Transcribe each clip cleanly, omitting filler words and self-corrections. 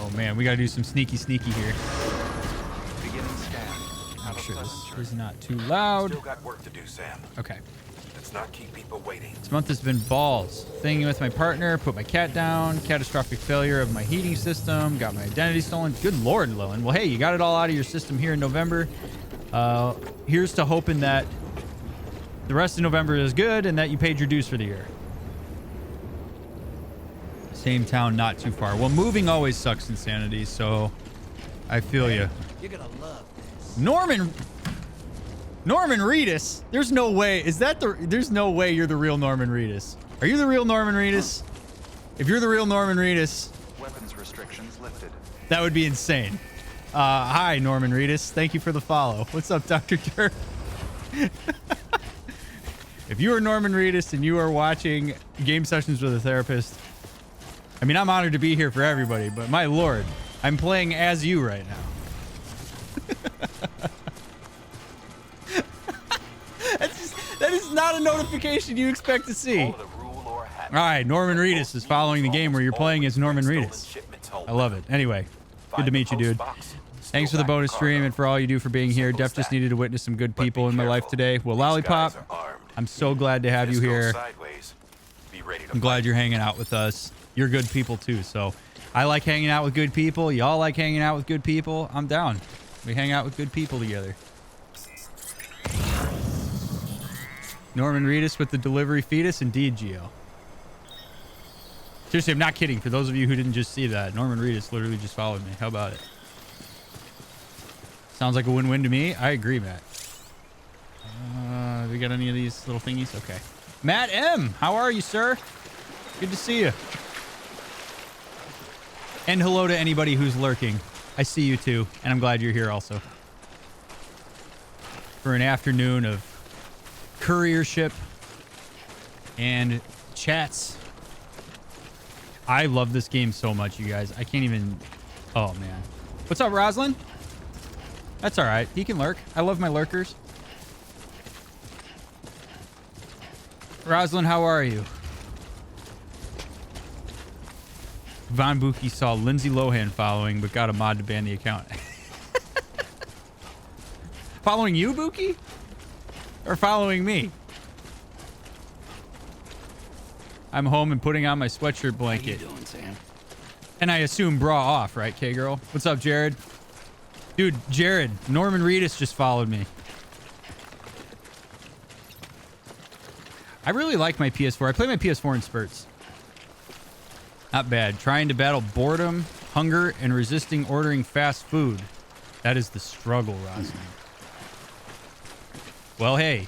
Oh man, we gotta do some sneaky here. Beginning scan. I'm sure this is not too loud. Still got work to do, Sam. Okay. Let's not keep people waiting. This month has been balls. Thinging with my partner, put my cat down, catastrophic failure of my heating system, got my identity stolen. Good Lord, Lillian. Well, hey, you got it all out of your system here in November. Here's to hoping that the rest of November is good and that you paid your dues for the year. Same town, not too far. Well, moving always sucks, Insanity, so I feel you. You're gonna love this. Norman Reedus? There's no way. Is that the... There's no way you're the real Norman Reedus. Are you the real Norman Reedus? If you're the real Norman Reedus... Weapons restrictions lifted. That would be insane. Hi, Norman Reedus. Thank you for the follow. What's up, Dr. Dirt? If you are Norman Reedus and you are watching Game Sessions with a Therapist... I mean, I'm honored to be here for everybody, but my lord, I'm playing as you right now. That is not a notification you expect to see. All right, Norman Reedus is following the game where you're playing as Norman Reedus. I love it. Anyway, good to meet you, dude. Thanks for the bonus stream and for all you do for being here. Def just needed to witness some good people in my life today. Well, Lollipop, I'm so glad to have you here. I'm glad you're hanging out with us. You're good people too, so I like hanging out with good people. Y'all like hanging out with good people. I'm down. We hang out with good people together. Norman Reedus with the delivery fetus. Indeed, Gio. Seriously, I'm not kidding. For those of you who didn't just see that, Norman Reedus literally just followed me. How about it? Sounds like a win-win to me. I agree, Matt. We got any of these little thingies? Okay. Matt M, how are you, sir? Good to see you. And hello to anybody who's lurking. I see you too, and I'm glad you're here also. For an afternoon of couriership and chats. I love this game so much, you guys. I can't even... Oh, man. What's up, Roslyn? That's all right. He can lurk. I love my lurkers. Roslyn, how are you? Von Buki saw Lindsay Lohan following, but got a mod to ban the account. Following you, Buki? Or following me? I'm home and putting on my sweatshirt blanket. How you doing, Sam? And I assume bra off, right, K-Girl? What's up, Jared? Dude, Jared, Norman Reedus just followed me. I really like my PS4. I play my PS4 in spurts. Not bad. Trying to battle boredom, hunger, and resisting ordering fast food. That is the struggle, Rosalind. Well, hey.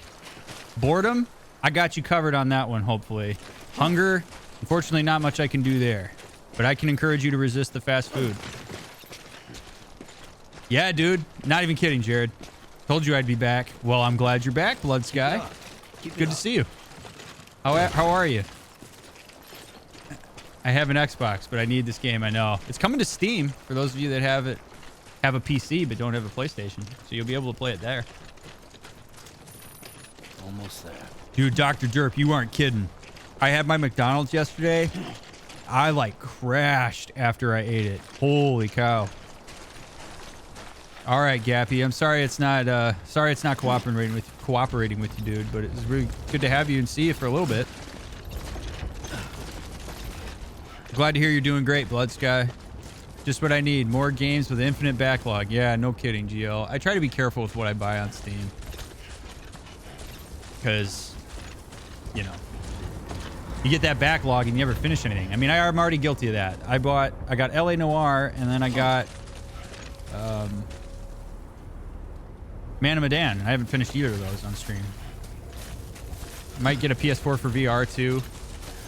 Boredom, I got you covered on that one, hopefully. Hunger, unfortunately, not much I can do there. But I can encourage you to resist the fast food. Yeah, dude. Not even kidding, Jared. Told you I'd be back. Well, I'm glad you're back, Blood Sky. Good to see you. How are you? I have an Xbox, but I need this game. I know it's coming to Steam for those of you that have a PC but don't have a PlayStation, so you'll be able to play it there. Almost there. Dude, Dr. Derp, you aren't kidding. I had my McDonald's yesterday. I like crashed after I ate it. Holy cow. All right, Gappy. I'm sorry it's not cooperating with you, dude, but it was really good to have you and see you for a little bit. Glad to hear you're doing great, Blood Sky. Just what I need. More games with infinite backlog. Yeah, no kidding, GL. I try to be careful with what I buy on Steam. Because, you know, you get that backlog and you never finish anything. I mean, I'm already guilty of that. I got LA Noire, and then I got Man of Medan. I haven't finished either of those on stream. Might get a PS4 for VR too.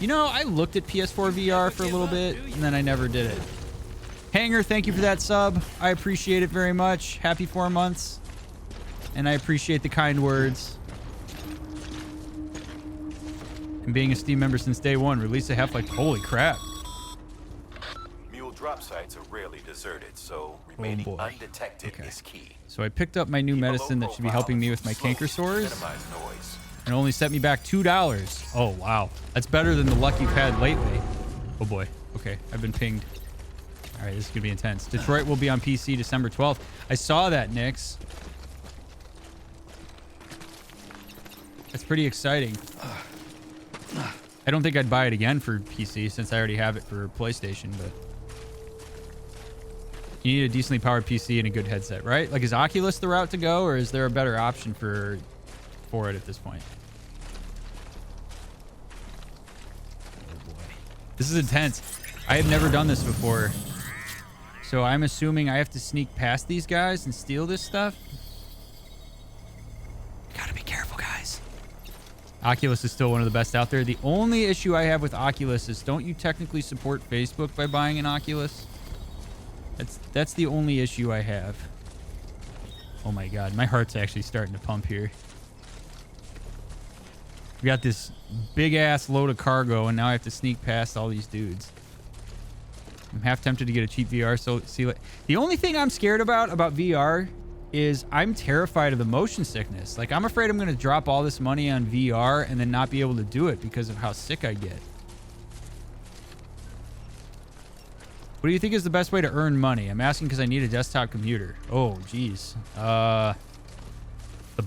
You know, I looked at PS4 VR for a little bit, and then I never did it. Hanger, thank you for that sub. I appreciate it very much. Happy 4 months. And I appreciate the kind words. And being a Steam member since day one. Release a Half-Life. Holy crap. Mule drop sites are rarely deserted, so remaining undetected is key. So I picked up my new medicine that should be helping me with my canker sores. And only set me back $2. Oh, wow. That's better than the luck you've had lately. Oh, boy. Okay, I've been pinged. All right, this is going to be intense. Detroit will be on PC December 12th. I saw that, Nix. That's pretty exciting. I don't think I'd buy it again for PC since I already have it for PlayStation, but you need a decently powered PC and a good headset, right? Like, is Oculus the route to go, or is there a better option for it at this point? Oh boy. This is intense. I have never done this before. So I'm assuming I have to sneak past these guys and steal this stuff. Gotta be careful, guys. Oculus is still one of the best out there. The only issue I have with Oculus is, don't you technically support Facebook by buying an Oculus? That's the only issue I have. Oh my god, my heart's actually starting to pump here. We got this big ass load of cargo, and now I have to sneak past all these dudes. I'm half tempted to get a cheap VR. So see, the only thing I'm scared about VR is I'm terrified of the motion sickness. Like, I'm afraid I'm going to drop all this money on VR and then not be able to do it because of how sick I get. What do you think is the best way to earn money? I'm asking because I need a desktop computer. Oh, geez. The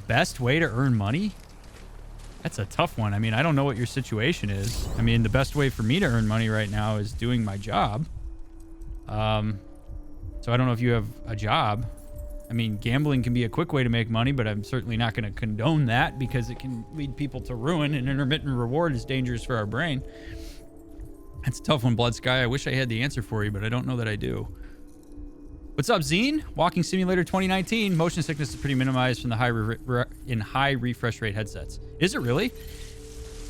best way to earn money? That's a tough one. I mean, I don't know what your situation is. I mean, the best way for me to earn money right now is doing my job. So I don't know if you have a job. I mean, gambling can be a quick way to make money, but I'm certainly not going to condone that because it can lead people to ruin, and intermittent reward is dangerous for our brain. It's a tough one, Blood Sky. I wish I had the answer for you, but I don't know that I do. What's up, Zine? Walking Simulator 2019. Motion sickness is pretty minimized from the high refresh rate headsets. Is it really?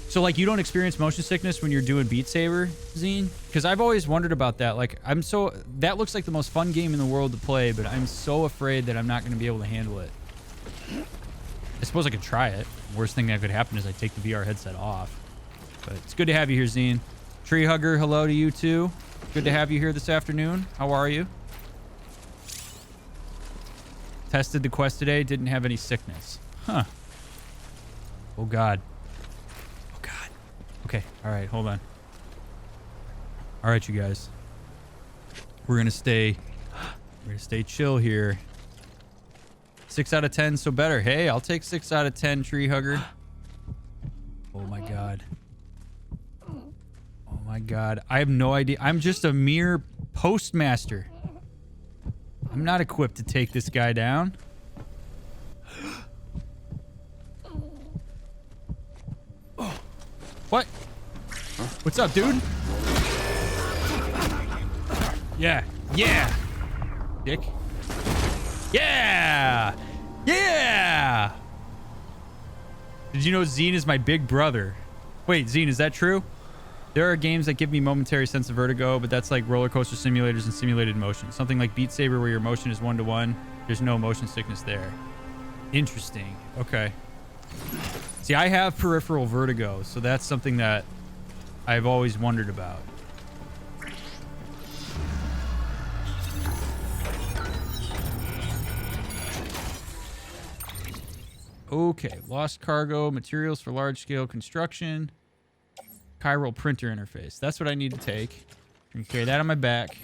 So, like, you don't experience motion sickness when you're doing Beat Saber, Zine? Because I've always wondered about that. Like, that looks like the most fun game in the world to play, but I'm so afraid that I'm not going to be able to handle it. I suppose I could try it. Worst thing that could happen is I take the VR headset off. But it's good to have you here, Zine. Tree Hugger, hello to you too. Good to have you here this afternoon. How are you? Tested the Quest today, didn't have any sickness. Huh. Oh god. Oh god. Okay, all right, hold on. All right, you guys. We're gonna stay chill here. 6 out of 10, so better. Hey, I'll take 6 out of 10, Tree Hugger. Oh my god. Oh my god. I have no idea. I'm just a mere postmaster. I'm not equipped to take this guy down. What? What's up, dude? Yeah. Yeah. Dick. Yeah. Yeah. Did you know Zine is my big brother? Wait, Zine, is that true? There are games that give me momentary sense of vertigo, but that's like roller coaster simulators and simulated motion. Something like Beat Saber where your motion is 1-to-1. There's no motion sickness there. Interesting. Okay. See, I have peripheral vertigo, so that's something that I've always wondered about. Okay, lost cargo, materials for large-scale construction. Chiral printer interface. That's what I need to take. I can carry that on my back.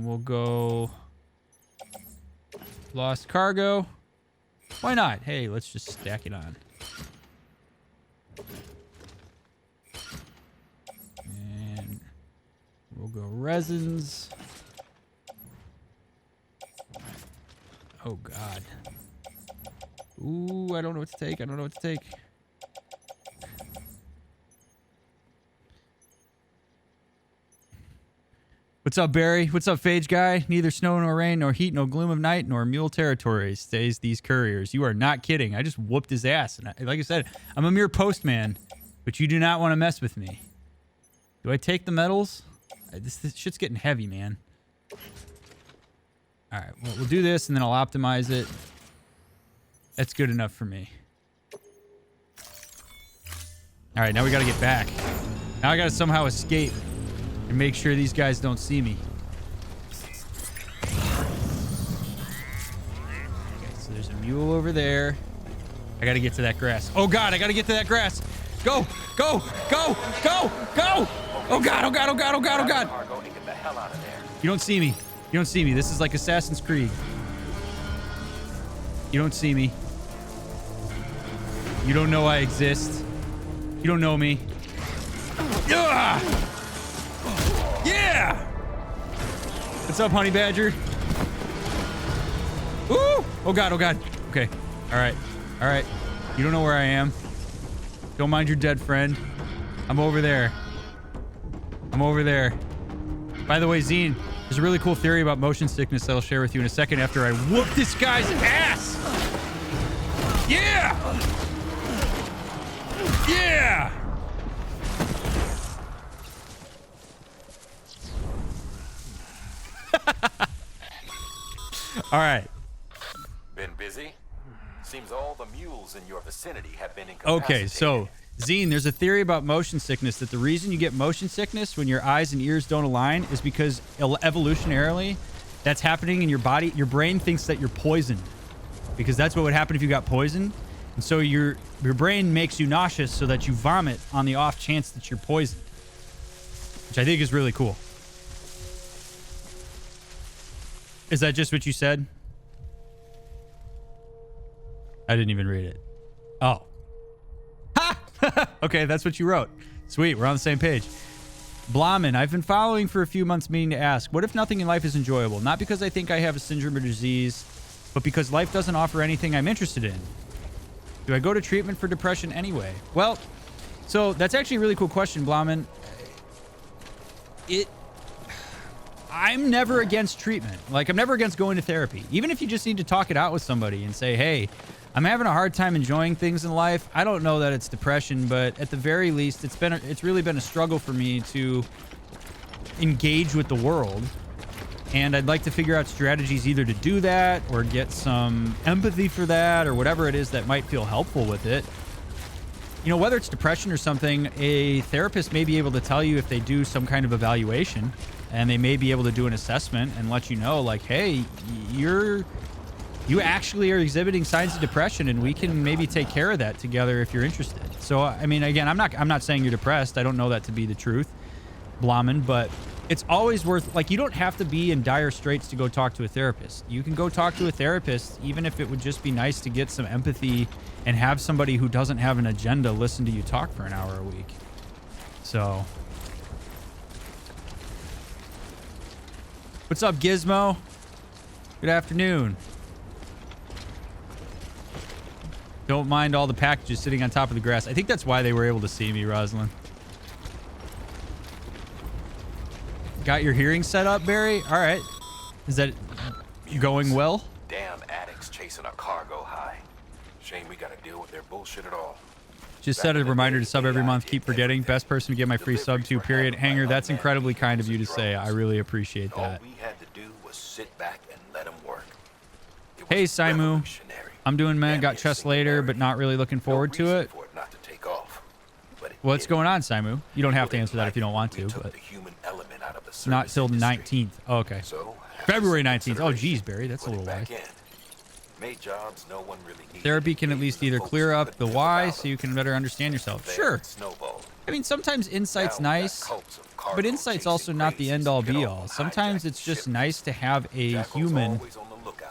We'll go lost cargo. Why not? Hey, let's just stack it on. And we'll go resins. Oh, God. Ooh, I don't know what to take. I don't know what to take. What's up, Barry? What's up, Phage Guy? Neither snow nor rain, nor heat, nor gloom of night, nor mule territory stays these couriers. You are not kidding. I just whooped his ass. And like I said, I'm a mere postman, but you do not want to mess with me. Do I take the metals? This shit's getting heavy, man. All right, well, we'll do this, and then I'll optimize it. That's good enough for me. All right, now we got to get back. Now I got to somehow escape and make sure these guys don't see me. Okay, so there's a mule over there. I got to get to that grass. Oh, God, I got to get to that grass. Go, go, go, go, go. Oh God, oh God, oh God, oh God, oh God. Cargo and get the hell out of there. You don't see me. You don't see me. This is like Assassin's Creed. You don't see me. You don't know I exist. You don't know me. Yeah! Yeah! What's up, honey badger? Woo! Oh God, oh God. Okay. All right. All right. You don't know where I am. Don't mind your dead friend. I'm over there. I'm over there. By the way, Zine, there's a really cool theory about motion sickness that I'll share with you in a second after I whoop this guy's ass. Yeah! Yeah! All right. Been busy? Seems all the mules in your vicinity have been incapacitated. Okay, so Zine, there's a theory about motion sickness that the reason you get motion sickness when your eyes and ears don't align is because evolutionarily that's happening in your body. Your brain thinks that you're poisoned because that's what would happen if you got poisoned. And so your brain makes you nauseous so that you vomit on the off chance that you're poisoned, which I think is really cool. Is that just what you said? I didn't even read it. Oh. Ha! Okay, that's what you wrote. Sweet, we're on the same page. Blahman, I've been following for a few months, meaning to ask, what if nothing in life is enjoyable? Not because I think I have a syndrome or disease, but because life doesn't offer anything I'm interested in. Do I go to treatment for depression anyway? Well, so that's actually a really cool question, Blahman. I'm never against treatment. Like, I'm never against going to therapy. Even if you just need to talk it out with somebody and say, hey, I'm having a hard time enjoying things in life. I don't know that it's depression, but at the very least, it's really been a struggle for me to engage with the world. And I'd like to figure out strategies either to do that or get some empathy for that or whatever it is that might feel helpful with it. You know, whether it's depression or something, a therapist may be able to tell you if they do some kind of evaluation, and they may be able to do an assessment and let you know, like, hey, you actually are exhibiting signs of depression, and we can maybe take care of that together if you're interested. So, I mean, again, I'm not saying you're depressed. I don't know that to be the truth, Blahman, but it's always worth, like, you don't have to be in dire straits to go talk to a therapist. You can go talk to a therapist, even if it would just be nice to get some empathy and have somebody who doesn't have an agenda listen to you talk for an hour a week. So, what's up, Gizmo? Good afternoon. Don't mind all the packages sitting on top of the grass. I think that's why they were able to see me, Rosalind. Got your hearing set up, Barry? All right. Is that going well? Damn addicts chasing a cargo high. Shame we gotta deal with their bullshit at all. Just set a reminder to sub every month. Keep forgetting. Best person to get my free sub to, period. Hanger, that's incredibly kind of you to say. I really appreciate that. All we had to do was sit back and let them work. Hey, Simu. I'm doing man. Got chest later, but not really looking forward to it. What's going on, Simu? You don't have to answer that if you don't want to, but not till the 19th. Oh, okay. February 19th. Oh, geez, Barry, that's a little wide. Therapy can at least either clear up the why so you can better understand yourself. Sure. I mean, sometimes insight's nice, but insight's also not the end-all be-all. Sometimes it's just nice to have a human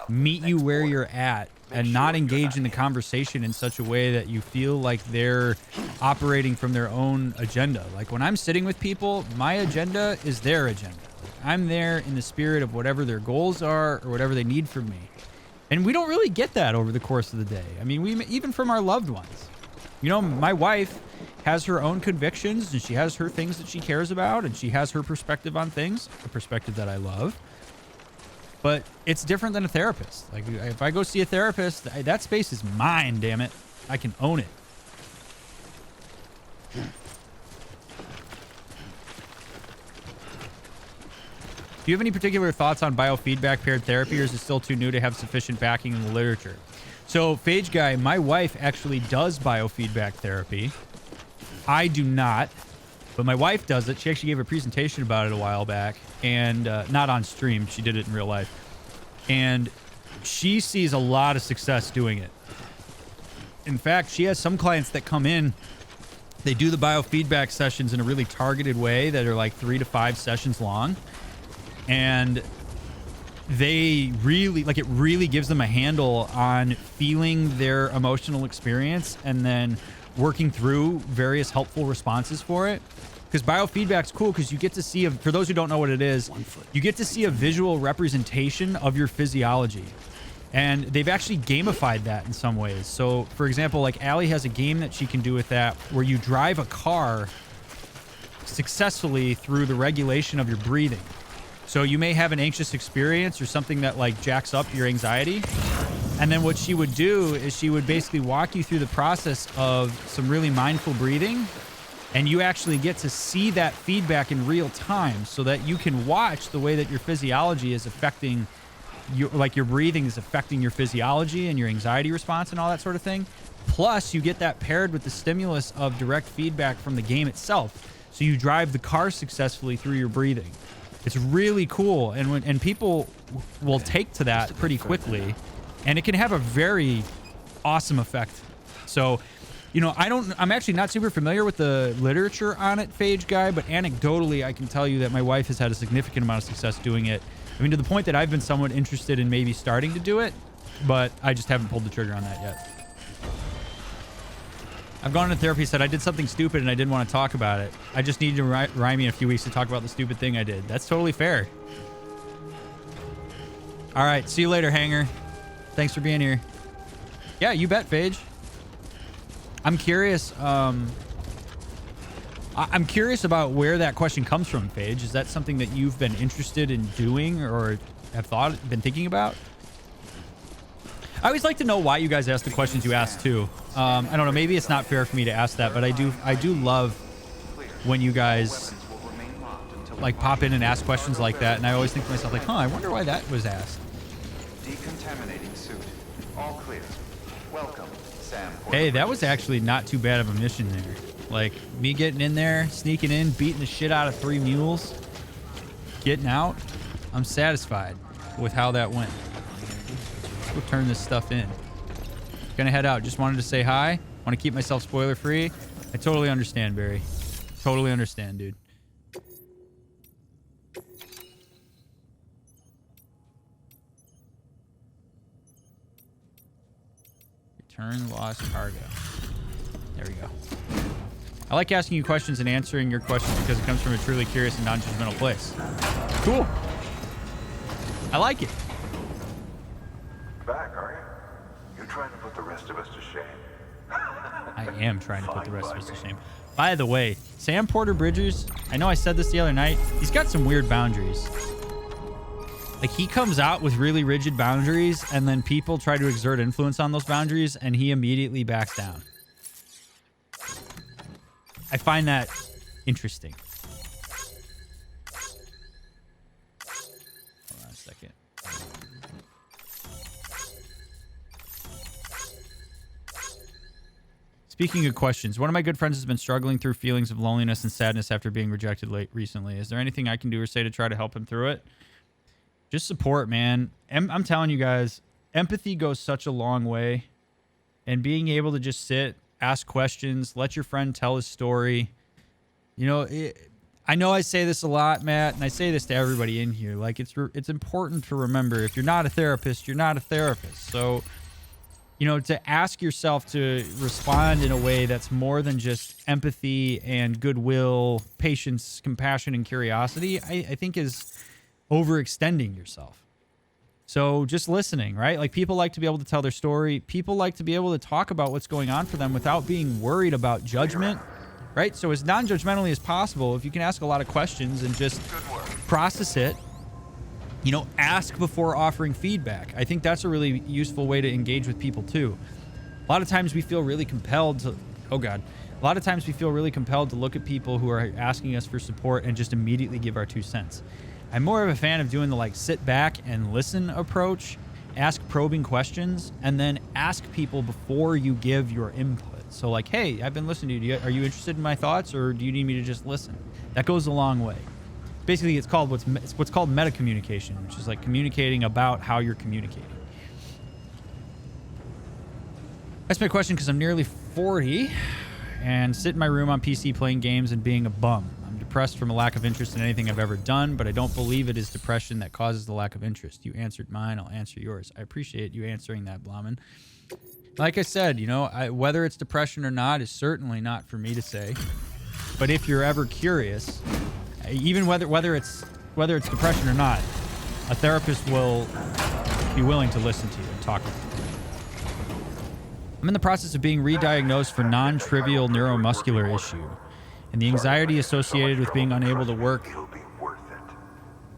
meet you where you're at and not engage in the conversation in such a way that you feel like they're operating from their own agenda. Like, when I'm sitting with people, my agenda is their agenda. I'm there in the spirit of whatever their goals are or whatever they need from me. And we don't really get that over the course of the day. I mean, even from our loved ones. You know, my wife has her own convictions, and she has her things that she cares about, and she has her perspective on things, a perspective that I love. But it's different than a therapist. Like, if I go see a therapist, that space is mine, damn it. I can own it. Do you have any particular thoughts on biofeedback paired therapy, or is it still too new to have sufficient backing in the literature? So, Phage Guy, my wife actually does biofeedback therapy. I do not, but my wife does it. She actually gave a presentation about it a while back, and not on stream. She did it in real life. And she sees a lot of success doing it. In fact, she has some clients that come in They do the biofeedback sessions in a really targeted way that are like 3 to 5 sessions long. And they really, like, it really gives them a handle on feeling their emotional experience and then working through various helpful responses for it. Because biofeedback's cool because you get to see, for those who don't know what it is, you get to see a visual representation of your physiology. And they've actually gamified that in some ways. So, for example, like Allie has a game that she can do with that where you drive a car successfully through the regulation of your breathing. So you may have an anxious experience or something that like jacks up your anxiety. And then what she would do is she would basically walk you through the process of some really mindful breathing. And you actually get to see that feedback in real time so that you can watch the way that your physiology is affecting your, like your breathing is affecting your physiology and your anxiety response and all that sort of thing. Plus you get that paired with the stimulus of direct feedback from the game itself. So you drive the car successfully through your breathing. It's really cool, and people will take to that pretty quickly, and it can have a very awesome effect. So, you know, I'm actually not super familiar with the literature on it, Phage Guy, but anecdotally, I can tell you that my wife has had a significant amount of success doing it. I mean, to the point that I've been somewhat interested in maybe starting to do it, but I just haven't pulled the trigger on that yet. I've gone to therapy, said I did something stupid and I didn't want to talk about it. I just needed to remind me in a few weeks to talk about the stupid thing I did. That's totally fair. All right. See you later, Hanger. Thanks for being here. Yeah, you bet, Phage. I'm curious. I'm curious about where that question comes from, Phage. Is that something that you've been interested in doing or have been thinking about? I always like to know why you guys ask the questions you ask too. I don't know. Maybe it's not fair for me to ask that, but I do love when you guys like pop in and ask questions like that. And I always think to myself like, huh, I wonder why that was asked. Decontaminating suit. All clear. Welcome, Sam. Hey, that was actually not too bad of a mission there. Like me getting in there, sneaking in, beating the shit out of 3 mules, getting out. I'm satisfied with how that went. We'll turn this stuff in. Gonna head out. Just wanted to say hi. Want to keep myself spoiler free. I totally understand, Barry. Totally understand, dude. Return lost cargo. There we go. I like asking you questions and answering your questions because it comes from a truly curious and non-judgmental place. Cool. I like it. Back, are you? You trying to put the rest of us to shame? I am trying to put the rest of us to shame. By the way, Sam Porter Bridgers, I know I said this the other night, he's got some weird boundaries. Like, he comes out with really rigid boundaries, and then people try to exert influence on those boundaries, and he immediately backs down. I find that interesting. Hold on a second. Speaking of questions, one of my good friends has been struggling through feelings of loneliness and sadness after being rejected recently. Is there anything I can do or say to try to help him through it? Just support, man. I'm telling you guys, empathy goes such a long way. And being able to just sit, ask questions, let your friend tell his story. You know, I know I say this a lot, Matt, and I say this to everybody in here. Like, it's important to remember, if you're not a therapist, you're not a therapist. So, you know, to ask yourself to respond in a way that's more than just empathy and goodwill, patience, compassion, and curiosity, I think is overextending yourself. So just listening, right? Like, people like to be able to tell their story. People like to be able to talk about what's going on for them without being worried about judgment, right? So as non-judgmentally as possible, if you can ask a lot of questions and just process it, you know, ask before offering feedback. I think that's a really useful way to engage with people too. A lot of times we feel really compelled to, oh God, a lot of times we feel really compelled to look at people who are asking us for support and just immediately give our 2 cents. I'm more of a fan of doing the like sit back and listen approach, ask probing questions, and then ask people before you give your input. So like, hey, I've been listening to you. Are you interested in my thoughts, or do you need me to just listen? That goes a long way. Basically, it's called what's called meta communication, which is like communicating about how you're communicating. That's my question because I'm nearly 40. and sit in my room on PC playing games and being a bum. I'm depressed from a lack of interest in anything I've ever done, but I don't believe it is depression that causes the lack of interest. You answered mine, I'll answer yours. I appreciate you answering that, Blahman. Like I said, you know, whether it's depression or not is certainly not for me to say. But if you're ever curious, even whether it's depression or not, a therapist will be willing to listen to you and talk with you. I'm in the process of being re-diagnosed for non-trivial neuromuscular issue, and the anxiety associated with being unable to work.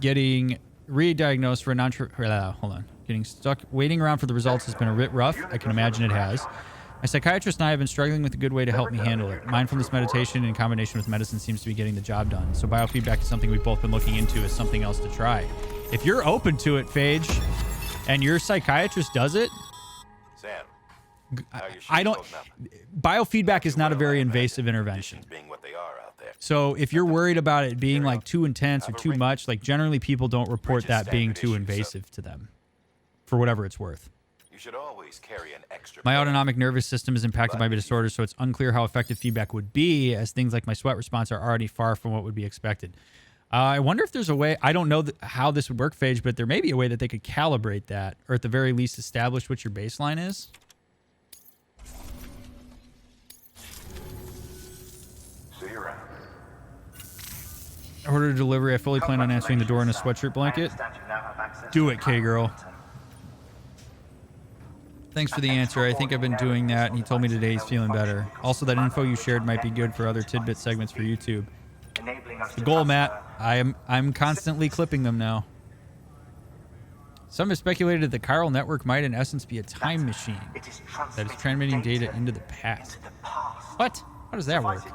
Getting re-diagnosed for a getting stuck waiting around for the results has been a bit rough. I can imagine it has. My psychiatrist and I have been struggling with a good way to help me handle it. Mindfulness meditation in combination with medicine seems to be getting the job done. So biofeedback is something we've both been looking into as something else to try. If you're open to it, Phage, and your psychiatrist does it, Sam, I don't. Biofeedback is not a very invasive intervention. being what they are out there. So if you're worried about it being like too intense or too much, like generally people don't report that being too invasive to them, for whatever it's worth. You should always carry an extra. My autonomic nervous system is impacted by my disorder, so it's unclear how effective feedback would be, as things like my sweat response are already far from what would be expected. I wonder if there's a way, I don't know how this would work, Phage, but there may be a way that they could calibrate that, or at the very least establish what your baseline is. See you around. Order delivery. I fully plan on answering the door in a sweatshirt blanket. Do it, K-Girl. Thanks for the answer. I think I've been doing that, and he told me today he's feeling better. Also, that info you shared might be good for other tidbit segments for YouTube. The goal, Matt. I'm constantly clipping them now. Some have speculated that the chiral network might, in essence, be a time machine that is transmitting data into the past. What? How does that work?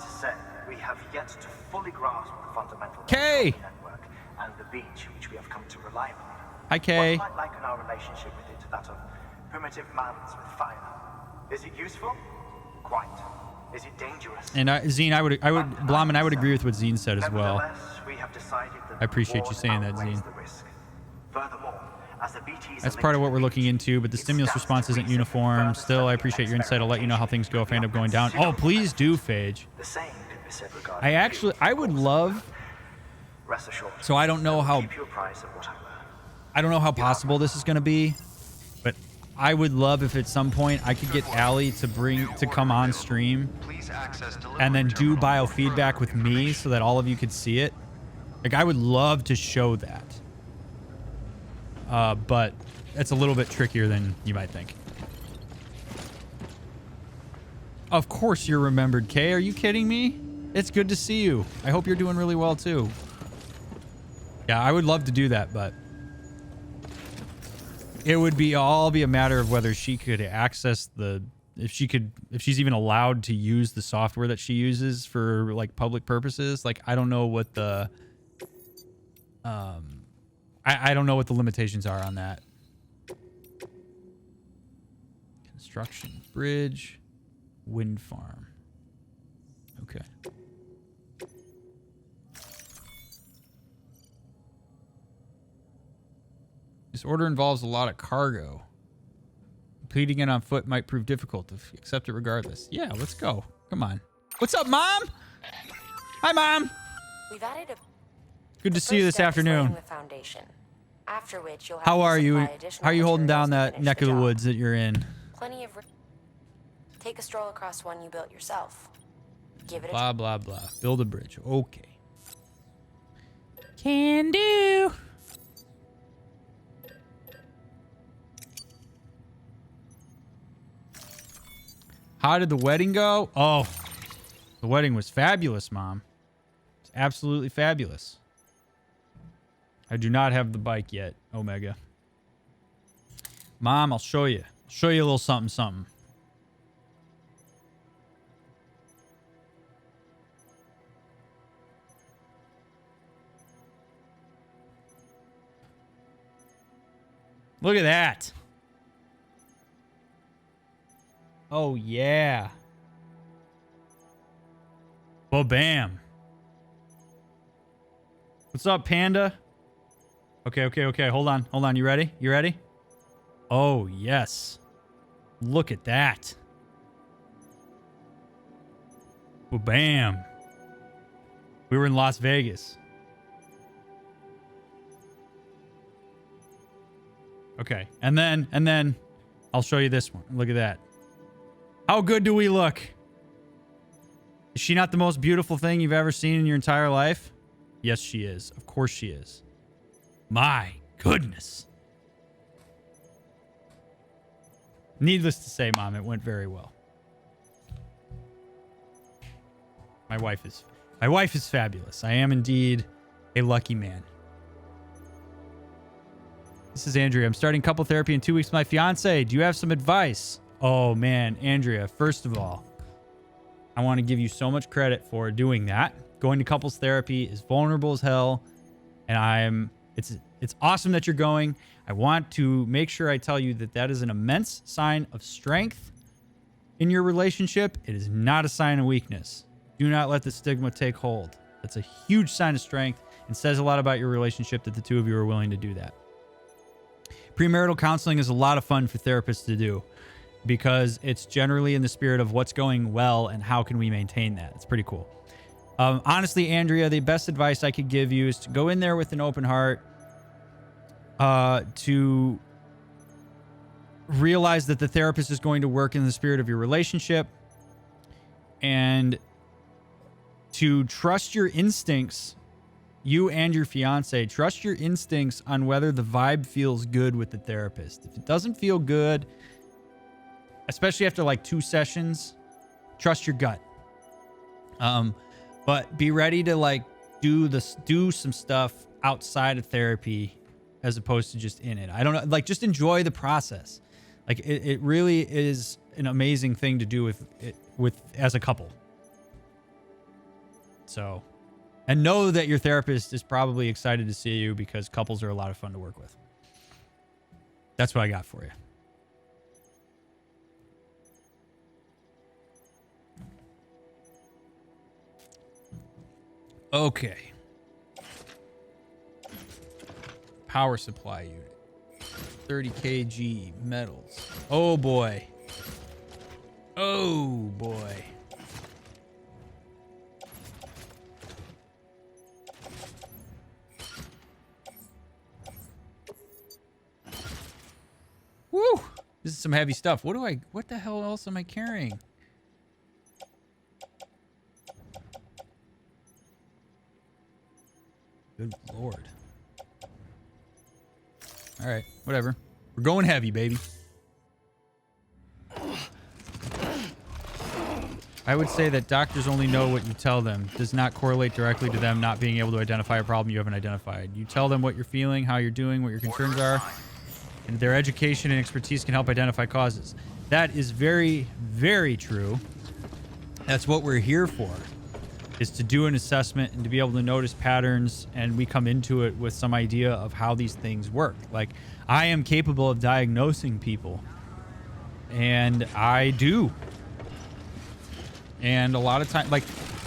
We have yet to fully grasp the fundamental Kay! network and the beach which we have come to rely upon. Hi, Kay. What might liken our relationship with it to that of primitive mans with fire? Is it useful? Quite. Is it dangerous? And Zine, Blahman, I would agree with what Zine said as well. Nevertheless, we have decided that I appreciate you saying that, outweighs Zine. the risk. Furthermore, as the BTs That's are part of linked what to we're the looking beach, into, but the it stimulus stands response to isn't reason uniform. further Still, I appreciate your insight. I'll let you know how things go if I end up going down. Oh, please do, Phage. The same could be said regarding I would love... Rest assured. So I don't know how... Keep you apprised of what I learn. I don't know how possible this is going to be, but I would love if at some point I could get Allie to come on stream and then do biofeedback with me so that all of you could see it. Like, I would love to show that. But it's a little bit trickier than you might think. Of course you're remembered, Kay. Are you kidding me? It's good to see you. I hope you're doing really well too. Yeah, I would love to do that, but it would be all be a matter of whether she could access if she's even allowed to use the software that she uses for like public purposes. Like, I don't know what the I don't know what the limitations are on that. Construction, bridge, wind farm. Okay. This order involves a lot of cargo. Completing it on foot might prove difficult. Accept it regardless. Yeah, let's go. Come on. What's up, Mom? Hi, Mom. We've added a Good to see you this afternoon. the foundation, after which you'll have How to are you? supply additional How are you holding down materials to that finish neck the of the job. woods that you're in? Plenty of take a stroll across one you built yourself. Give it a Blah, blah, blah. Build a bridge. Okay. Can do. How did the wedding go? Oh, the wedding was fabulous, Mom. It's absolutely fabulous. I do not have the bike yet, Omega. Mom, I'll show you. Show you a little something, something. Look at that. Oh, yeah. Well, bam. What's up, Panda? Okay. Hold on. You ready? Oh, yes. Look at that. Well, bam. We were in Las Vegas. Okay. And then I'll show you this one. Look at that. How good do we look? Is she not the most beautiful thing you've ever seen in your entire life? Yes, she is. Of course she is. My goodness. Needless to say, Mom, it went very well. My wife is fabulous. I am indeed a lucky man. This is Andrea. I'm starting couple therapy in 2 weeks with my fiance. Do you have some advice? Oh man, Andrea, first of all, I want to give you so much credit for doing that. Going to couples therapy is vulnerable as hell, and it's awesome that you're going. I want to make sure I tell you that that is an immense sign of strength in your relationship. It is not a sign of weakness. Do not let the stigma take hold. That's a huge sign of strength and says a lot about your relationship that the two of you are willing to do that. Premarital counseling is a lot of fun for therapists to do because it's generally in the spirit of what's going well and how can we maintain that. It's pretty cool. Honestly, Andrea, the best advice I could give you is to go in there with an open heart, to realize that the therapist is going to work in the spirit of your relationship, and to trust your instincts. You and your fiance, trust your instincts on whether the vibe feels good with the therapist. If it doesn't feel good, especially after like 2 sessions, trust your gut. But be ready to like do some stuff outside of therapy as opposed to just in it. I don't know, like just enjoy the process. Like it really is an amazing thing to do with as a couple. So, and know that your therapist is probably excited to see you because couples are a lot of fun to work with. That's what I got for you. Okay. Power supply unit. 30 kg metals. Oh boy. Oh boy. Woo! This is some heavy stuff. What the hell else am I carrying? Good Lord. All right, whatever. We're going heavy, baby. I would say that doctors only know what you tell them. Does not correlate directly to them not being able to identify a problem you haven't identified. You tell them what you're feeling, how you're doing, what your concerns are, and their education and expertise can help identify causes. That is very, very true. That's what we're here for, is to do an assessment and to be able to notice patterns, and we come into it with some idea of how these things work. Like, I am capable of diagnosing people, and I do. And a lot of time, like,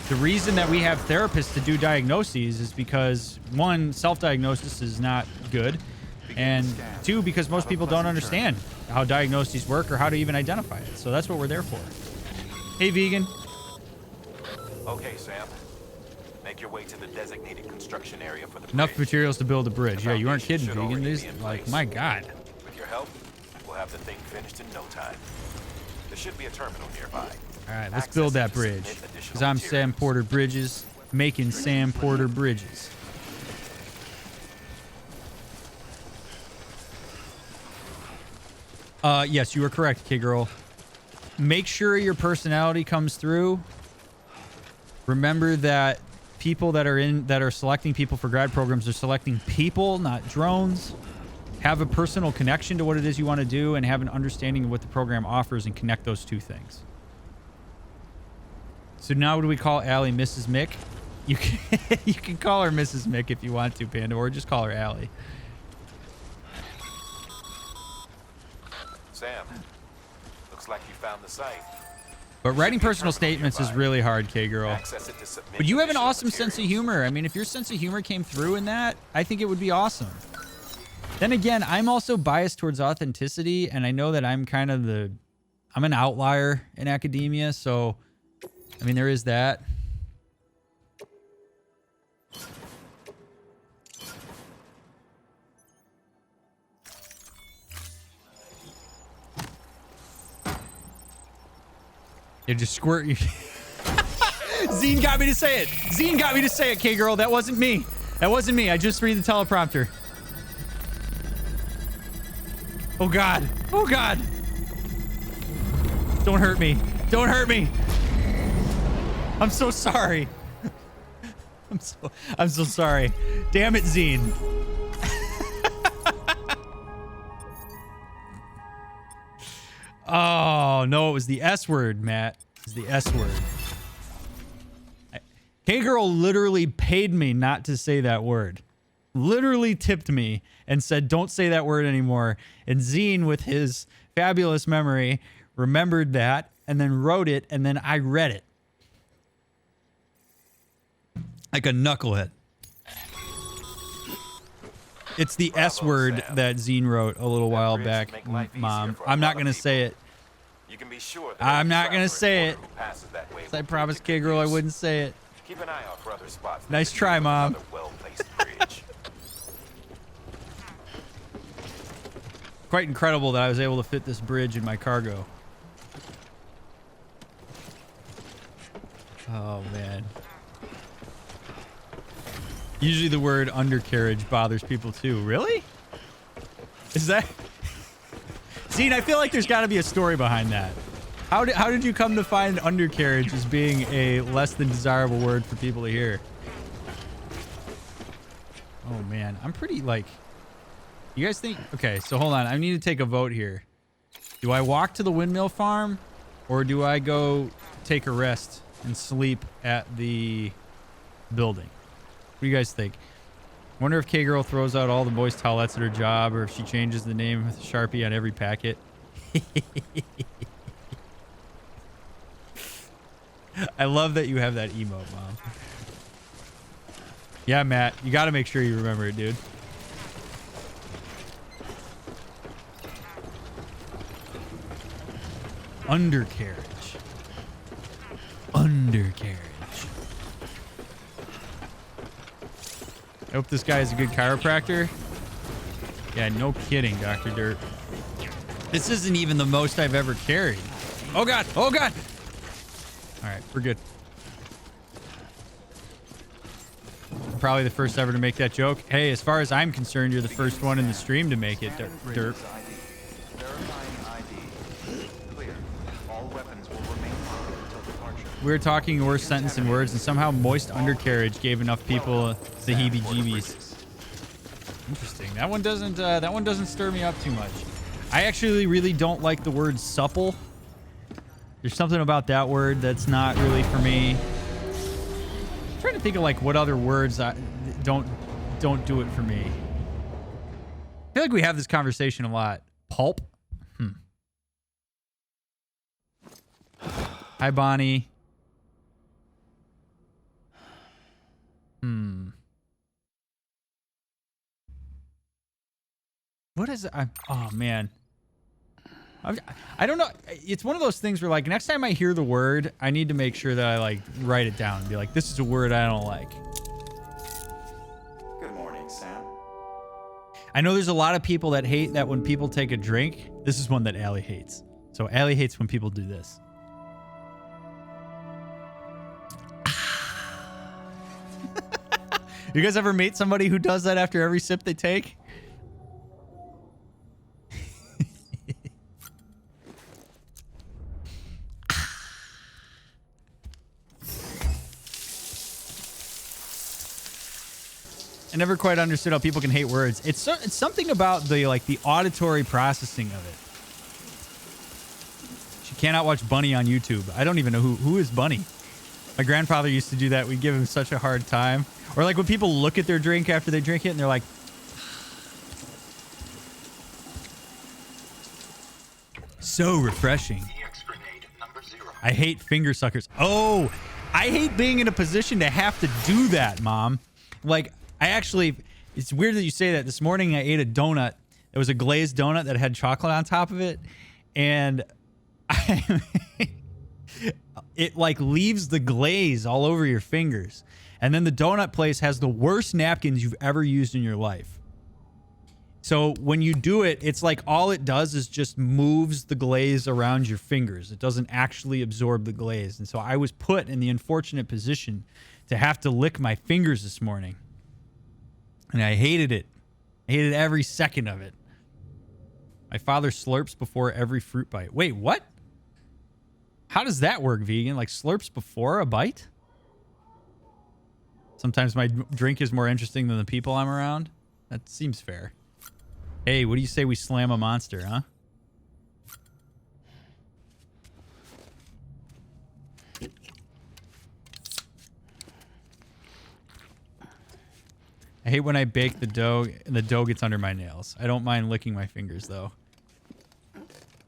the reason that we have therapists to do diagnoses is because, 1, self-diagnosis is not good, and 2, because most people don't understand how diagnoses work or how to even identify it. So that's what we're there for. Hey, vegan. Okay, Sam. Make your way to the designated construction area for the Enough bridge. materials to build a bridge. Yeah, you aren't kidding, Should vegan. already This, be in like, place. my God. With your help, we'll have the thing finished in no time. There should be a terminal nearby. All right, let's build that bridge. Because I'm Sam Porter Bridges, making Sam Porter Bridges. Yes, you are correct, K-Girl. Make sure your personality comes through. Remember that people that are selecting people for grad programs are selecting people, not drones. Have a personal connection to what it is you want to do and have an understanding of what the program offers and connect those two things. So now what do we call Allie? Mrs. Mick? You can call her Mrs. Mick if you want to, Panda, or just call her Allie. Sam, looks like you found the site. But writing personal statements is really hard, K-Girl. Access it to submit But you have an additional awesome sense of materials. humor. I mean, if your sense of humor came through in that, I think it would be awesome. Then again, I'm also biased towards authenticity, and I know that I'm kind of I'm an outlier in academia, so I mean, there is that. You just squirt you. Zine got me to say it. Zine got me to say it, K-Girl. That wasn't me. That wasn't me. I just read the teleprompter. Oh, God. Oh, God. Don't hurt me. Don't hurt me. I'm so sorry. I'm so sorry. Damn it, Zine. Oh, no, it was the S word, Matt. It was the S word. K-Girl literally paid me not to say that word. Literally tipped me and said, don't say that word anymore. And Zine, with his fabulous memory, remembered that and then wrote it, and then I read it. Like a knucklehead. It's the S word that Zine wrote a little while back, Mom. I'm not going to say it. You can be sure I'm not going to say it. I promised K-Girl I wouldn't say it. Keep an eye out for other spots. Nice try, Mom. Well-placed bridge. Quite incredible that I was able to fit this bridge in my cargo. Oh, man. Usually the word undercarriage bothers people too. Really? Is that... Zine, I feel like there's got to be a story behind that. How did you come to find undercarriage as being a less than desirable word for people to hear? Oh, man. I'm pretty, like... You guys think... Okay, so hold on. I need to take a vote here. Do I walk to the windmill farm? Or do I go take a rest and sleep at the building? What do you guys think? I wonder if K-Girl throws out all the boys' towelettes at her job, or if she changes the name with a Sharpie on every packet. I love that you have that emote, Mom. Yeah, Matt, you got to make sure you remember it, dude. Undercarriage. Undercarriage. I hope this guy is a good chiropractor. Yeah, no kidding, Dr. Dirt. This isn't even the most I've ever carried. Oh, God. Oh, God. All right, we're good. I'm probably the first ever to make that joke. Hey, as far as I'm concerned, you're the first one in the stream to make it, Dirt. We were talking worst sentence in words, and somehow moist undercarriage gave enough people the heebie-jeebies. Interesting. That one doesn't stir me up too much. I actually really don't like the word supple. There's something about that word that's not really for me. I'm trying to think of like what other words don't do it for me. I feel like we have this conversation a lot. Pulp. Hi, Bonnie. What is it? Oh, man. I don't know. It's one of those things where, like, next time I hear the word, I need to make sure that I, like, write it down and be like, this is a word I don't like. Good morning, Sam. I know there's a lot of people that hate that when people take a drink. This is one that Allie hates. So Allie hates when people do this. You guys ever meet somebody who does that after every sip they take? I never quite understood how people can hate words. It's something about the auditory processing of it. She cannot watch Bunny on YouTube. I don't even know who is Bunny. My grandfather used to do that. We'd give him such a hard time. Or like when people look at their drink after they drink it and they're like, so refreshing. I hate finger suckers. Oh, I hate being in a position to have to do that, Mom. Like, it's weird that you say that. This morning I ate a donut. It was a glazed donut that had chocolate on top of it. And it like leaves the glaze all over your fingers. And then the donut place has the worst napkins you've ever used in your life. So when you do it, it's like all it does is just moves the glaze around your fingers. It doesn't actually absorb the glaze. And so I was put in the unfortunate position to have to lick my fingers this morning. And I hated it. I hated every second of it. My father slurps before every fruit bite. Wait, what? How does that work, vegan? Like slurps before a bite? Sometimes my drink is more interesting than the people I'm around. That seems fair. Hey, what do you say we slam a monster, huh? I hate when I bake the dough and the dough gets under my nails. I don't mind licking my fingers, though.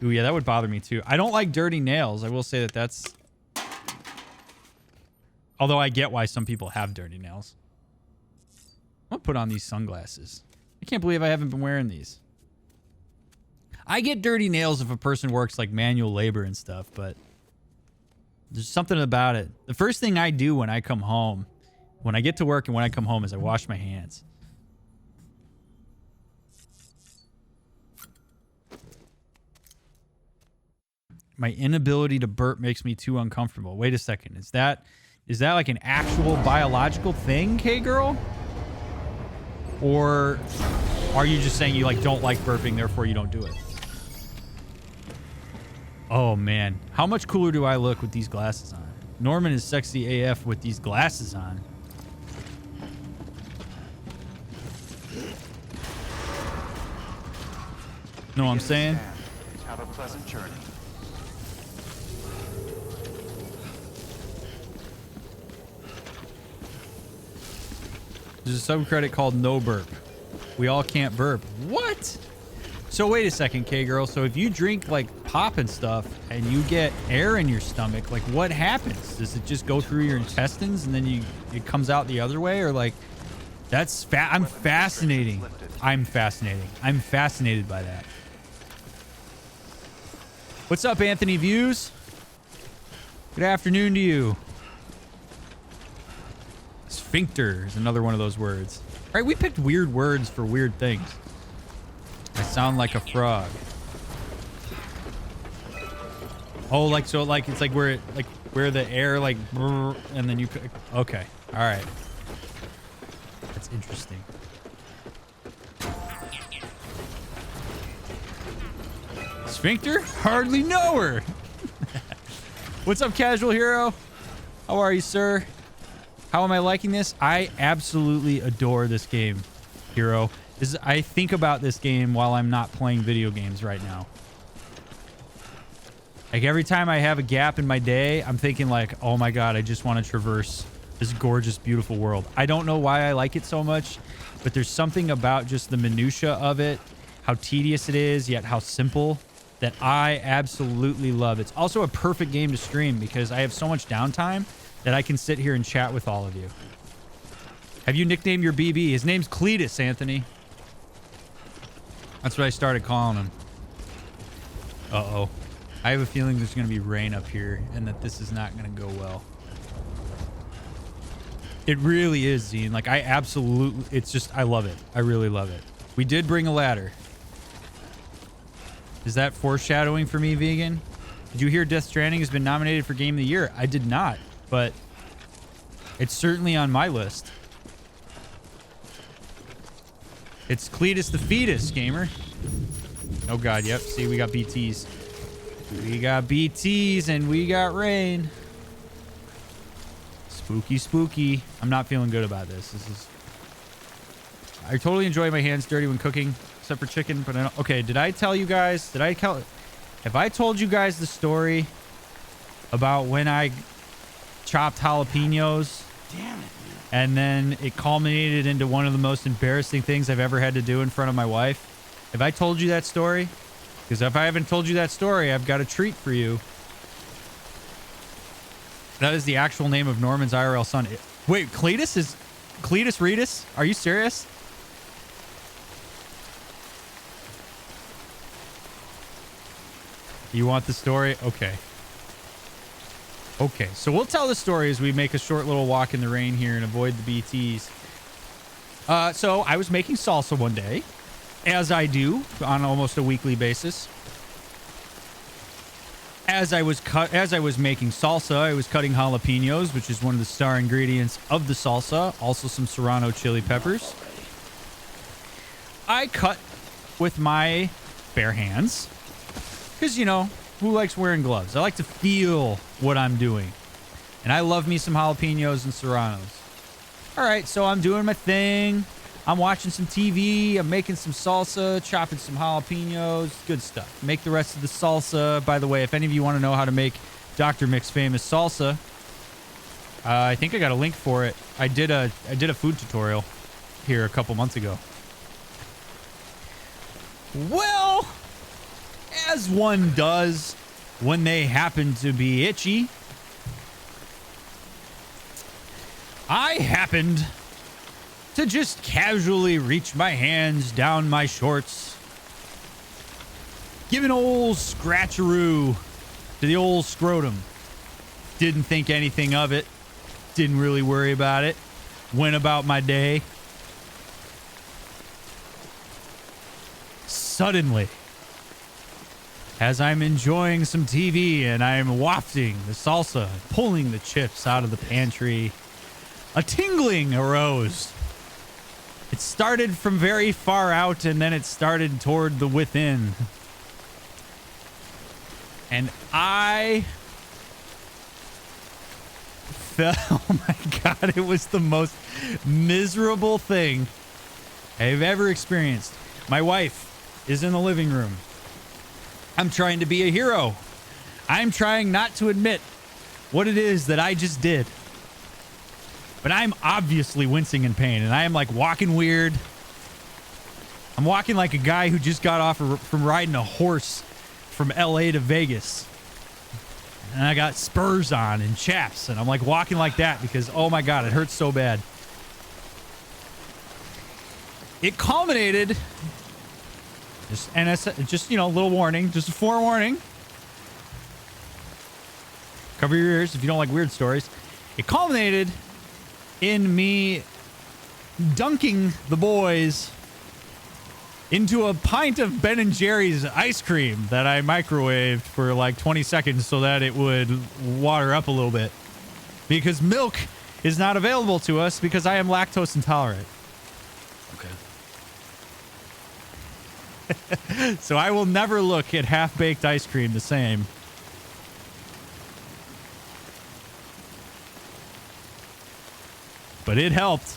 Ooh, yeah, that would bother me, too. I don't like dirty nails. I will say that that's... Although I get why some people have dirty nails. I'm gonna put on these sunglasses. I can't believe I haven't been wearing these. I get dirty nails if a person works like manual labor and stuff, but there's something about it. The first thing I do when I come home, when I get to work and when I come home, is I wash my hands. My inability to burp makes me too uncomfortable. Wait a second. Is that like an actual biological thing, K-girl? Or are you just saying you like don't like burping, therefore you don't do it? Oh man, how much cooler do I look with these glasses on? Norman is sexy AF with these glasses on. Know what I'm saying? Have a pleasant journey. There's a subcredit called No Burp. We all can't burp. What? So wait a second, K-girl. So if you drink like pop and stuff and you get air in your stomach, like what happens? Does it just go through your intestines and then it comes out the other way? Or like, that's I'm fascinating. I'm fascinated by that. What's up, Anthony Views? Good afternoon to you. Sphincter is another one of those words. All right, we picked weird words for weird things. I sound like a frog. Oh, like so, like it's like where the air like, brrr, and then you. Okay, all right. That's interesting. Sphincter? Hardly know her. What's up, Casual Hero? How are you, sir? How am I liking this? I absolutely adore this game, Hero. I think about this game while I'm not playing video games right now. Like every time I have a gap in my day, I'm thinking like, oh my God, I just want to traverse this gorgeous, beautiful world. I don't know why I like it so much, but there's something about just the minutia of it, how tedious it is, yet how simple, that I absolutely love. It's also a perfect game to stream because I have so much downtime that I can sit here and chat with all of you. Have you nicknamed your BB? His name's Cletus, Anthony. That's what I started calling him. Uh-oh. I have a feeling there's going to be rain up here and that this is not going to go well. It really is, Zine. Like, I absolutely... It's just... I love it. I really love it. We did bring a ladder. Is that foreshadowing for me, Vegan? Did you hear Death Stranding has been nominated for Game of the Year? I did not, but it's certainly on my list. It's Cletus the Fetus, gamer. Oh God, yep. See, we got BTs. We got BTs and we got rain. Spooky, spooky. I'm not feeling good about this. I totally enjoy my hands dirty when cooking, except for chicken, but I don't... Okay, did I tell you guys... Have I told you guys the story about when I chopped jalapenos? Damn it. And then it culminated into one of the most embarrassing things I've ever had to do in front of my wife? Have I told you that story? Because if I haven't told you that story, I've got a treat for you. That is the actual name of Norman's IRL son. Wait, Cletus is... Cletus Retus? Are you serious? You want the story? Okay. Okay, so we'll tell the story as we make a short little walk in the rain here and avoid the BTs. So I was making salsa one day, as I do on almost a weekly basis. As I was making salsa, I was cutting jalapenos, which is one of the star ingredients of the salsa. Also some serrano chili peppers. I cut with my bare hands because, you know, who likes wearing gloves? I like to feel what I'm doing. And I love me some jalapenos and serranos. All right, so I'm doing my thing. I'm watching some TV. I'm making some salsa, chopping some jalapenos. Good stuff. Make the rest of the salsa. By the way, if any of you want to know how to make DrMick's famous salsa, I think I got a link for it. I did a food tutorial here a couple months ago. Well, as one does when they happen to be itchy, I happened to just casually reach my hands down my shorts, give an old scratcheroo to the old scrotum. Didn't think anything of it. Didn't really worry about it. Went about my day. Suddenly, as I'm enjoying some TV and I'm wafting the salsa, pulling the chips out of the pantry, a tingling arose. It started from very far out and then it started toward the within. And I felt, oh my God, it was the most miserable thing I've ever experienced. My wife is in the living room. I'm trying to be a hero. I'm trying not to admit what it is that I just did. But I'm obviously wincing in pain, and I am like walking weird. I'm walking like a guy who just got off from riding a horse from LA to Vegas. And I got spurs on and chaps, and I'm like walking like that because, oh my God, it hurts so bad. It culminated, just you know, a little warning, just a forewarning. Cover your ears if you don't like weird stories. It culminated in me dunking the boys into a pint of Ben & Jerry's ice cream that I microwaved for like 20 seconds so that it would water up a little bit. Because milk is not available to us because I am lactose intolerant. Okay. So I will never look at half-baked ice cream the same. But it helped.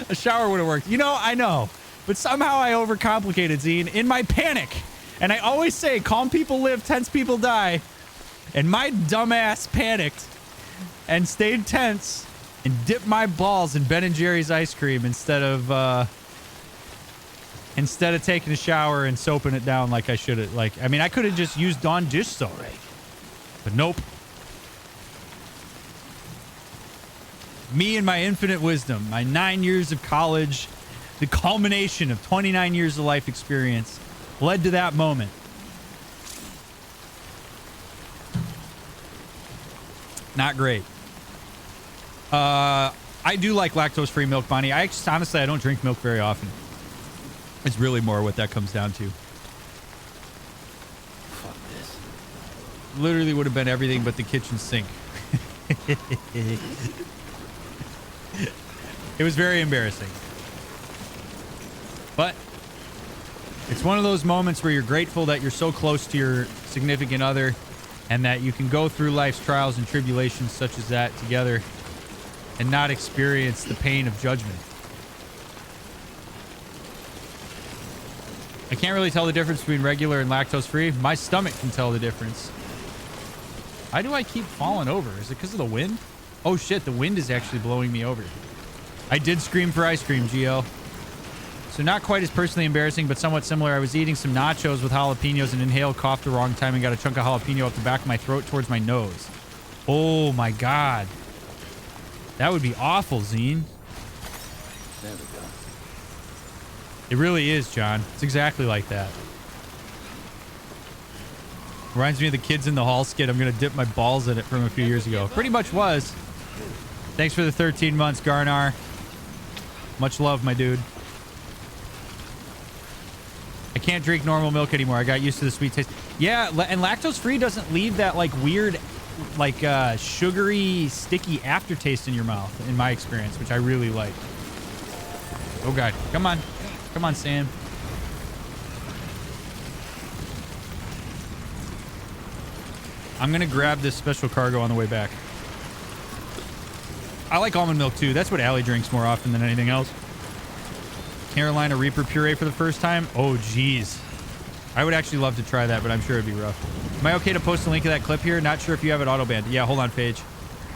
A shower would have worked. You know, I know. But somehow I overcomplicated, Zine, in my panic. And I always say, calm people live, tense people die. And my dumbass panicked and stayed tense and dipped my balls in Ben & Jerry's ice cream instead of taking a shower and soaping it down like I should have. Like, I mean, I could have just used Dawn dish soap. But nope. Me and my infinite wisdom, my 9 years of college, the culmination of 29 years of life experience led to that moment. Not great. I do like lactose-free milk, Bonnie. Honestly, I don't drink milk very often. It's really more what that comes down to. Fuck this. Literally would have been everything but the kitchen sink. It was very embarrassing. But it's one of those moments where you're grateful that you're so close to your significant other and that you can go through life's trials and tribulations such as that together and not experience the pain of judgment. I can't really tell the difference between regular and lactose-free. My stomach can tell the difference. Why do I keep falling over? Is it because of the wind? Oh shit, the wind is actually blowing me over. I did scream for ice cream, Gio. So not quite as personally embarrassing, but somewhat similar. I was eating some nachos with jalapenos and inhaled, coughed the wrong time, and got a chunk of jalapeno up the back of my throat towards my nose. Oh my God. That would be awful, Zine. There we go. It really is, John. It's exactly like that. Reminds me of the Kids in the Hall skit. I'm going to dip my balls in it from a few years ago. Pretty much was. Thanks for the 13 months, Garnar. Much love, my dude. I can't drink normal milk anymore. I got used to the sweet taste. Yeah, and lactose-free doesn't leave that, like, weird, like, sugary, sticky aftertaste in your mouth, in my experience, which I really like. Oh, God. Come on. Come on, Sam. I'm going to grab this special cargo on the way back. I like almond milk, too. That's what Allie drinks more often than anything else. Carolina Reaper puree for the first time. Oh, geez. I would actually love to try that, but I'm sure it'd be rough. Am I okay to post a link of that clip here? Not sure if you have it auto-banned. Yeah, hold on, Paige.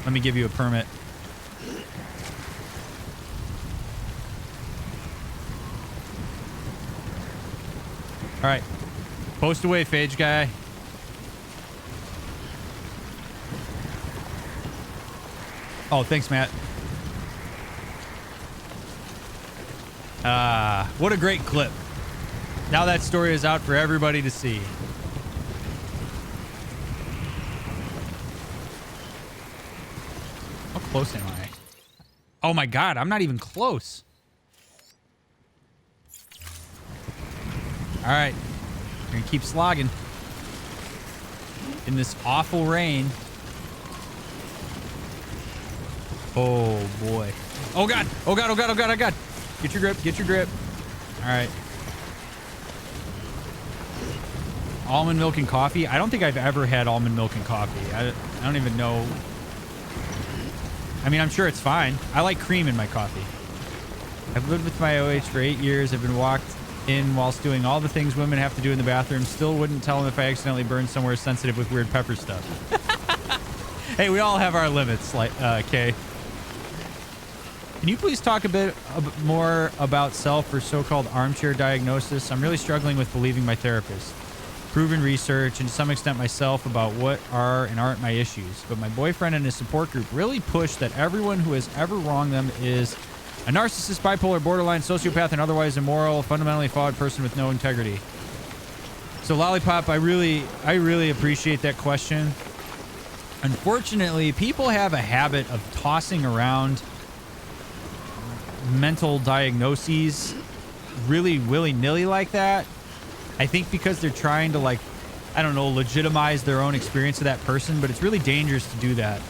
Let me give you a permit. All right. Post away, Phage guy. Oh, thanks, Matt. What a great clip. Now that story is out for everybody to see. How close am I? Oh my God, I'm not even close. All right, we're gonna keep slogging in this awful rain. Oh boy. Oh God. Oh God. Oh God. Oh God. Oh God. Get your grip. Get your grip. All right. Almond milk and coffee. I don't think I've ever had almond milk and coffee. I don't even know. I mean, I'm sure it's fine. I like cream in my coffee. I've lived with my OH for 8 years. I've been walked in whilst doing all the things women have to do in the bathroom. Still wouldn't tell them if I accidentally burned somewhere sensitive with weird pepper stuff. Hey, we all have our limits, like Kay. Can you please talk a bit more about self or so-called armchair diagnosis? I'm really struggling with believing my therapist. Proven research and to some extent myself about what are and aren't my issues. But my boyfriend and his support group really push that everyone who has ever wronged them is a narcissist, bipolar, borderline, sociopath, and otherwise immoral, fundamentally flawed person with no integrity. So Lollipop, I really appreciate that question. Unfortunately, people have a habit of tossing around mental diagnoses really willy-nilly like that. I think because they're trying to, like, I don't know, legitimize their own experience of that person, but it's really dangerous to do that.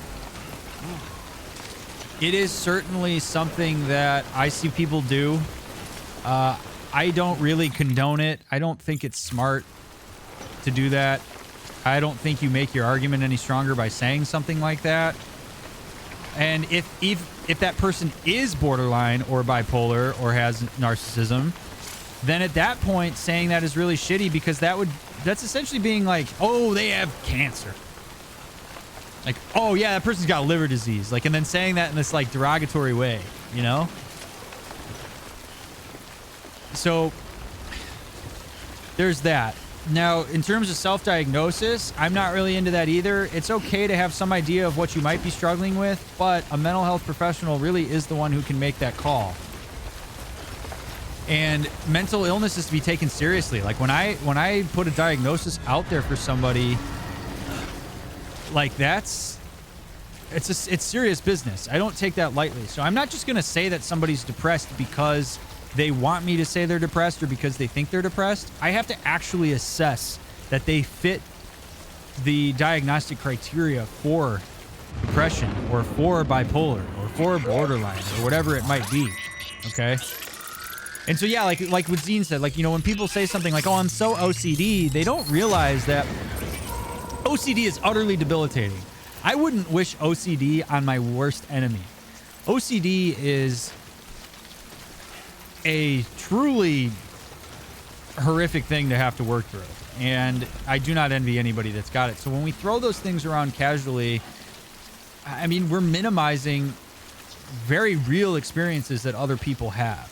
It is certainly something that I see people do. I don't really condone it. I don't think it's smart to do that. I don't think you make your argument any stronger by saying something like that. And if that person is borderline or bipolar or has narcissism, then at that point saying that is really shitty, because that's essentially being like, oh, they have cancer. Like, oh yeah, that person's got liver disease. Like, and then saying that in this like derogatory way, you know? So there's that. Now, in terms of self-diagnosis, I'm not really into that either. It's okay to have some idea of what you might be struggling with, but a mental health professional really is the one who can make that call. And mental illness is to be taken seriously. Like when I put a diagnosis out there for somebody, like it's serious business. I don't take that lightly. So I'm not just going to say that somebody's depressed because they want me to say they're depressed or because they think they're depressed. I have to actually assess that they fit the diagnostic criteria for depression or for bipolar or for borderline or whatever it might be. Okay. And so, yeah, like what Zine said, like, you know, when people say something like, oh, I'm so OCD, they don't realize that OCD is utterly debilitating. I wouldn't wish OCD on my worst enemy. OCD is a truly horrific thing to have to work through. And I do not envy anybody that's got it. So when we throw those things around casually, I mean, we're minimizing very real experiences that other people have.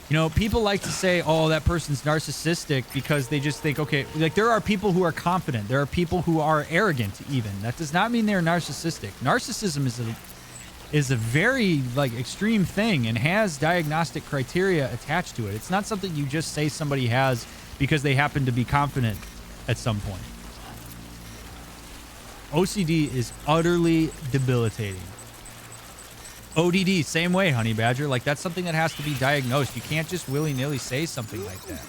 You know, people like to say, oh, that person's narcissistic because they just think, okay, like there are people who are confident. There are people who are arrogant even. That does not mean they're narcissistic. Narcissism is a very like extreme thing and has diagnostic criteria attached to it. It's not something you just say somebody has because they happen to be confident at some point. OCD is utterly debilitating. ODD, same way, Honey Badger. Like, that's something that has to be diagnosed. You can't just willy-nilly say something like that.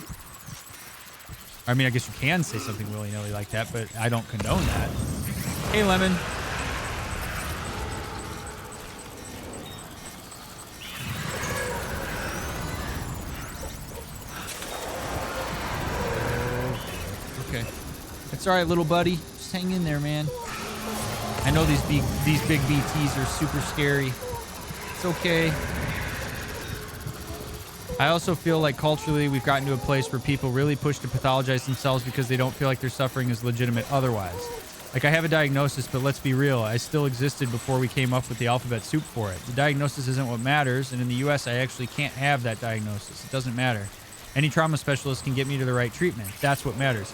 I mean, I guess you can say something willy-nilly like that, but I don't condone that. Hey, Lemon. Okay. It's all right, little buddy. Just hang in there, man. I know these big BTs are super scary. It's okay. I also feel like culturally we've gotten to a place where people really push to pathologize themselves because they don't feel like their suffering is legitimate otherwise. Like, I have a diagnosis, but let's be real. I still existed before we came up with the alphabet soup for it. The diagnosis isn't what matters, and in the US, I actually can't have that diagnosis. It doesn't matter. Any trauma specialist can get me to the right treatment. That's what matters.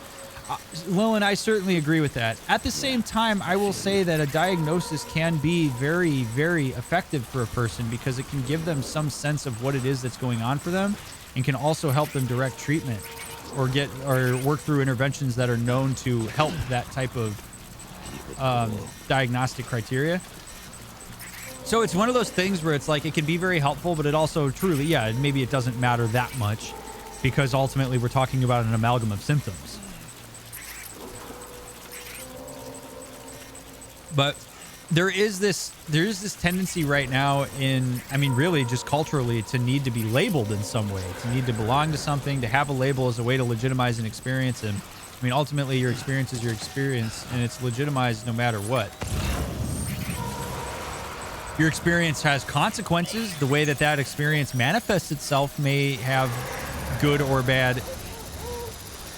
Lillian, I certainly agree with that. At the same time, I will say that a diagnosis can be very, very effective for a person because it can give them some sense of what it is that's going on for them and can also help them direct treatment or work through interventions that are known to help that type of diagnostic criteria. So it's one of those things where it's like it can be very helpful, but it also truly, yeah, maybe it doesn't matter that much because ultimately we're talking about an amalgam of symptoms. But there is this tendency right now in, I mean, really just culturally to need to be labeled in some way, to need to belong to something, to have a label as a way to legitimize an experience. And I mean, ultimately your experience is your experience and it's legitimized no matter what. Your experience has consequences. The way that experience manifests itself may have good or bad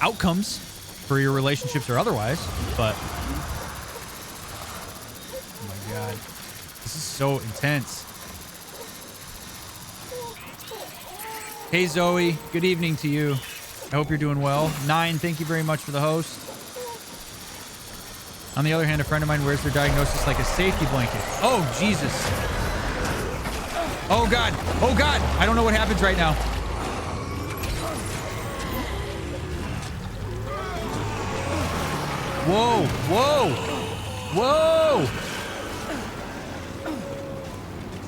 outcomes for your relationships or otherwise, but God, this is so intense. Hey Zoe, good evening to you. I hope you're doing well. 9, thank you very much for the host. On the other hand, a friend of mine wears their diagnosis like a safety blanket. Oh, Jesus. Oh, God. Oh, God. I don't know what happens right now. Whoa. Whoa. Whoa.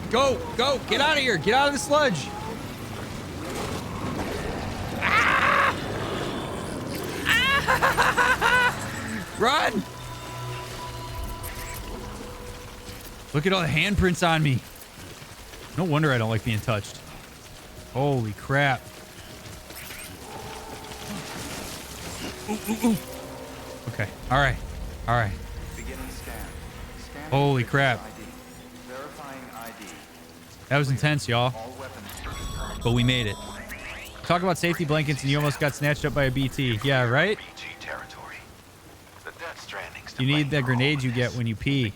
Go, go, get out of here. Get out of the sludge. Ah! Ah! Run. Look at all the handprints on me. No wonder I don't like being touched. Holy crap. Ooh, ooh, ooh. Okay, all right, all right. Holy crap. That was intense, y'all. But we made it. Talk about safety blankets and you almost got snatched up by a BT. Yeah, right? You need the grenade you get when you pee.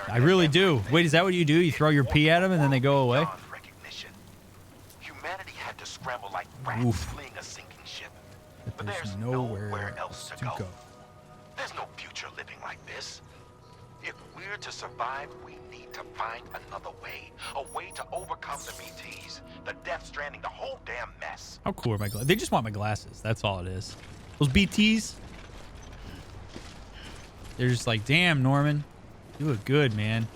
I really do. Wait, is that what you do? You throw your pee at them and then they go away? Humanity had to scramble like rats fleeing a sinking ship. But there's nowhere else to go. There's no future living like this. If we're to survive, we need to find another way. A way to overcome the BTs, the Death Stranding, the whole damn mess. How cool are my glasses? They just want my glasses. That's all it is. Those BTs, they're just like, damn, Norman, you look good, man.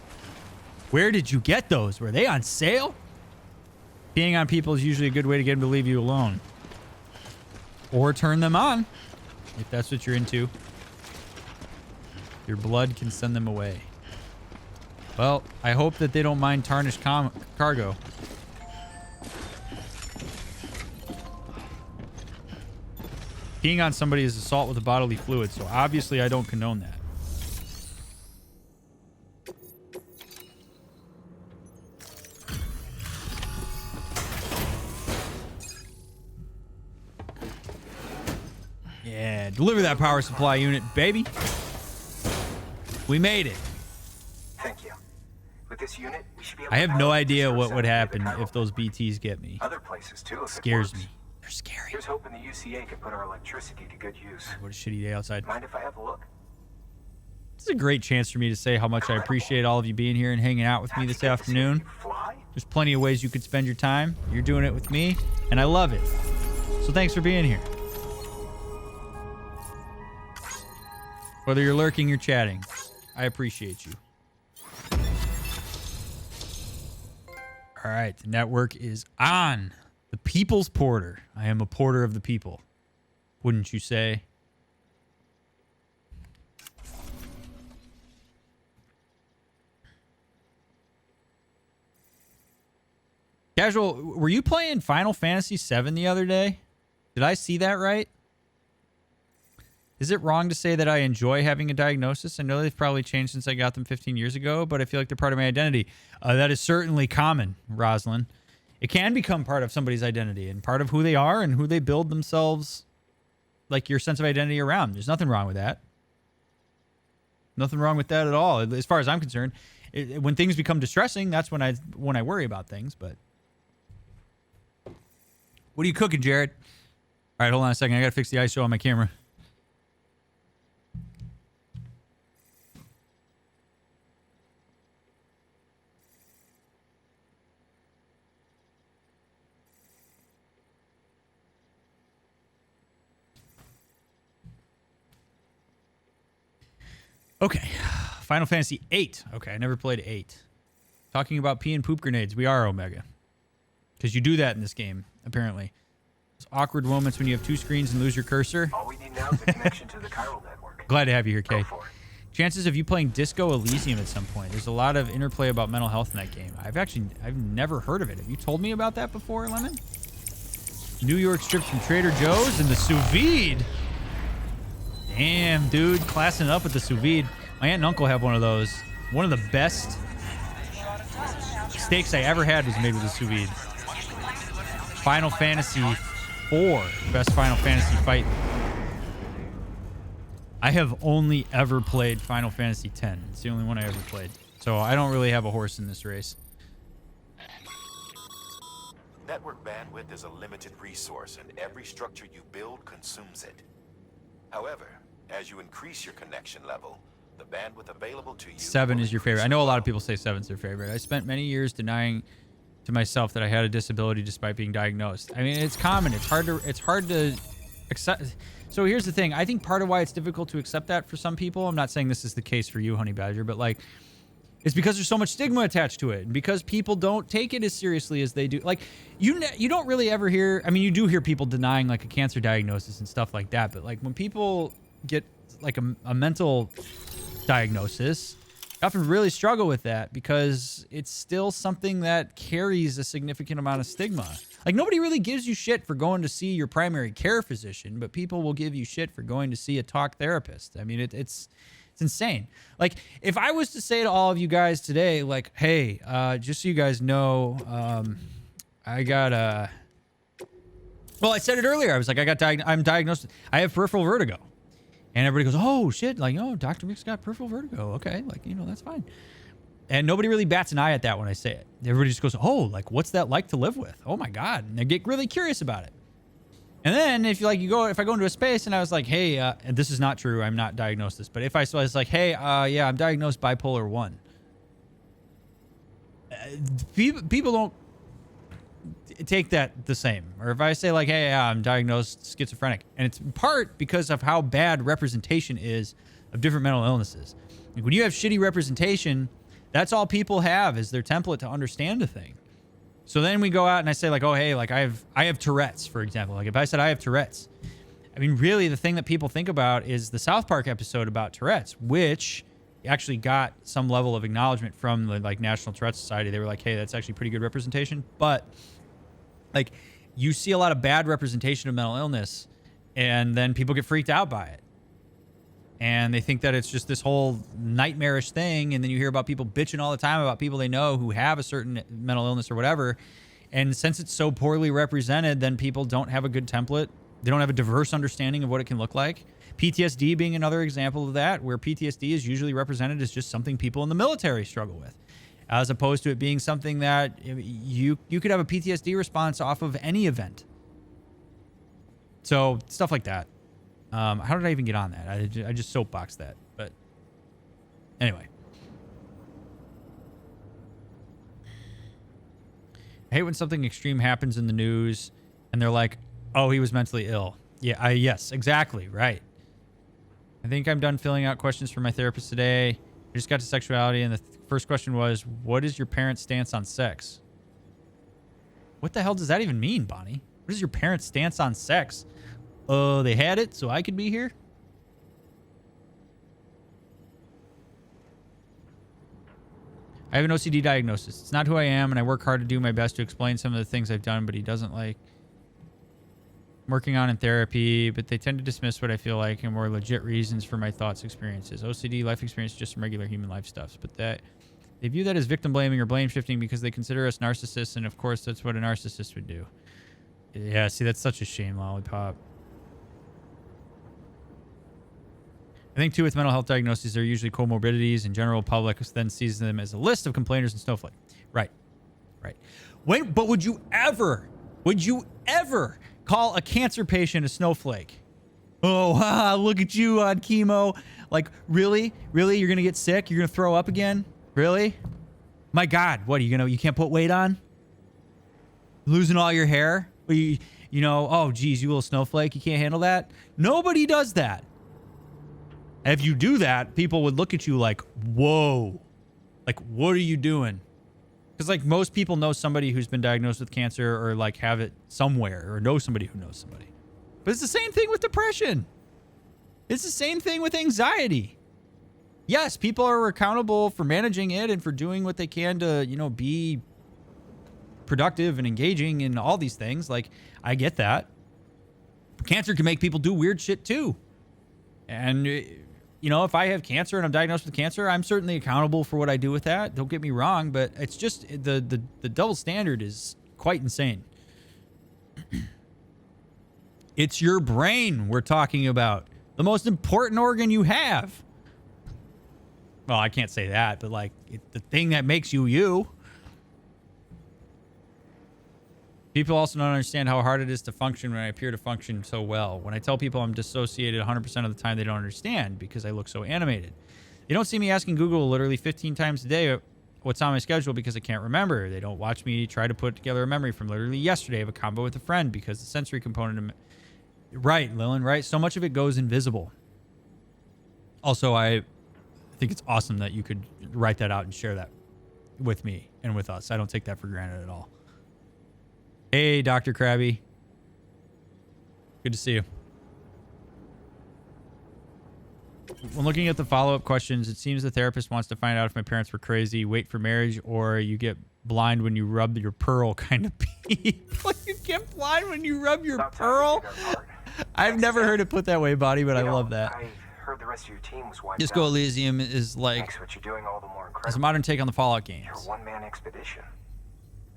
Where did you get those? Were they on sale? Peeing on people is usually a good way to get them to leave you alone. Or turn them on, if that's what you're into. Your blood can send them away. Well, I hope that they don't mind tarnished cargo. Peeing on somebody is assault with a bodily fluid, so obviously I don't condone that. Yeah, deliver that power supply unit, baby. We made it. Thank you. With this unit, we should be able I have to no power idea the what would center happen of the if those BTs get me. Other places too. If it Scares works. me. They're scary. Here's hoping the UCA can put our electricity to good use. What a shitty day outside. Mind if I have a look? This is a great chance for me to say how much I appreciate all of you being here and hanging out with me this afternoon. There's plenty of ways you could spend your time. You're doing it with me, and I love it. So thanks for being here. Whether you're lurking or chatting, I appreciate you. All right, the network is on. The People's Porter. I am a porter of the people. Wouldn't you say? Casual, were you playing Final Fantasy VII the other day? Did I see that right? Is it wrong to say that I enjoy having a diagnosis? I know they've probably changed since I got them 15 years ago, but I feel like they're part of my identity. That is certainly common, Rosalind. It can become part of somebody's identity and part of who they are and who they build themselves, like your sense of identity around. There's nothing wrong with that. Nothing wrong with that at all, as far as I'm concerned. When things become distressing, that's when I worry about things, but... What are you cooking, Jared? All right, hold on a second. I got to fix the ISO on my camera. Okay. Final Fantasy 8. Okay, I never played 8. Talking about pee and poop grenades. We are Omega. Because you do that in this game, apparently. It's awkward moments when you have two screens and lose your cursor. All we need now is a connection to the chiral network. Glad to have you here, Kay. Go for it. Chances of you playing Disco Elysium at some point. There's a lot of interplay about mental health in that game. I've never heard of it. Have you told me about that before, Lemon? New York strips from Trader Joe's and the sous vide. Damn, dude. Classing up with the sous vide. My aunt and uncle have one of those. One of the best steaks I ever had was made with a sous vide. Final Fantasy IV. Best Final Fantasy fight. I have only ever played Final Fantasy X. It's the only one I ever played. So I don't really have a horse in this race. Network bandwidth is a limited resource, and every structure you build consumes it. However, as you increase your connection level, the bandwidth available to you... 7 is your favorite. I know a lot of people say 7's their favorite. I spent many years denying to myself that I had a disability despite being diagnosed. I mean, it's common. It's hard to accept. So here's the thing. I think part of why it's difficult to accept that for some people, I'm not saying this is the case for you, Honey Badger, but like, it's because there's so much stigma attached to it, and because people don't take it as seriously as they do. Like, you don't really ever hear, I mean, you do hear people denying like a cancer diagnosis and stuff like that, but like when people get like a mental diagnosis, I often really struggle with that because it's still something that carries a significant amount of stigma. Like, nobody really gives you shit for going to see your primary care physician, but people will give you shit for going to see a talk therapist. I mean, it's insane. Like, if I was to say to all of you guys today, like, hey, just so you guys know, I got well, I said it earlier. I was like, I'm diagnosed. I have peripheral vertigo. And everybody goes, oh, shit. Like, oh, Dr. Mick's got peripheral vertigo. Okay. Like, you know, that's fine. And nobody really bats an eye at that when I say it. Everybody just goes, oh, like, what's that like to live with? Oh, my God. And they get really curious about it. And then if I go into a space and I was like, hey, and this is not true. I'm not diagnosed this. But if I was like, hey, yeah, I'm diagnosed bipolar 1. People don't take that the same. Or if I say like, hey, I'm diagnosed schizophrenic, and it's in part because of how bad representation is of different mental illnesses. Like, when you have shitty representation, that's all people have is their template to understand a thing. So then we go out and I say like, oh, hey, like I have Tourette's, for example. Like if I said I have Tourette's, I mean, really the thing that people think about is the South Park episode about Tourette's, which actually got some level of acknowledgement from the like National Tourette's Society. They were like, hey, that's actually pretty good representation. But like, you see a lot of bad representation of mental illness, and then people get freaked out by it. And they think that it's just this whole nightmarish thing, and then you hear about people bitching all the time about people they know who have a certain mental illness or whatever. And since it's so poorly represented, then people don't have a good template. They don't have a diverse understanding of what it can look like. PTSD being another example of that, where PTSD is usually represented as just something people in the military struggle with, as opposed to it being something that you could have a PTSD response off of any event. So stuff like that. How did I even get on that? I just soapboxed that. But Anyway. I hate when something extreme happens in the news and they're like, oh, he was mentally ill. Yeah, yes, exactly. Right. I think I'm done filling out questions for my therapist today. I just got to sexuality, and the first question was, what is your parents' stance on sex? What the hell does that even mean, Bonnie? What is your parents' stance on sex? Oh, they had it, so I could be here? I have an OCD diagnosis. It's not who I am, and I work hard to do my best to explain some of the things I've done, but he doesn't like. I'm working on in therapy, but they tend to dismiss what I feel like and more legit reasons for my thoughts, experiences. OCD, life experience, just some regular human life stuff. But that they view that as victim blaming or blame shifting because they consider us narcissists, and of course that's what a narcissist would do. Yeah, see, that's such a shame, Lollipop. I think, too, with mental health diagnoses, there are usually comorbidities, and general public then sees them as a list of complainers and snowflake. Right. Right. But would you ever call a cancer patient a snowflake? Oh, look at you on chemo. Like, really? Really? You're going to get sick? You're going to throw up again? Really? My God, what, you can't put weight on? Losing all your hair? Oh, geez, you little snowflake, you can't handle that? Nobody does that. If you do that, people would look at you like, whoa, like, what are you doing? Because, like, most people know somebody who's been diagnosed with cancer or, like, have it somewhere or know somebody who knows somebody. But it's the same thing with depression. It's the same thing with anxiety. Yes, people are accountable for managing it and for doing what they can to, be productive and engaging in all these things. Like, I get that. Cancer can make people do weird shit, too. And if I have cancer and I'm diagnosed with cancer, I'm certainly accountable for what I do with that. Don't get me wrong, but it's just the double standard is quite insane. It's your brain we're talking about. The most important organ you have. Well, I can't say that, but like the thing that makes you you. People also don't understand how hard it is to function when I appear to function so well. When I tell people I'm dissociated 100% of the time, they don't understand because I look so animated. They don't see me asking Google literally 15 times a day what's on my schedule because I can't remember. They don't watch me try to put together a memory from literally yesterday of a combo with a friend because the sensory component of right, Lillian, right? So much of it goes invisible. Also, I think it's awesome that you could write that out and share that with me and with us. I don't take that for granted at all. Hey, Dr. Krabby. Good to see you. When looking at the follow-up questions, it seems the therapist wants to find out if my parents were crazy, wait for marriage, or you get blind when you rub your pearl kind of people. You get blind when you rub your pearl? I've never heard it put that way, Buddy, but I love that. I heard the rest of your team was wiped Disco out. Elysium is like... Makes what you're doing all the more incredible. It's a modern take on the Fallout games. Your one-man expedition.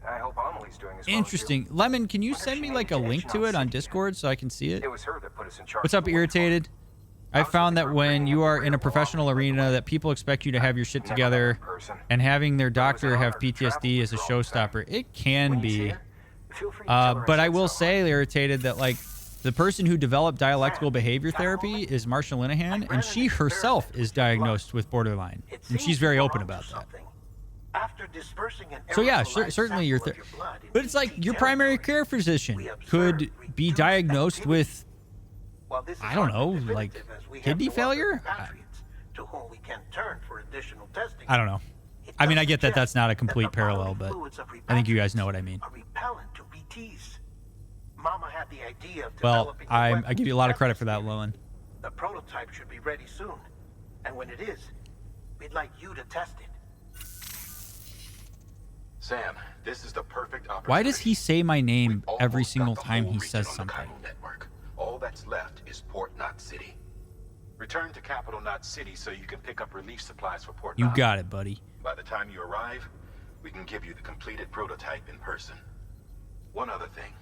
I hope Amelie's doing as well. Interesting. Lemon, can you send me like a link to it on Discord so I can see it? It was her that put us in charge. What's up, Irritated? I found that when you are in a professional arena that people expect you to have your shit together, and having their doctor have PTSD is a showstopper. It can be. But I will say, Irritated, that like the person who developed dialectical behavior therapy is Marsha Linehan, and she herself is diagnosed with borderline. And she's very open about that. So yeah, certainly your but it's like your primary care physician could be diagnosed with, I don't know, like kidney failure? I don't know. I mean, I get that that's not a complete parallel, but I think you guys know what I mean. Well, I give you a lot of credit for that, Lillian. The prototype should be ready soon. And when it is, we'd like you to test it. Sam, this is the perfect opportunity. Why does he say my name every single time he says something? Network. All that's left is Port Knot City. Return to Capital Knot City so you can pick up relief supplies for Port Knot. You got it, buddy. By the time you arrive, we can give you the completed prototype in person. One other thing.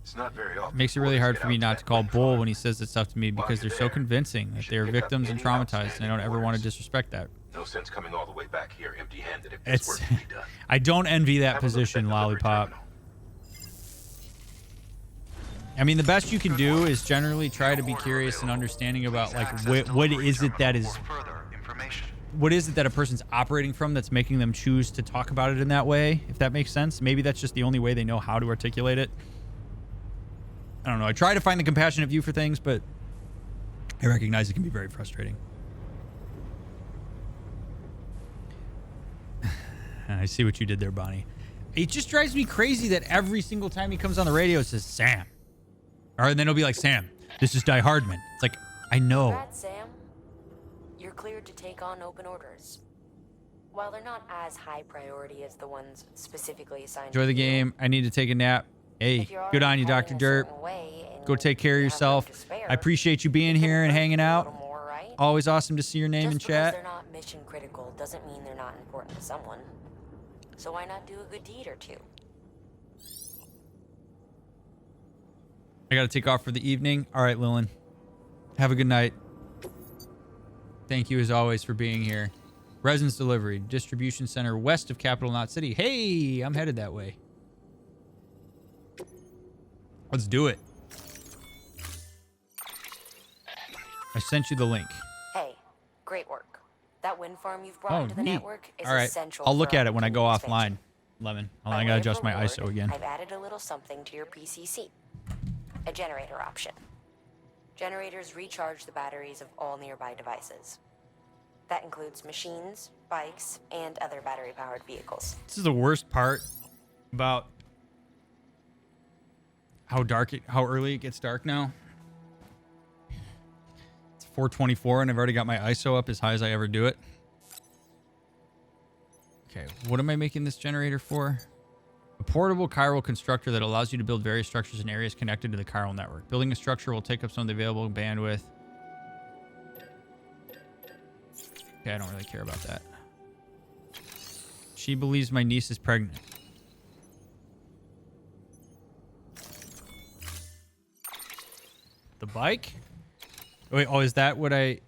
It's not very often. It makes it really hard for me not to call bull when he says this stuff to me because they're so convincing that they're victims and traumatized, and I don't ever want to disrespect that. No sense coming all the way back here empty-handed if this work can be done. I don't envy that position, Lollipop. I mean, the best you can do is generally try to be curious and understanding about like what is it that is what is it that a person's operating from that's making them choose to talk about it in that way, if that makes sense. Maybe that's just the only way they know how to articulate it. I don't know. I try to find the compassionate view for things, but I recognize it can be very frustrating. I see what you did there, Bonnie. It just drives me crazy that every single time he comes on the radio, it says, Sam. Or then it'll be like, Sam, this is Die Hardman. It's like, I know. Congrats, Sam. You're cleared to take on open orders. While they're not as high priority as the ones specifically assigned Enjoy to the you, game. I need to take a nap. Hey, if you're good on already you, Dr. heading a Dirt. certain way and Go take care of you have room yourself. to spare, I appreciate you being you here and can hanging earn a out. little more, right? Always awesome to see your name in Just because chat. they're not mission critical doesn't mean they're not important to someone. So why not do a good deed or two? I got to take off for the evening. All right, Lillian. Have a good night. Thank you, as always, for being here. Resins Delivery, distribution center west of Capital Knot City. Hey, I'm headed that way. Let's do it. I sent you the link. Hey, great work. That wind farm you've brought into the neat. network is All right. essential. I'll look for at our it when I go continued offline. expansion. Lemon. By I way gotta of adjust my reward, ISO again. I've added a little something to your PCC. A generator option. Generators recharge the batteries of all nearby devices. That includes machines, bikes, and other battery-powered vehicles. This is the worst part about how early it gets dark now. It's 4:24 and I've already got my ISO up as high as I ever do it. Okay, what am I making this generator for? A portable chiral constructor that allows you to build various structures in areas connected to the chiral network. Building a structure will take up some of the available bandwidth. Okay, I don't really care about that. She believes my niece is pregnant. The bike? Wait, oh, is that what I...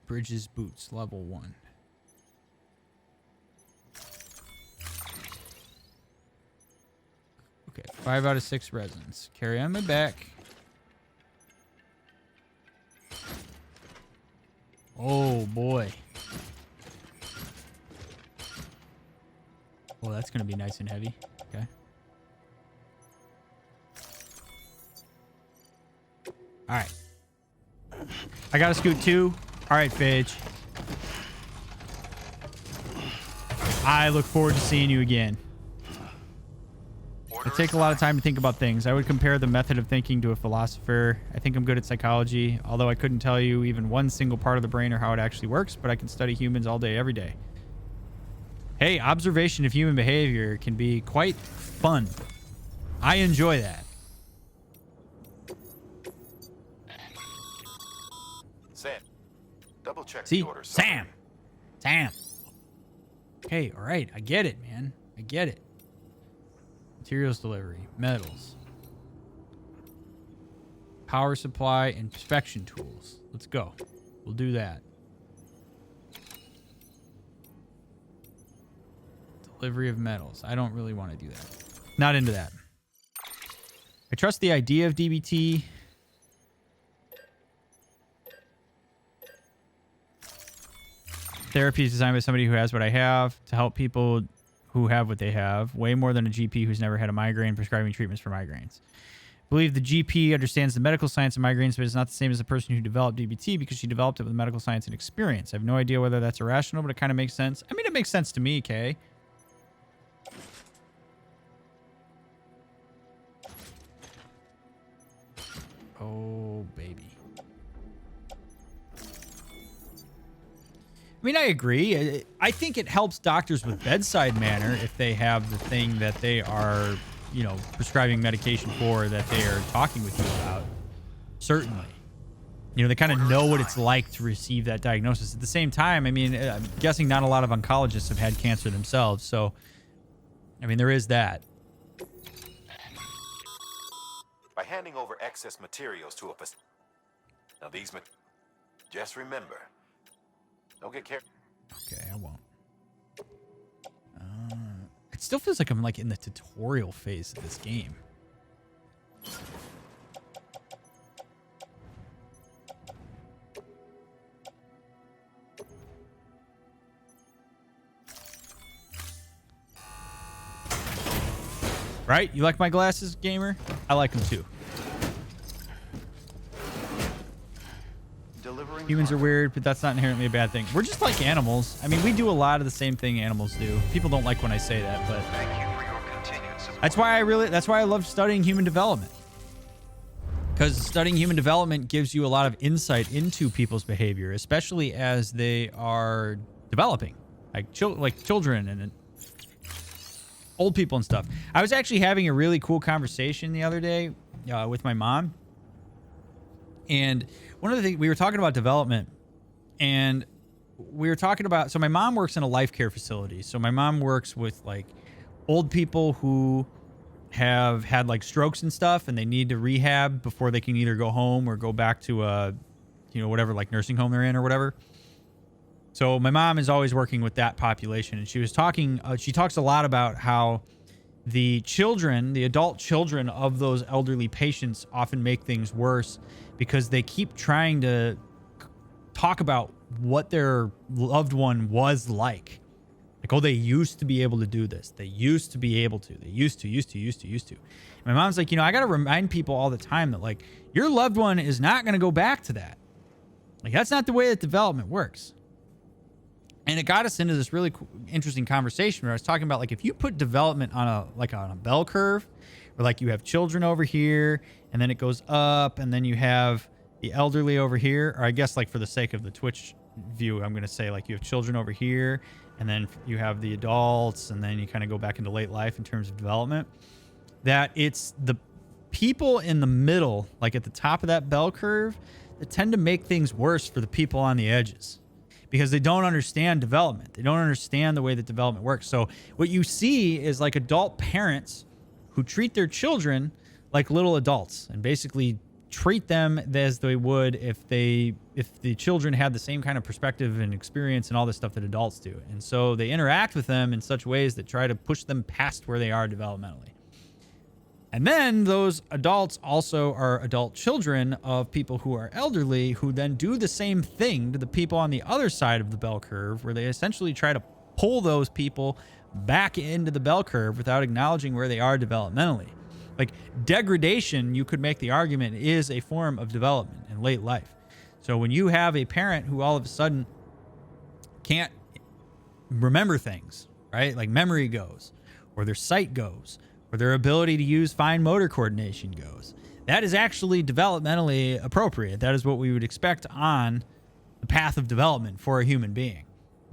Bridges boots, level 1. Okay, 5 out of 6 resins. Carry on my back. Oh, boy. Oh, that's going to be nice and heavy. Okay. All right. I got to scoot too. All right, Phage. I look forward to seeing you again. I take a lot of time to think about things. I would compare the method of thinking to a philosopher. I think I'm good at psychology, although I couldn't tell you even one single part of the brain or how it actually works, but I can study humans all day, every day. Hey, observation of human behavior can be quite fun. I enjoy that. Sam, double check See? the order. Sam. Okay, all right. I get it, man. I get it. Materials delivery, metals, power supply, inspection tools. Let's go. We'll do that. Delivery of metals. I don't really want to do that. Not into that. I trust the idea of DBT. Therapy is designed by somebody who has what I have to help people who have what they have. Way more than a GP who's never had a migraine prescribing treatments for migraines. I believe the GP understands the medical science of migraines, but it's not the same as the person who developed DBT because she developed it with medical science and experience. I have no idea whether that's irrational, but it kind of makes sense. I mean, it makes sense to me, Kay. Oh, baby. I mean, I agree. I think it helps doctors with bedside manner if they have the thing that they are, you know, prescribing medication for that they are talking with you about. Certainly. You know, they kind of know what it's like to receive that diagnosis. At the same time, I mean, I'm guessing not a lot of oncologists have had cancer themselves. So, I mean, there is that. By handing over excess materials to a facility. Now these just remember, don't get careful. Okay, I won't. It still feels like I'm like in the tutorial phase of this game. Right? You like my glasses, gamer? I like them too. Delivering Humans are weird, but that's not inherently a bad thing. We're just like animals. I mean, we do a lot of the same thing animals do. People don't like when I say that, but Thank you for your continued support. that's why I love studying human development. Because studying human development gives you a lot of insight into people's behavior, especially as they are developing, like children and old people and stuff. I was actually having a really cool conversation the other day with my mom. And one of the things, we were talking about development, and we were talking about, so my mom works in a life care facility. So my mom works with like old people who have had like strokes and stuff, and they need to rehab before they can either go home or go back to whatever, like nursing home they're in or whatever. So my mom is always working with that population, and she was talking, she talks a lot about how the adult children of those elderly patients often make things worse because they keep trying to talk about what their loved one was like. Like, oh, they used to be able to do this. They used to be able to. They used to. And my mom's like, I got to remind people all the time that, like, your loved one is not going to go back to that. Like, that's not the way that development works. And it got us into this really interesting conversation where I was talking about, like, if you put development on a bell curve, where, like, you have children over here, and then it goes up, and then you have the elderly over here, or I guess, like, for the sake of the Twitch view, I'm going to say, like, you have children over here, and then you have the adults, and then you kind of go back into late life in terms of development, that it's the people in the middle, like at the top of that bell curve, that tend to make things worse for the people on the edges because they don't understand development. They don't understand the way that development works. So what you see is like adult parents who treat their children like little adults and basically treat them as they would if the children had the same kind of perspective and experience and all this stuff that adults do. And so they interact with them in such ways that try to push them past where they are developmentally. And then those adults also are adult children of people who are elderly, who then do the same thing to the people on the other side of the bell curve, where they essentially try to pull those people back into the bell curve without acknowledging where they are developmentally. Like, degradation, you could make the argument, is a form of development in late life. So when you have a parent who all of a sudden can't remember things, right? Like memory goes, or their sight goes, or their ability to use fine motor coordination goes, that is actually developmentally appropriate. That is what we would expect on the path of development for a human being.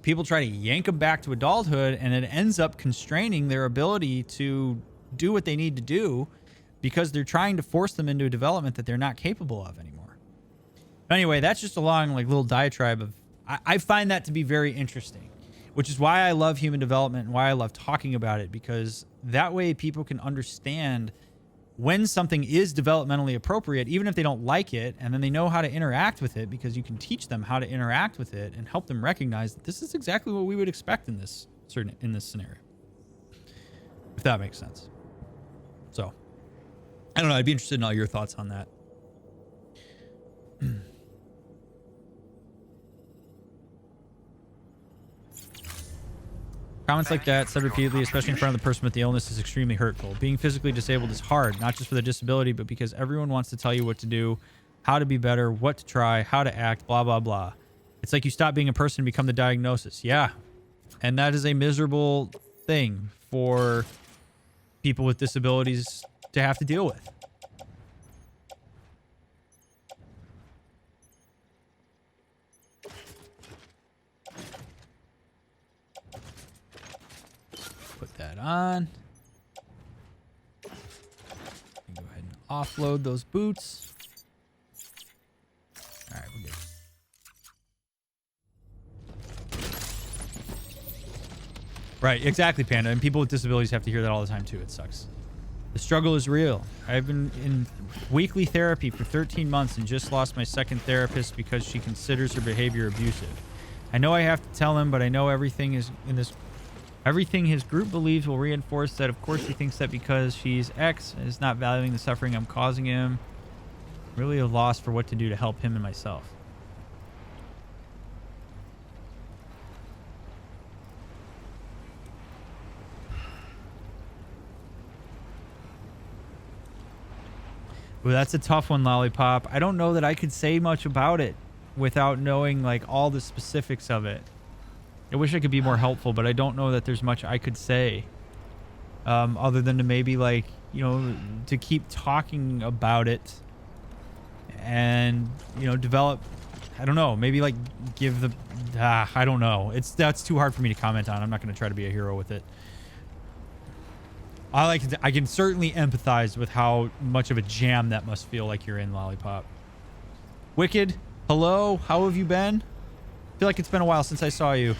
People try to yank them back to adulthood, and it ends up constraining their ability to do what they need to do because they're trying to force them into a development that they're not capable of anymore. But anyway, that's just a long, like, little diatribe of, I find that to be very interesting, which is why I love human development and why I love talking about it, because that way people can understand when something is developmentally appropriate, even if they don't like it, and then they know how to interact with it because you can teach them how to interact with it and help them recognize that this is exactly what we would expect in this scenario. If that makes sense. So, I don't know. I'd be interested in all your thoughts on that. Comments like that, said repeatedly, especially in front of the person with the illness, is extremely hurtful. Being physically disabled is hard, not just for the disability, but because everyone wants to tell you what to do, how to be better, what to try, how to act, blah, blah, blah. It's like you stop being a person and become the diagnosis. Yeah. And that is a miserable thing for people with disabilities to have to deal with. Put that on. Go ahead and offload those boots. All right, we're good. Right, exactly, Panda. And people with disabilities have to hear that all the time, too. It sucks. The struggle is real. I've been in weekly therapy for 13 months and just lost my second therapist because she considers her behavior abusive. I know I have to tell him, but I know everything his group believes will reinforce that. Of course, he thinks that because she's X and is not valuing the suffering I'm causing him. Really a loss for what to do to help him and myself. Well, that's a tough one, Lollipop. I don't know that I could say much about it without knowing like all the specifics of it. I wish I could be more helpful, but I don't know that there's much I could say. Other than to maybe like, you know, to keep talking about it and, you know, develop, I don't know, maybe like give the, I don't know. That's too hard for me to comment on. I'm not going to try to be a hero with it. I can certainly empathize with how much of a jam that must feel like you're in, Lollipop. Wicked, hello, how have you been? I feel like it's been a while since I saw you.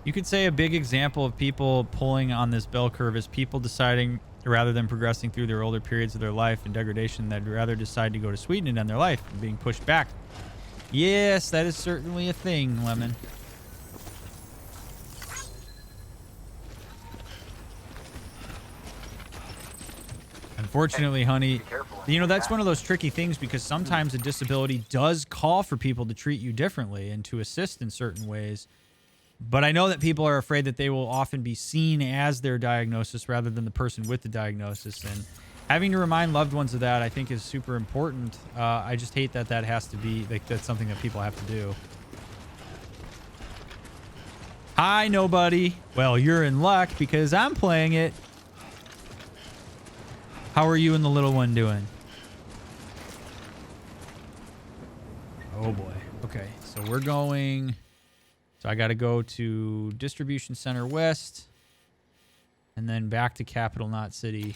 You could say a big example of people pulling on this bell curve is people deciding, rather than progressing through their older periods of their life and degradation, they'd rather decide to go to Sweden and end their life and being pushed back. Yes, that is certainly a thing, Lemon. Unfortunately, honey, you know, that's one of those tricky things because sometimes a disability does call for people to treat you differently and to assist in certain ways. But I know that people are afraid that they will often be seen as their diagnosis rather than the person with the diagnosis. And having to remind loved ones of that, I think, is super important. I just hate that that has to be, like, that's something that people have to do. Hi, nobody. Well, you're in luck because I'm playing it. How are you and the little one doing? Oh, boy. Okay, so we're going... So I got to go to Distribution Center West and then back to Capital Knot City.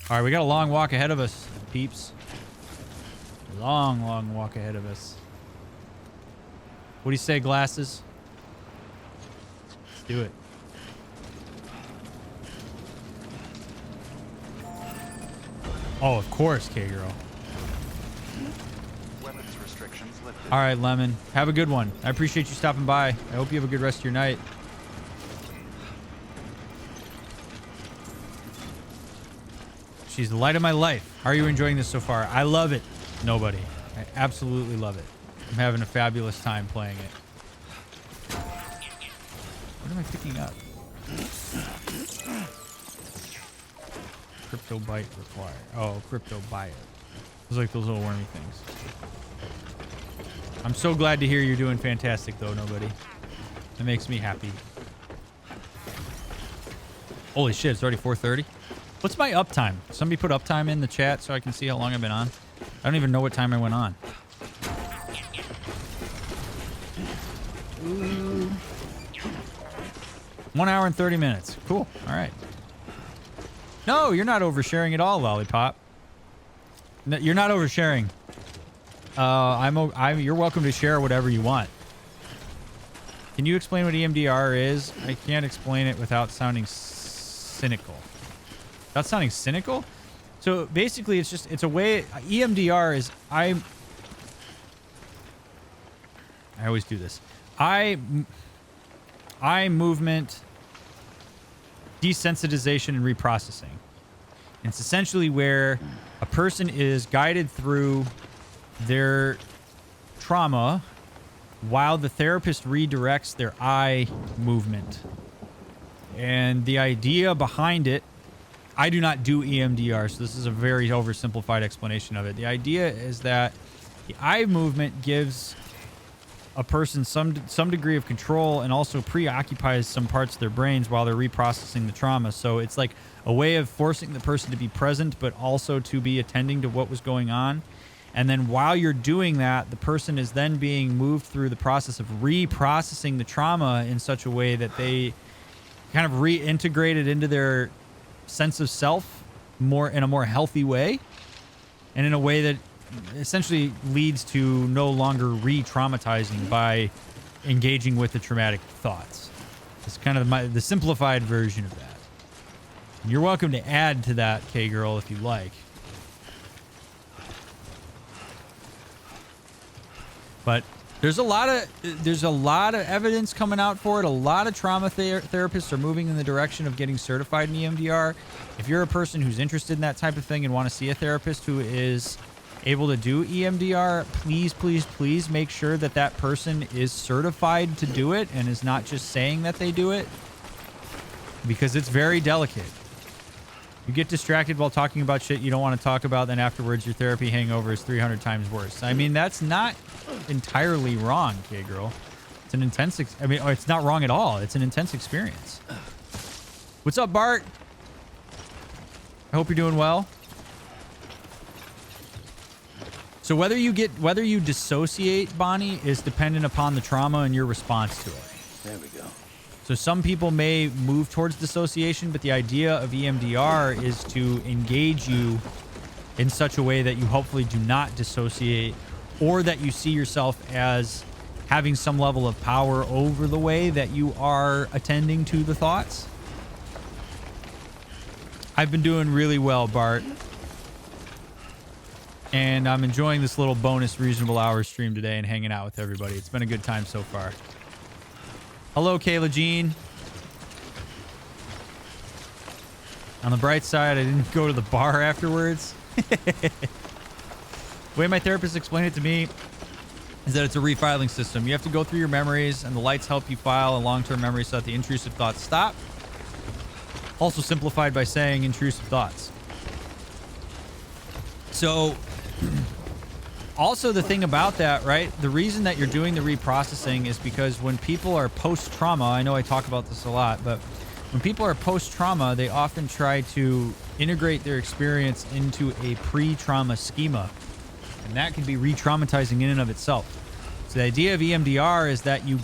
All right, we got a long walk ahead of us, peeps. Long, long walk ahead of us. What do you say, Glasses? Let's do it. Oh, of course, K-Girl. All right, Lemon. Have a good one. I appreciate you stopping by. I hope you have a good rest of your night. She's the light of my life. How are you enjoying this so far? I love it. Nobody. I absolutely love it. I'm having a fabulous time playing it. What am I picking up? Crypto bite required. Oh, crypto bite. It's like those little wormy things. I'm so glad to hear you're doing fantastic, though, nobody. That makes me happy. Holy shit, it's already 4:30. What's my uptime? Somebody put uptime in the chat so I can see how long I've been on. I don't even know what time I went on. Ooh. 1 hour and 30 minutes. Cool. All right. No, you're not oversharing at all, Lollipop. No, you're not oversharing. You're welcome to share whatever you want. Can you explain what EMDR is? I can't explain it without sounding cynical. Without sounding cynical? So basically, it's a way. EMDR is I always do this. Eye movement desensitization and reprocessing. And it's essentially where a person is guided through their trauma while the therapist redirects their eye movement. And the idea behind it, I do not do EMDR, so this is a very oversimplified explanation of it. The idea is that the eye movement gives a person some degree of control and also preoccupies some parts of their brains while they're reprocessing the trauma. So it's like a way of forcing the person to be present, but also to be attending to what was going on. And then while you're doing that, the person is then being moved through the process of reprocessing the trauma in such a way that they kind of reintegrate it into their sense of self in a more healthy way, and in a way that essentially leads to no longer re-traumatizing by engaging with the traumatic thoughts. It's kind of the simplified version of that. And you're welcome to add to that, K-Girl, if you like. But there's a lot of evidence coming out for it. A lot of trauma therapists are moving in the direction of getting certified in EMDR. If you're a person who's interested in that type of thing and want to see a therapist who is able to do EMDR, please, please, please make sure that that person is certified to do it and is not just saying that they do it, because it's very delicate. You get distracted while talking about shit you don't want to talk about, then afterwards your therapy hangover is 300 times worse. I mean, that's not entirely wrong, K-Girl. It's an intense... it's not wrong at all. It's an intense experience. What's up, Bart? I hope you're doing well. So whether you dissociate, Bonnie, is dependent upon the trauma and your response to it. There we go. So some people may move towards dissociation, but the idea of EMDR is to engage you in such a way that you hopefully do not dissociate, or that you see yourself as having some level of power over the way that you are attending to the thoughts. I've been doing really well, Bart. And I'm enjoying this little bonus reasonable hour stream today and hanging out with everybody. It's been a good time so far. Hello, Kayla Jean. On the bright side, I didn't go to the bar afterwards. The way my therapist explained it to me is that it's a refiling system. You have to go through your memories, and the lights help you file a long-term memory so that the intrusive thoughts stop. Also simplified by saying intrusive thoughts. So... also, the thing about that, right? The reason that you're doing the reprocessing is because when people are post-trauma, I know I talk about this a lot, but when people are post-trauma, they often try to integrate their experience into a pre-trauma schema. And that can be re-traumatizing in and of itself. So the idea of EMDR is that you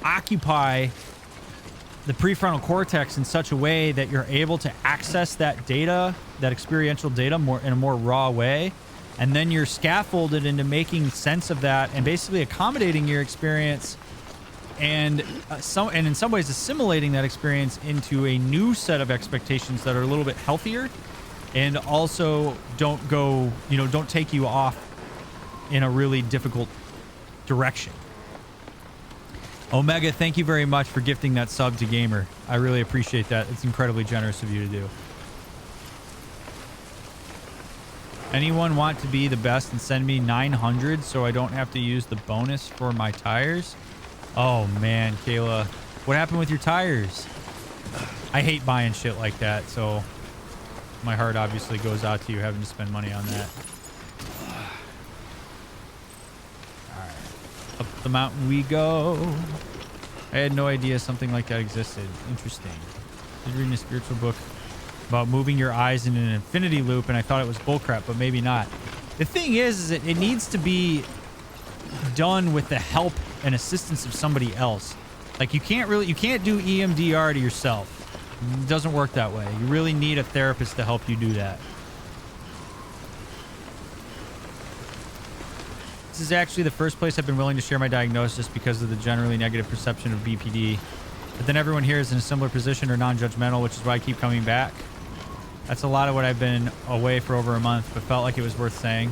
occupy the prefrontal cortex in such a way that you're able to access that data, that experiential data, in a more raw way. And then you're scaffolded into making sense of that and basically accommodating your experience and in some ways assimilating that experience into a new set of expectations that are a little bit healthier and also don't take you off in a really difficult direction. Omega, thank you very much for gifting that sub to Gamer. I really appreciate that. It's incredibly generous of you to do. Anyone want to be the best and send me 900 so I don't have to use the bonus for my tires? Oh man, Kayla. What happened with your tires? I hate buying shit like that, so my heart obviously goes out to you having to spend money on that. Alright. Up the mountain we go. I had no idea something like that existed. Interesting. I was reading a spiritual book about moving your eyes in an infinity loop, and I thought it was bullcrap, but maybe not. The thing is it needs to be done with the help and assistance of somebody else. Like you can't do EMDR to yourself. It doesn't work that way. You really need a therapist to help you do that. This is actually the first place I've been willing to share my diagnosis because of the generally negative perception of BPD. But then everyone here is in a similar position or non-judgmental, which is why I keep coming back. That's a lot of what I've been away for over a month, but felt like it was worth saying.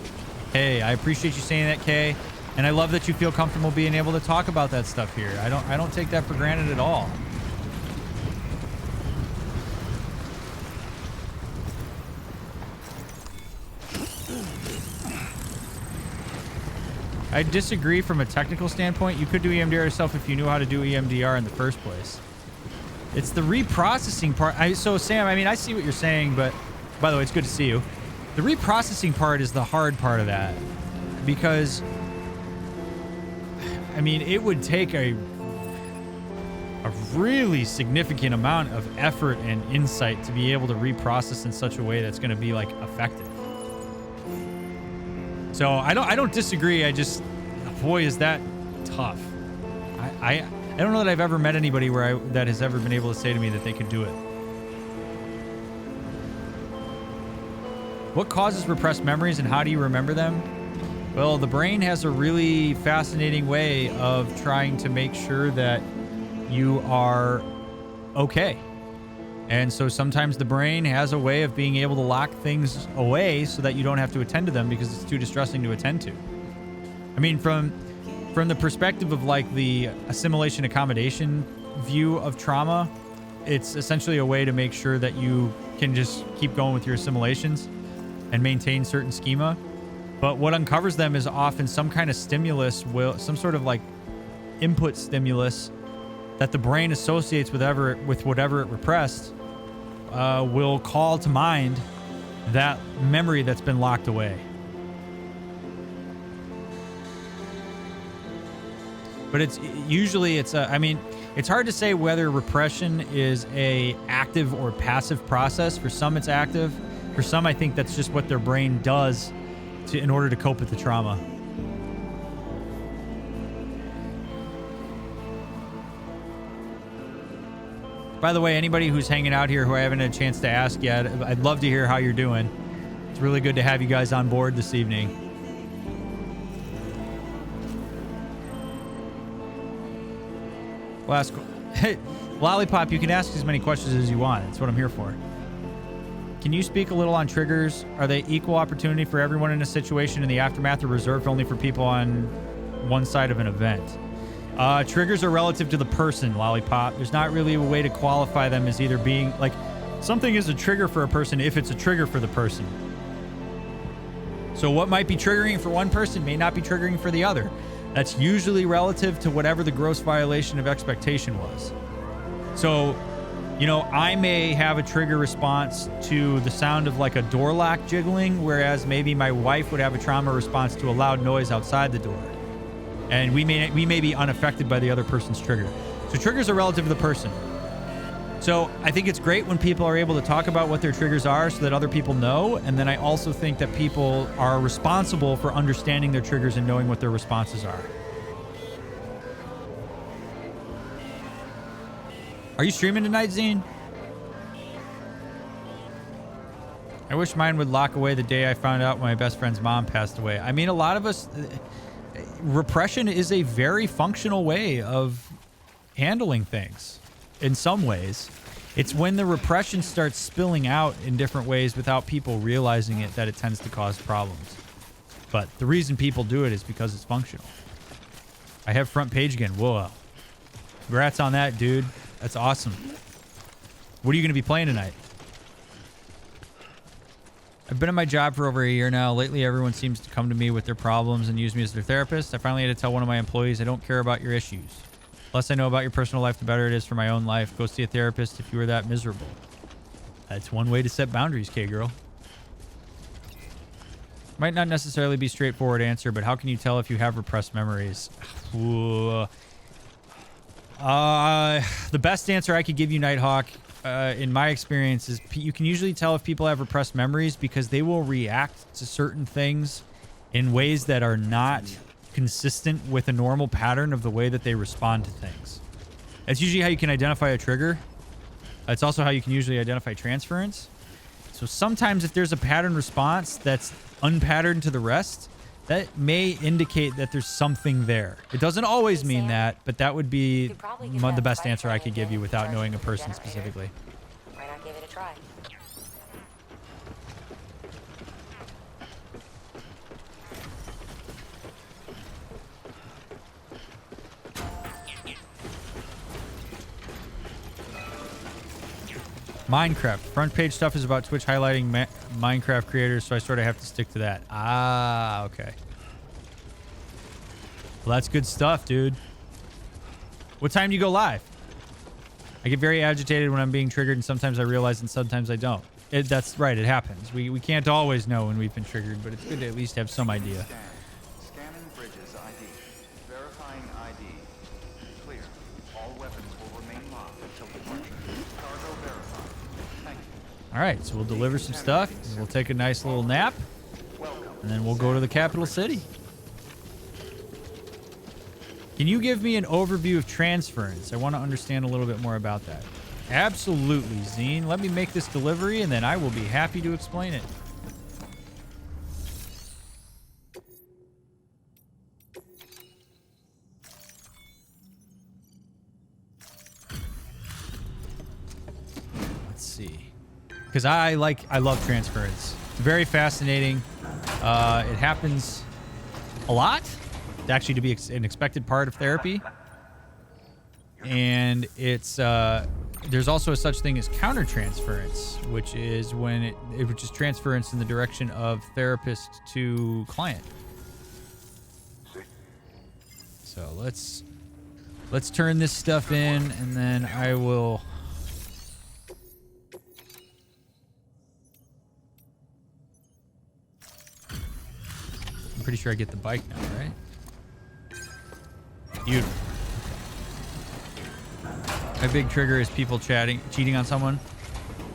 Hey, I appreciate you saying that, Kay. And I love that you feel comfortable being able to talk about that stuff here. I don't take that for granted at all. I disagree from a technical standpoint. You could do EMDR yourself if you knew how to do EMDR in the first place. It's the reprocessing part. So Sam, I mean, I see what you're saying, but by the way, it's good to see you. The reprocessing part is the hard part of that because, I mean, it would take a really significant amount of effort and insight to be able to reprocess in such a way that's going to be like effective. So I don't disagree. I just, boy, is that tough. I don't know that I've ever met anybody that has ever been able to say to me that they could do it. What causes repressed memories and how do you remember them? Well, the brain has a really fascinating way of trying to make sure that you are okay. And so sometimes the brain has a way of being able to lock things away so that you don't have to attend to them because it's too distressing to attend to. I mean, from the perspective of like the assimilation accommodation view of trauma, it's essentially a way to make sure that you can just keep going with your assimilations and maintain certain schema. But what uncovers them is often some kind of stimulus, some sort of like input stimulus that the brain associates with whatever it repressed. will call to mind that memory that's been locked away. But it's usually I mean, it's hard to say whether repression is a active or passive process. For some, it's active. For some, I think that's just what their brain does in order to cope with the trauma. By the way, anybody who's hanging out here who I haven't had a chance to ask yet, I'd love to hear how you're doing. It's really good to have you guys on board this evening. Last, hey, Lollipop, you can ask as many questions as you want. That's what I'm here for. Can you speak a little on triggers? Are they equal opportunity for everyone in a situation in the aftermath, or reserved only for people on one side of an event? Triggers are relative to the person, Lollipop. There's not really a way to qualify them as either being like something is a trigger for a person if it's a trigger for the person. So what might be triggering for one person may not be triggering for the other. That's usually relative to whatever the gross violation of expectation was. So, you know, I may have a trigger response to the sound of like a door lock jiggling, whereas maybe my wife would have a trauma response to a loud noise outside the door. And we may be unaffected by the other person's trigger. So triggers are relative to the person. So I think it's great when people are able to talk about what their triggers are so that other people know. And then I also think that people are responsible for understanding their triggers and knowing what their responses are. Are you streaming tonight, Zine? I wish mine would lock away the day I found out my best friend's mom passed away. I mean, a lot of us... Repression is a very functional way of handling things. In some ways, it's when the repression starts spilling out in different ways without people realizing it that it tends to cause problems. But the reason people do it is because it's functional. I have front page again. Whoa. Congrats on that, dude. That's awesome. What are you going to be playing tonight? I've been in my job for over a year now. Lately, everyone seems to come to me with their problems and use me as their therapist. I finally had to tell one of my employees, I don't care about your issues. The less I know about your personal life, the better it is for my own life. Go see a therapist if you were that miserable. That's one way to set boundaries, K-Girl. Might not necessarily be a straightforward answer, but how can you tell if you have repressed memories? The best answer I could give you, Nighthawk, in my experience, is you can usually tell if people have repressed memories because they will react to certain things in ways that are not consistent with a normal pattern of the way that they respond to things. That's usually how you can identify a trigger. It's also how you can usually identify transference. So sometimes if there's a pattern response that's unpatterned to the rest, that may indicate that there's something there. It doesn't always mean that, but that would be the best answer I could give you without knowing a person specifically. Why not give it a try? Minecraft. Front page stuff is about Twitch highlighting Minecraft creators, so I sort of have to stick to that. Ah, okay. Well, that's good stuff, dude. What time do you go live? I get very agitated when I'm being triggered, and sometimes I realize and sometimes I don't. That's right, it happens. We can't always know when we've been triggered, but it's good to at least have some idea. Scanning bridges ID. Verifying ID. Clear. All weapons will remain locked until departure. Cargo verified. Thank you. All right, so we'll deliver some stuff. We'll take a nice little nap, and then we'll go to the capital city. Can you give me an overview of transference? I want to understand a little bit more about that. Absolutely, Zine. Let me make this delivery, and then I will be happy to explain it. Let's see. Because I love transference. It's very fascinating. It happens a lot. Actually, to be an expected part of therapy, and it's there's also a such thing as countertransference, which is when which is transference in the direction of therapist to client. So let's turn this stuff in, and then I will pretty sure I get the bike now, right? Beautiful. My big trigger is people cheating on someone.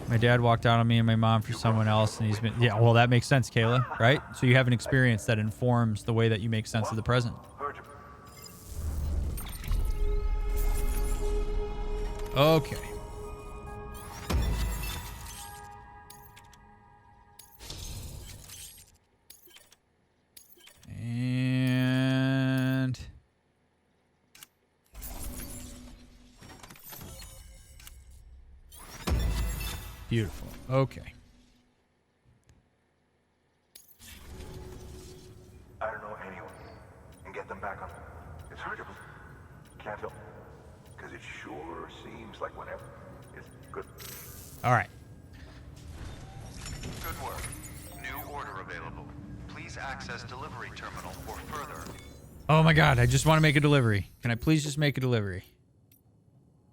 My dad walked out on me and my mom for someone else, and he's been... Yeah, well, that makes sense, Kayla, right? So you have an experience that informs the way that you make sense of the present. Okay. And... Beautiful. Okay. I don't know anyone. And get them back on. It's hard. Can't help. Because it sure seems like whenever is good. All right. Good work. New order available. Please access delivery terminal for further. Oh my God, I just want to make a delivery. Can I please just make a delivery?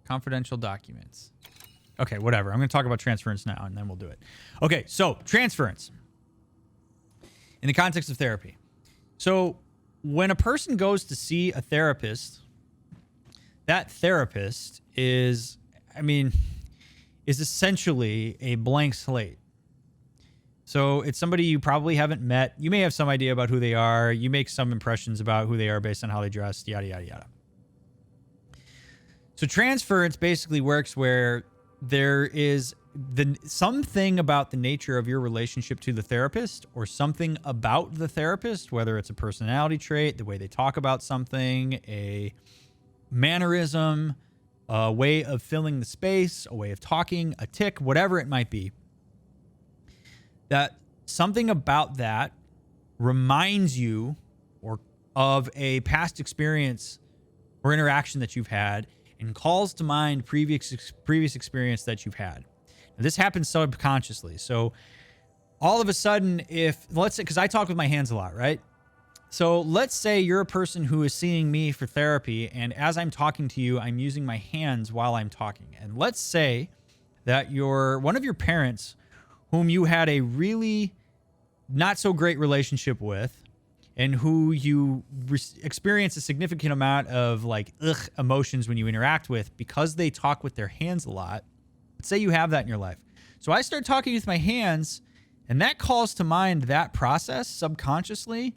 Confidential documents. Okay, whatever. I'm going to talk about transference now, and then we'll do it. Okay, so transference. In the context of therapy. So when a person goes to see a therapist, that therapist is essentially a blank slate. So it's somebody you probably haven't met. You may have some idea about who they are. You make some impressions about who they are based on how they dress, yada, yada, yada. So transference basically works where there is something about the nature of your relationship to the therapist, or something about the therapist, whether it's a personality trait, the way they talk about something, a mannerism, a way of filling the space, a way of talking, a tick, whatever it might be. That something about that reminds you of a past experience or interaction that you've had, and calls to mind previous experience that you've had. Now, this happens subconsciously. So all of a sudden, let's say, because I talk with my hands a lot, right? So let's say you're a person who is seeing me for therapy, and as I'm talking to you, I'm using my hands while I'm talking. And let's say that one of your parents, whom you had a really not so great relationship with, and who you experience a significant amount of emotions when you interact with, because they talk with their hands a lot. Let's say you have that in your life. So I start talking with my hands, and that calls to mind that process subconsciously.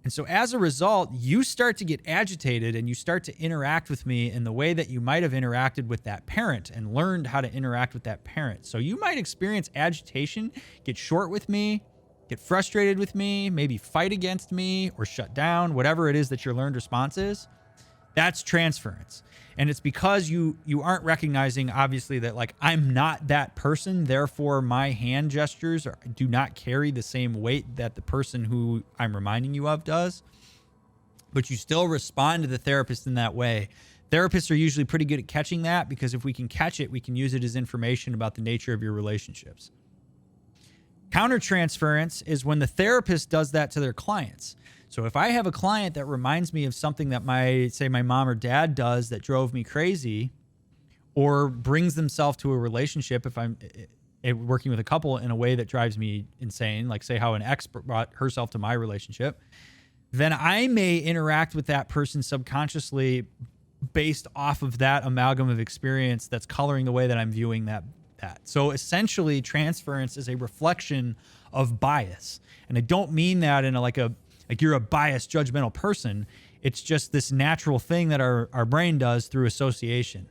And so as a result, you start to get agitated, and you start to interact with me in the way that you might have interacted with that parent and learned how to interact with that parent. So you might experience agitation, get short with me, get frustrated with me, maybe fight against me or shut down, whatever it is that your learned response is. That's transference. And it's because you aren't recognizing, obviously, that I'm not that person, therefore my hand gestures do not carry the same weight that the person who I'm reminding you of does. But you still respond to the therapist in that way. Therapists are usually pretty good at catching that, because if we can catch it, we can use it as information about the nature of your relationships. Countertransference is when the therapist does that to their clients. So if I have a client that reminds me of something that my mom or dad does that drove me crazy, or brings themselves to a relationship, if I'm working with a couple in a way that drives me insane, like say how an ex brought herself to my relationship, then I may interact with that person subconsciously based off of that amalgam of experience that's coloring the way that I'm viewing that. So essentially, transference is a reflection of bias. And I don't mean that in like you're a biased, judgmental person. It's just this natural thing that our brain does through association.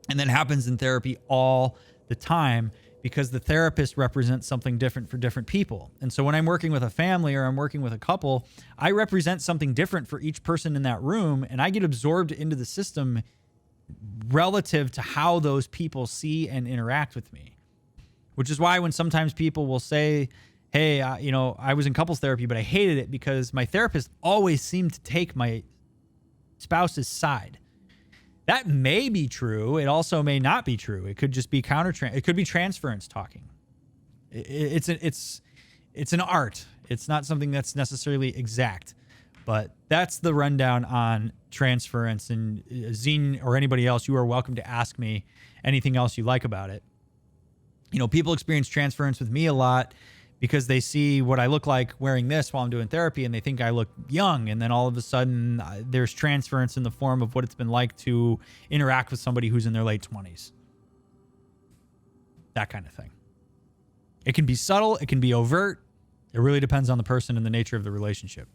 And that happens in therapy all the time, because the therapist represents something different for different people. And so when I'm working with a family or I'm working with a couple, I represent something different for each person in that room, and I get absorbed into the system relative to how those people see and interact with me. Which is why when sometimes people will say, hey, I was in couples therapy, but I hated it because my therapist always seemed to take my spouse's side. That may be true. It also may not be true. It could just be it could be transference talking. It's an art. It's not something that's necessarily exact. But that's the rundown on transference. And Zine or anybody else, you are welcome to ask me anything else you like about it. People experience transference with me a lot because they see what I look like wearing this while I'm doing therapy and they think I look young. And then all of a sudden there's transference in the form of what it's been like to interact with somebody who's in their late 20s. That kind of thing. It can be subtle. It can be overt. It really depends on the person and the nature of the relationship.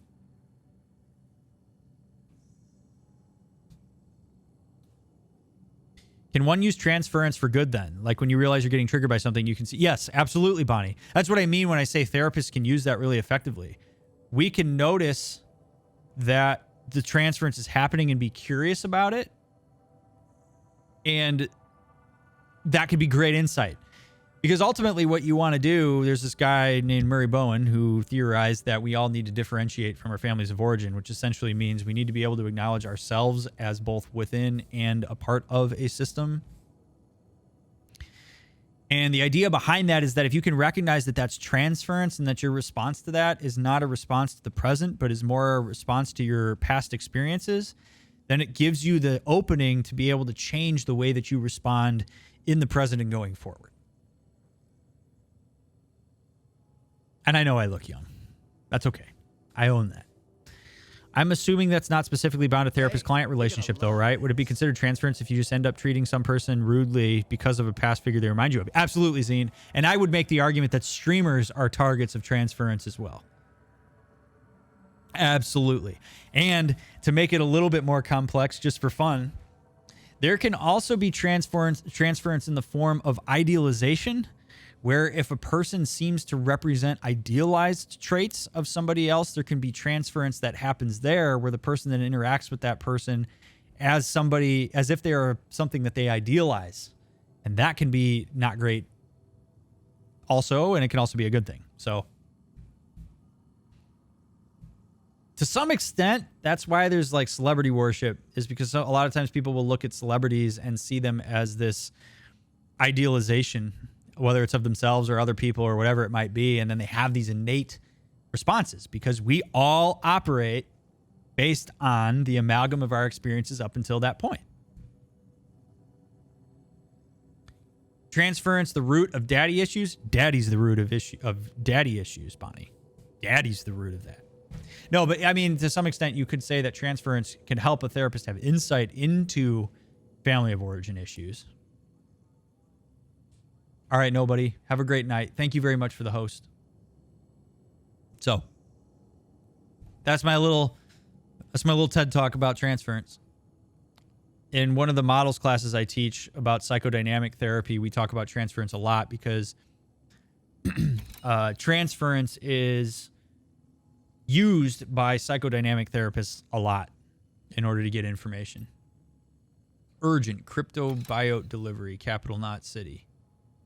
Can one use transference for good then? Like when you realize you're getting triggered by something, you can see. Yes, absolutely, Bonnie. That's what I mean when I say therapists can use that really effectively. We can notice that the transference is happening and be curious about it. And that could be great insight. Because ultimately what you want to do, there's this guy named Murray Bowen who theorized that we all need to differentiate from our families of origin, which essentially means we need to be able to acknowledge ourselves as both within and a part of a system. And the idea behind that is that if you can recognize that that's transference and that your response to that is not a response to the present, but is more a response to your past experiences, then it gives you the opening to be able to change the way that you respond in the present and going forward. And I know I look young. That's okay. I own that. I'm assuming that's not specifically bound to therapist-client relationship, though, right? Would it be considered transference if you just end up treating some person rudely because of a past figure they remind you of? Absolutely, Zine. And I would make the argument that streamers are targets of transference as well. Absolutely. And to make it a little bit more complex, just for fun, there can also be transference in the form of idealization, where if a person seems to represent idealized traits of somebody else, there can be transference that happens there where the person then interacts with that person as somebody, as if they are something that they idealize. And that can be not great also, and it can also be a good thing. So to some extent, that's why there's like celebrity worship, is because a lot of times people will look at celebrities and see them as this idealization, whether it's of themselves or other people or whatever it might be. And then they have these innate responses because we all operate based on the amalgam of our experiences up until that point. Transference, the root of daddy issues. Daddy's the root of daddy issues, Bonnie. Daddy's the root of that. No, but I mean, to some extent, you could say that transference can help a therapist have insight into family of origin issues. All right, nobody. Have a great night. Thank you very much for the host. So, that's my little TED talk about transference. In one of the models classes I teach about psychodynamic therapy, we talk about transference a lot because transference is used by psychodynamic therapists a lot in order to get information. Urgent crypto biote delivery, capital not city.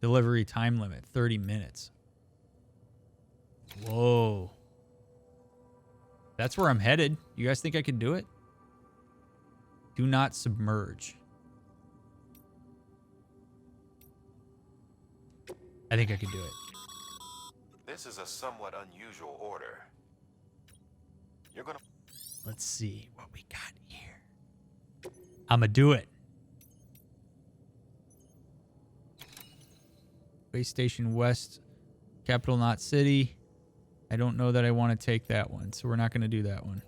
Delivery time limit, 30 minutes. Whoa. That's where I'm headed. You guys think I can do it? Do not submerge. I think I could do it. This is a somewhat unusual order. You're gonna... Let's see what we got here. I'm gonna do it. Space Station West, Capital Knot City. I don't know that I want to take that one, so we're not going to do that one.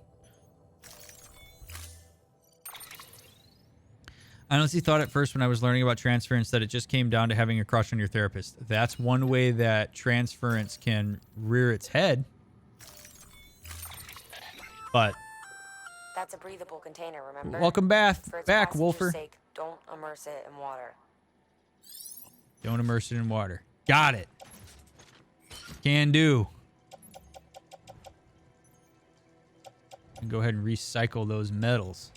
I honestly thought at first when I was learning about transference that it just came down to having a crush on your therapist. That's one way that transference can rear its head. But That's a breathable container, remember? welcome back, For its back, passenger's Wolfer. sake, don't immerse it in water. Don't immerse it in water. Got it. Can do. And go ahead and recycle those metals.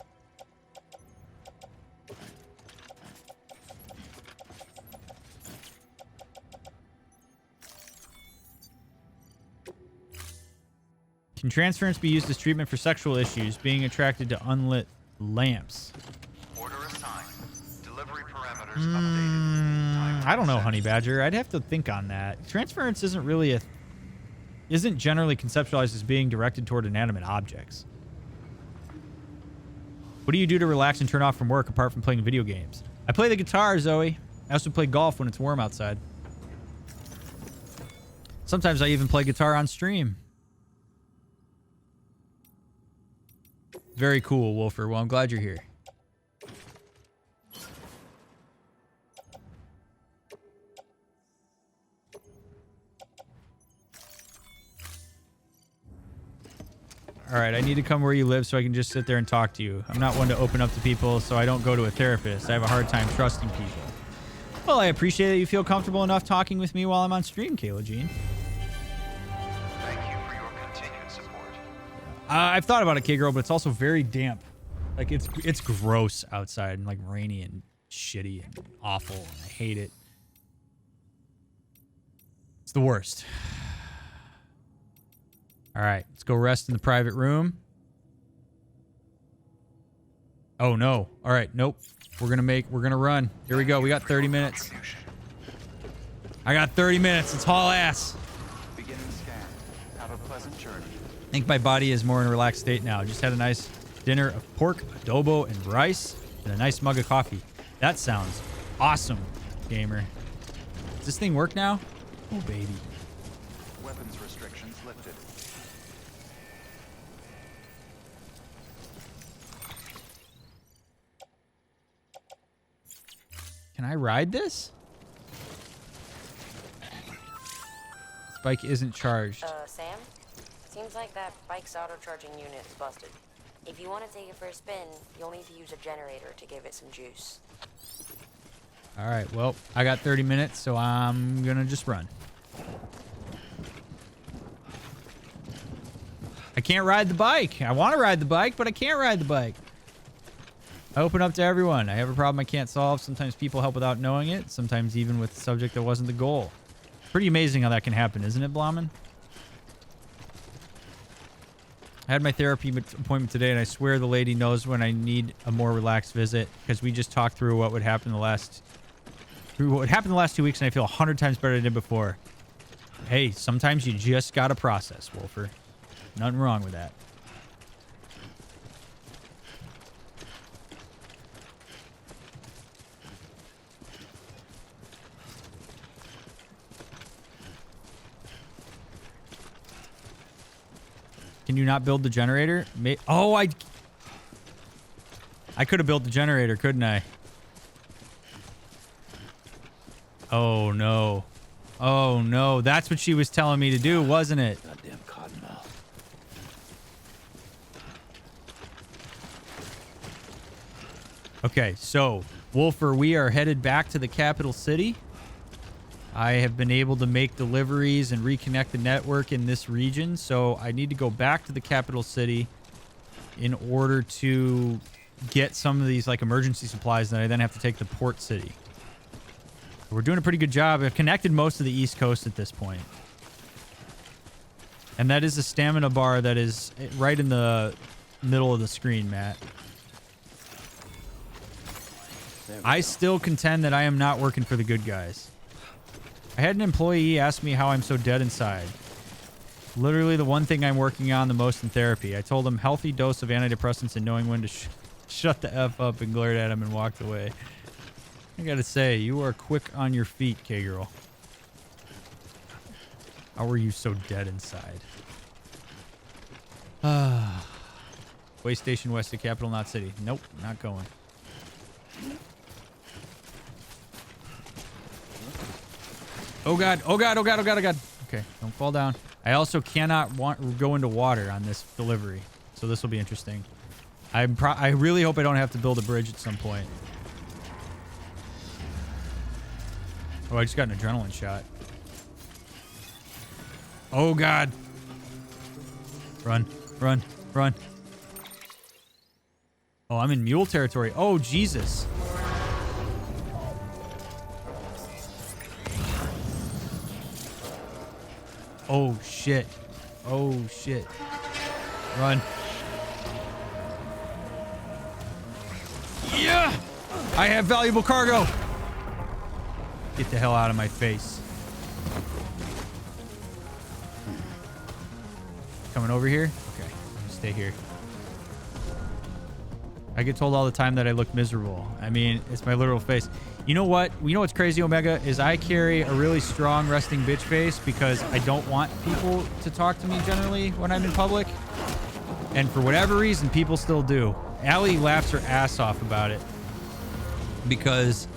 Can transference be used as treatment for sexual issues, being attracted to unlit lamps? Order assigned. Delivery parameters updated. Time I don't know, set. Honey Badger. I'd have to think on that. Transference isn't generally conceptualized as being directed toward inanimate objects. What do you do to relax and turn off from work apart from playing video games? I play the guitar, Zoe. I also play golf when it's warm outside. Sometimes I even play guitar on stream. Very cool, Wolfer. Well, I'm glad you're here. All right, I need to come where you live so I can just sit there and talk to you. I'm not one to open up to people, so I don't go to a therapist. I have a hard time trusting people. Well, I appreciate that you feel comfortable enough talking with me while I'm on stream, Kayla Jean. Thank you for your continued support. I've thought about it, K-Girl, but it's also very damp. Like, it's gross outside and, like, rainy and shitty and awful, and I hate it. It's the worst. All right, let's go rest in the private room. Oh, no. All right, nope. We're gonna run. Here we go. We got 30 minutes. I got 30 minutes. Let's haul ass. Beginning scan. Have a pleasant journey. I think my body is more in a relaxed state now. Just had a nice dinner of pork, adobo, and rice, and a nice mug of coffee. That sounds awesome, gamer. Does this thing work now? Oh, baby. Weapons restrictions lifted. Can I ride this? This bike isn't charged. Sam? Seems like that bike's auto-charging unit is busted. If you want to take it for a spin, you'll need to use a generator to give it some juice. All right, well, I got 30 minutes, so I'm gonna just run. I can't ride the bike. I want to ride the bike, but I can't ride the bike. I open up to everyone. I have a problem I can't solve. Sometimes people help without knowing it. Sometimes even with the subject that wasn't the goal. Pretty amazing how that can happen, isn't it, Blahman? I had my therapy appointment today, and I swear the lady knows when I need a more relaxed visit, because we just talked through what happened the last 2 weeks, and I feel 100 times better than I did before. Hey, sometimes you just gotta process, Wolfer. Nothing wrong with that. Can you not build the generator? Oh, I could have built the generator, couldn't I? Oh, no. Oh, no. That's what she was telling me to do, wasn't it? Goddamn cottonmouth. Okay, so, Wolfer, we are headed back to the capital city. I have been able to make deliveries and reconnect the network in this region, so I need to go back to the capital city in order to get some of these like emergency supplies that I then have to take to Port City. We're doing a pretty good job. I've connected most of the East Coast at this point. And that is a stamina bar that is right in the middle of the screen, Matt. I still contend that I am not working for the good guys. I had an employee ask me how I'm so dead inside. Literally the one thing I'm working on the most in therapy. I told him healthy dose of antidepressants and knowing when to shut the F up, and glared at him and walked away. I gotta say, you are quick on your feet, K-Girl. How are you so dead inside? Way station west of Capital Knot City. Nope, not going. Oh god, oh god, oh god, oh god, oh god. Okay, don't fall down. I also cannot go into water on this delivery, so this will be interesting. I really hope I don't have to build a bridge at some point. Oh, I just got an adrenaline shot. Oh god. Run, run, run. Oh, I'm in mule territory. Oh, Jesus. Oh, shit. Oh, shit. Run. Yeah! I have valuable cargo. Get the hell out of my face. Coming over here? Okay, I'm gonna stay here. I get told all the time that I look miserable. I mean, it's my literal face. You know what? You know what's crazy, Omega, is I carry a really strong resting bitch face because I don't want people to talk to me generally when I'm in public. And for whatever reason, people still do. Allie laughs her ass off about it because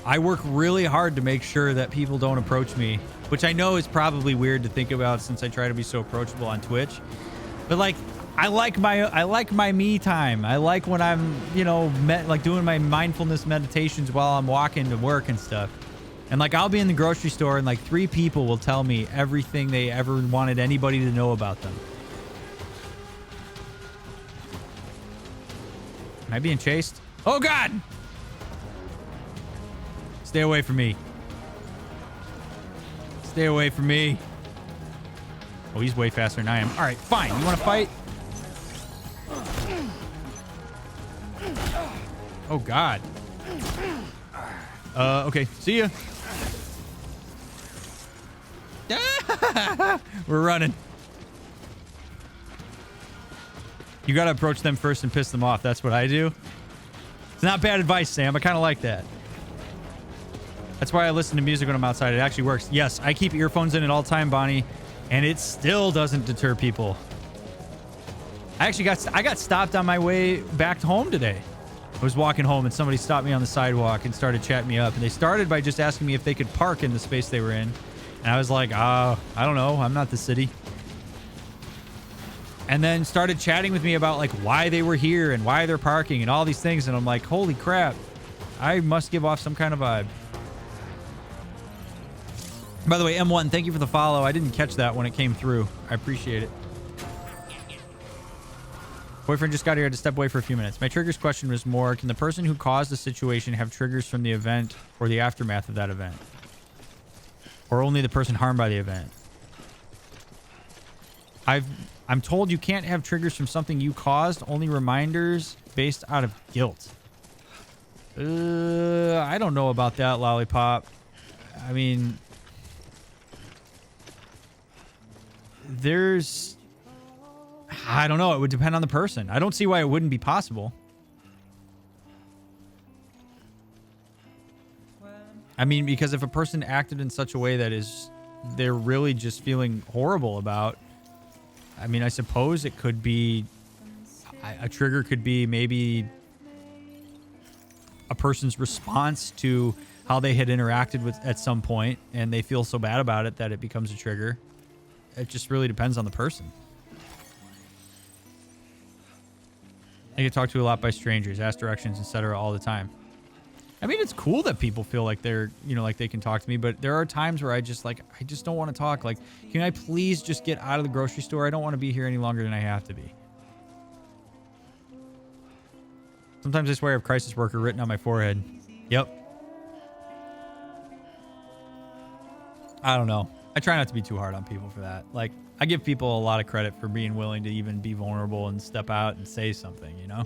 I work really hard to make sure that people don't approach me, which I know is probably weird to think about since I try to be so approachable on Twitch. But like, I like my me time. I like when I'm, you know, like doing my mindfulness meditations while I'm walking to work and stuff. And like, I'll be in the grocery store and like 3 people will tell me everything they ever wanted anybody to know about them. Am I being chased? Oh God! Stay away from me. Stay away from me. Oh, he's way faster than I am. All right, fine. You want to fight? Oh, God. Okay. See ya. We're running. You got to approach them first and piss them off. That's what I do. It's not bad advice, Sam. I kind of like that. That's why I listen to music when I'm outside. It actually works. Yes, I keep earphones in at all time, Bonnie, and it still doesn't deter people. I got stopped on my way back home today. I was walking home and somebody stopped me on the sidewalk and started chatting me up. And they started by just asking me if they could park in the space they were in. And I was like, I don't know. I'm not the city. And then started chatting with me about like why they were here and why they're parking and all these things. And I'm like, holy crap. I must give off some kind of vibe. By the way, M1, thank you for the follow. I didn't catch that when it came through. I appreciate it. Boyfriend just got here to step away for a few minutes. My triggers question was more, can the person who caused the situation have triggers from the event or the aftermath of that event? Or only the person harmed by the event? I'm told you can't have triggers from something you caused, only reminders based out of guilt. I don't know about that, Lollipop. I mean, I don't know. It would depend on the person. I don't see why it wouldn't be possible. I mean, because if a person acted in such a way that they're really just feeling horrible about, I mean, I suppose it could be, a trigger could be maybe a person's response to how they had interacted with at some point, and they feel so bad about it that it becomes a trigger. It just really depends on the person. I get talked to a lot by strangers, ask directions, etc. all the time. I mean, it's cool that people feel like they're, you know, like they can talk to me, but there are times where I just don't want to talk. Like, can I please just get out of the grocery store? I don't want to be here any longer than I have to be. Sometimes I swear I have crisis worker written on my forehead. Yep. I don't know. I try not to be too hard on people for that. Like, I give people a lot of credit for being willing to even be vulnerable and step out and say something, you know?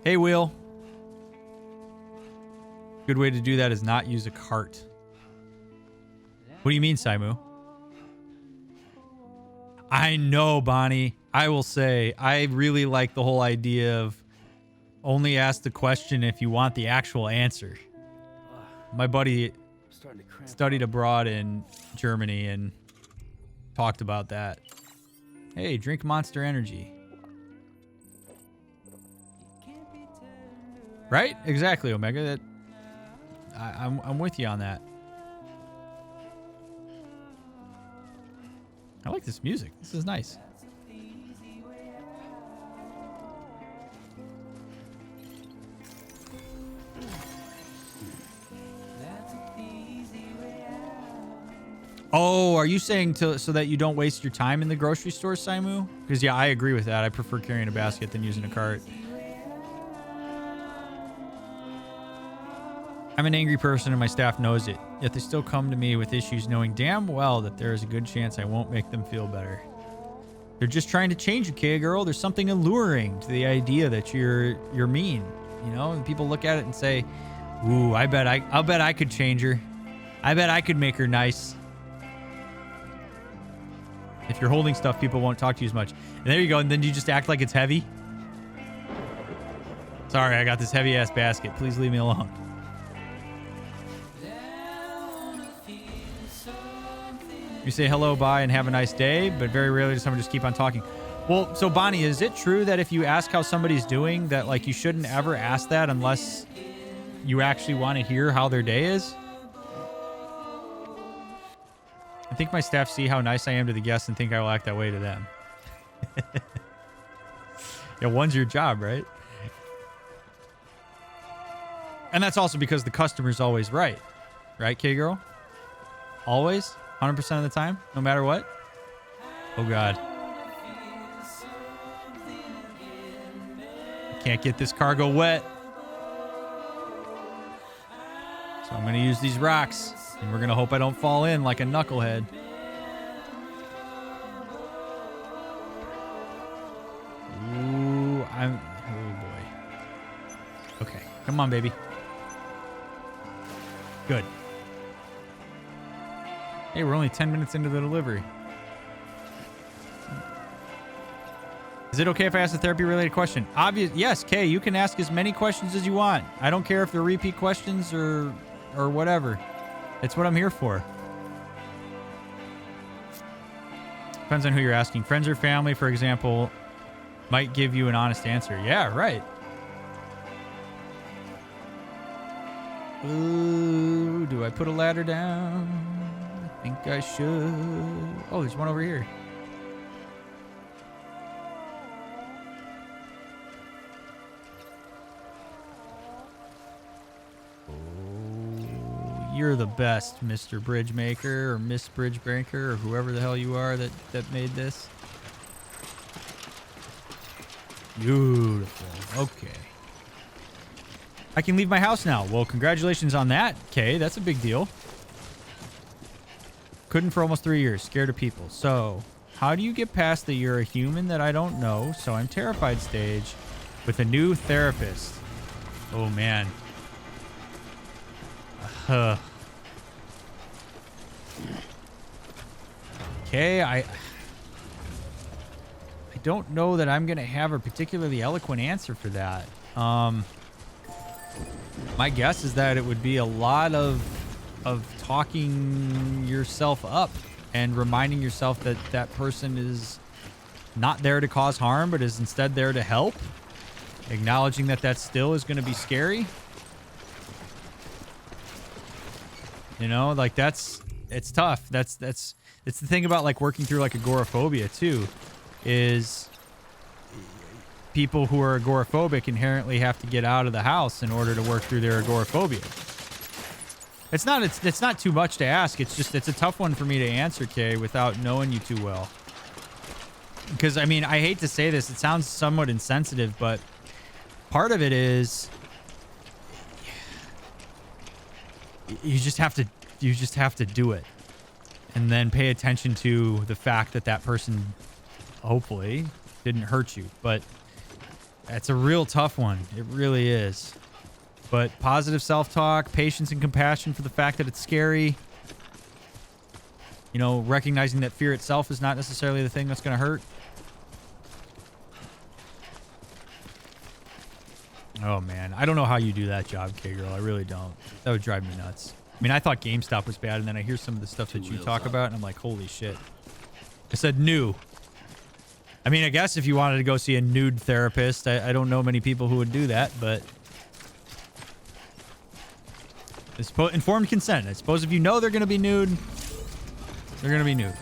Hey, Will. Good way to do that is not use a cart. What do you mean, Simu? I know, Bonnie. I will say, I really like the whole idea of only ask the question if you want the actual answer. My buddy studied abroad in Germany and talked about that. Hey, drink Monster Energy. Right? Exactly, Omega. I'm with you on that. I like this music. This is nice. Oh, are you saying so that you don't waste your time in the grocery store, Simu? Because, yeah, I agree with that. I prefer carrying a basket than using a cart. I'm an angry person and my staff knows it, yet they still come to me with issues knowing damn well that there is a good chance I won't make them feel better. They're just trying to change you, K-girl. There's something alluring to the idea that you're mean, you know? And people look at it and say, ooh, I'll bet I could change her. I bet I could make her nice. If you're holding stuff, people won't talk to you as much. And there you go. And then you just act like it's heavy. Sorry, I got this heavy ass basket. Please leave me alone. You say hello, bye, and have a nice day, but very rarely does someone just keep on talking. Well, so Bonnie, is it true that if you ask how somebody's doing, that like you shouldn't ever ask that unless you actually want to hear how their day is? I think my staff see how nice I am to the guests and think I will act that way to them. Yeah, one's your job, right? And that's also because the customer's always right. Right, K-Girl? Always? 100% of the time? No matter what? Oh, God. Can't get this cargo wet. So I'm going to use these rocks. And we're going to hope I don't fall in like a knucklehead. Ooh, oh, boy. Okay. Come on, baby. Good. Hey, we're only 10 minutes into the delivery. Is it okay if I ask a therapy-related question? Yes, Kay, you can ask as many questions as you want. I don't care if they're repeat questions or whatever. It's what I'm here for. Depends on who you're asking. Friends or family, for example, might give you an honest answer. Yeah, right. Ooh, do I put a ladder down? I think I should. Oh, there's one over here. Oh, you're the best, Mr. Bridge Maker or Miss Bridge Breaker or whoever the hell you are that made this. Beautiful. Okay. I can leave my house now. Well, congratulations on that, Kay. That's a big deal. Couldn't for almost 3 years. Scared of people. So, how do you get past the you're a human that I don't know, so I'm terrified stage with a new therapist? Oh, man. Okay, I don't know that I'm going to have a particularly eloquent answer for that. My guess is that it would be a lot of talking yourself up and reminding yourself that that person is not there to cause harm, but is instead there to help. Acknowledging that that still is going to be scary. You know, like it's tough. It's the thing about like working through like agoraphobia too, is people who are agoraphobic inherently have to get out of the house in order to work through their agoraphobia. It's not too much to ask. It's a tough one for me to answer, Kay, without knowing you too well. Because I mean, I hate to say this, it sounds somewhat insensitive, but part of it is you just have to do it, and then pay attention to the fact that that person hopefully didn't hurt you. But that's a real tough one. It really is. But positive self-talk, patience and compassion for the fact that it's scary. You know, recognizing that fear itself is not necessarily the thing that's going to hurt. Oh, man. I don't know how you do that job, K-Girl. I really don't. That would drive me nuts. I mean, I thought GameStop was bad, and then I hear some of the stuff that you talk about, and I'm like, holy shit. I said new. I mean, I guess if you wanted to go see a nude therapist, I don't know many people who would do that, but it's informed consent. I suppose if you know they're going to be nude, they're going to be nude.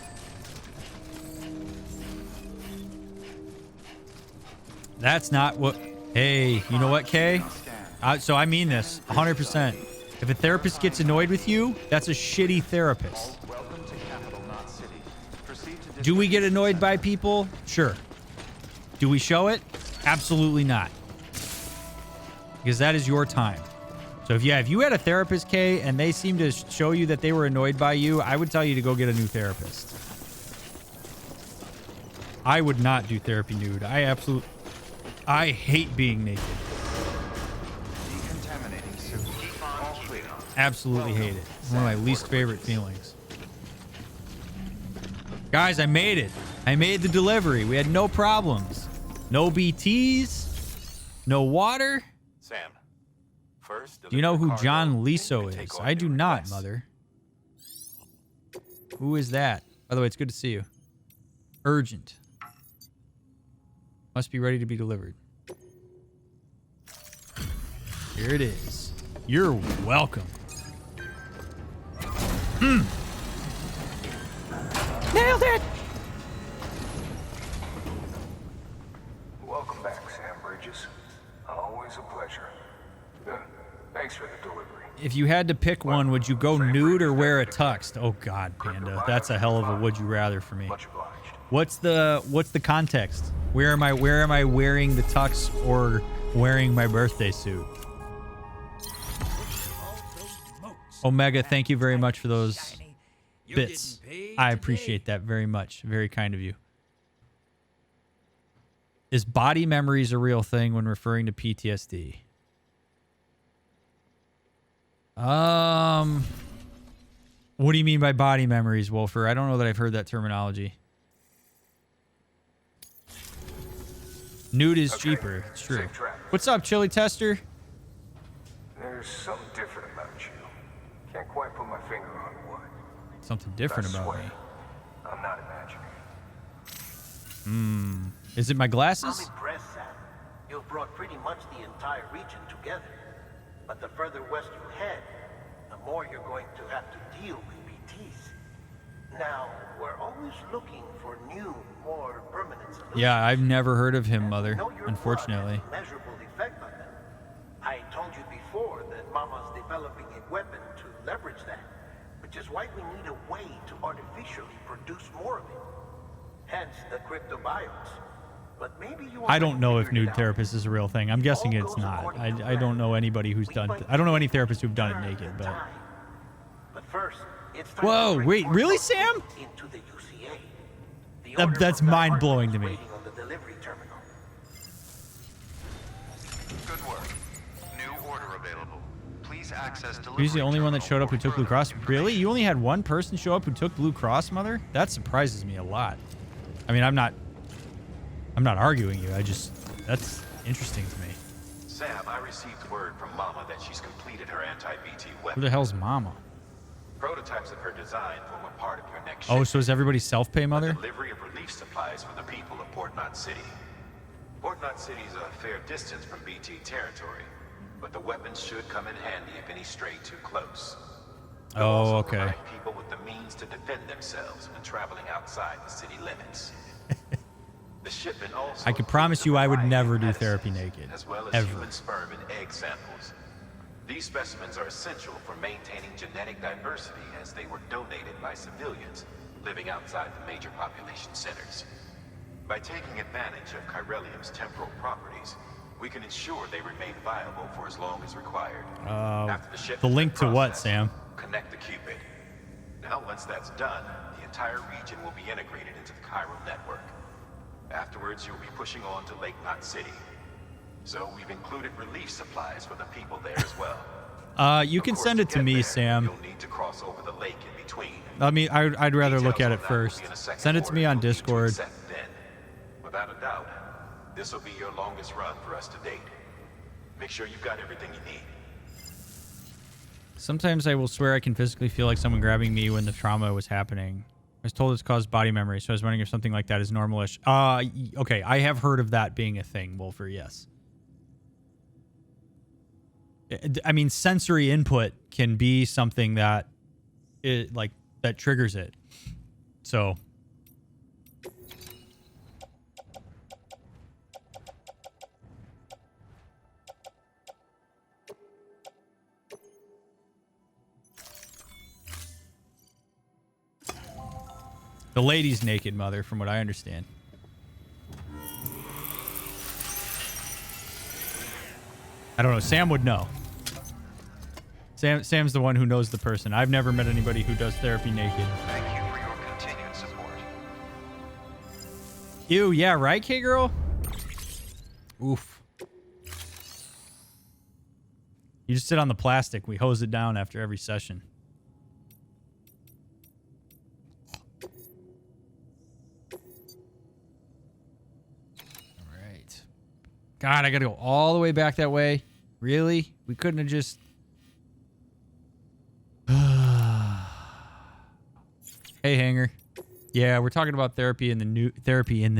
That's not what... Hey, you know what, Kay? So I mean this 100%. If a therapist gets annoyed with you, that's a shitty therapist. Do we get annoyed by people? Sure. Do we show it? Absolutely not. Because that is your time. So if you had a therapist, Kay, and they seem to show you that they were annoyed by you, I would tell you to go get a new therapist. I would not do therapy nude. I hate being naked. Decontaminating suit. All clear. Absolutely hate it. One of my least favorite feelings. Guys, I made it. I made the delivery. We had no problems. No BTs. No water. Sam, first, Do you know who deliver John cargo, Liso then take is? on I do new not, requests. mother. Who is that? By the way, it's good to see you. Urgent. Must be ready to be delivered. Here it is. You're welcome. Nailed it! Welcome back, Sam Bridges. Always a pleasure. Thanks for the delivery. If you had to pick one, would you go nude or wear a tux? Oh God, Panda, that's a hell of a would you rather for me. Much obliged. What's the context? Where am I wearing the tux or wearing my birthday suit? Omega, thank you very much for those bits. I appreciate that very much. Very kind of you. Is body memories a real thing when referring to PTSD? What do you mean by body memories, Wolfer? I don't know that I've heard that terminology. Nude is cheaper. It's true. Safe travels. What's up, Chili Tester? There's something different about you. Can't quite put my finger on what. Something different I about swear, me. I'm not imagining. Is it my I'm glasses? impressed, Sam. You've brought pretty much the entire region together. But the further west you head, the more you're going to have to deal with BTs. Now, we're always looking for new, more permanent solutions. Yeah, I've never heard of him, And Mother, we know your unfortunately. blood has a measurable effect on them. I told you before that Mama's developing a weapon to leverage that, which is why we need a way to artificially produce more of it. Hence the cryptobiotes. But maybe you I don't know if figured it nude out. therapist is a real thing. I'm guessing it's not. I don't know anybody who's done... I don't know any therapists who've done it naked, but... But first, it's time Whoa, to bring wait, more really, folks Sam? into the UCA. The That- order that's from the mind-blowing to department me. is waiting on the delivery terminal. Good work. New order available. Please access delivery. He's the only one that terminal showed up who for took Blue further Cross. Really? information. You only had one person show up who took Blue Cross, Mother? That surprises me a lot. I mean, I'm not arguing you. That's interesting to me. Sam, I received word from Mama that she's completed her anti-BT Who weapon. the hell's Mama? Prototypes of her design form a part of your next Oh, shipment. so is everybody self-pay, Mother? Delivery of relief supplies for the people of Port Knot City. Port Knot City is a fair distance from BT territory, but the weapons should come in handy if any stray too close. They'll Oh, also okay. provide people with the means to defend themselves when traveling outside the city limits. The shipment also I can promise you I would includes a never variety do of therapy medicines, naked. as well as Ever. human sperm and egg samples. These specimens are essential for maintaining genetic diversity as they were donated by civilians living outside the major population centers. By taking advantage of chiralium's temporal properties, we can ensure they remain viable for as long as required. After the shipment's the link been to what, processed, Sam? Connect the Cupid. Now, once that's done, the entire region will be integrated into the chiral network. Afterwards, you'll be pushing on to Lake Knot City. So we've included relief supplies for the people there as well. You Of can course, send it to get me, there, Sam. You'll need to cross over the lake in between. I'd rather look at Details it on that will first. be in a second Send it to me order on you'll need to Discord. accept then. Without a doubt, this will be your longest run for us to date. Make sure you've got everything you need. Sometimes I will swear I can physically feel like someone grabbing me when the trauma was happening. I was told it's caused body memory, so I was wondering if something like that is normalish. Okay, I have heard of that being a thing, Wolfer, yes. I mean, sensory input can be something that that triggers it. So the lady's naked, Mother, from what I understand. I don't know. Sam would know. Sam's the one who knows the person. I've never met anybody who does therapy naked. Thank you for your continued support. Ew, yeah, right, K-Girl? Oof. You just sit on the plastic. We hose it down after every session. All right. God, I gotta go all the way back that way. Really? We couldn't have just... Hey, Hanger. Yeah, we're talking about therapy in the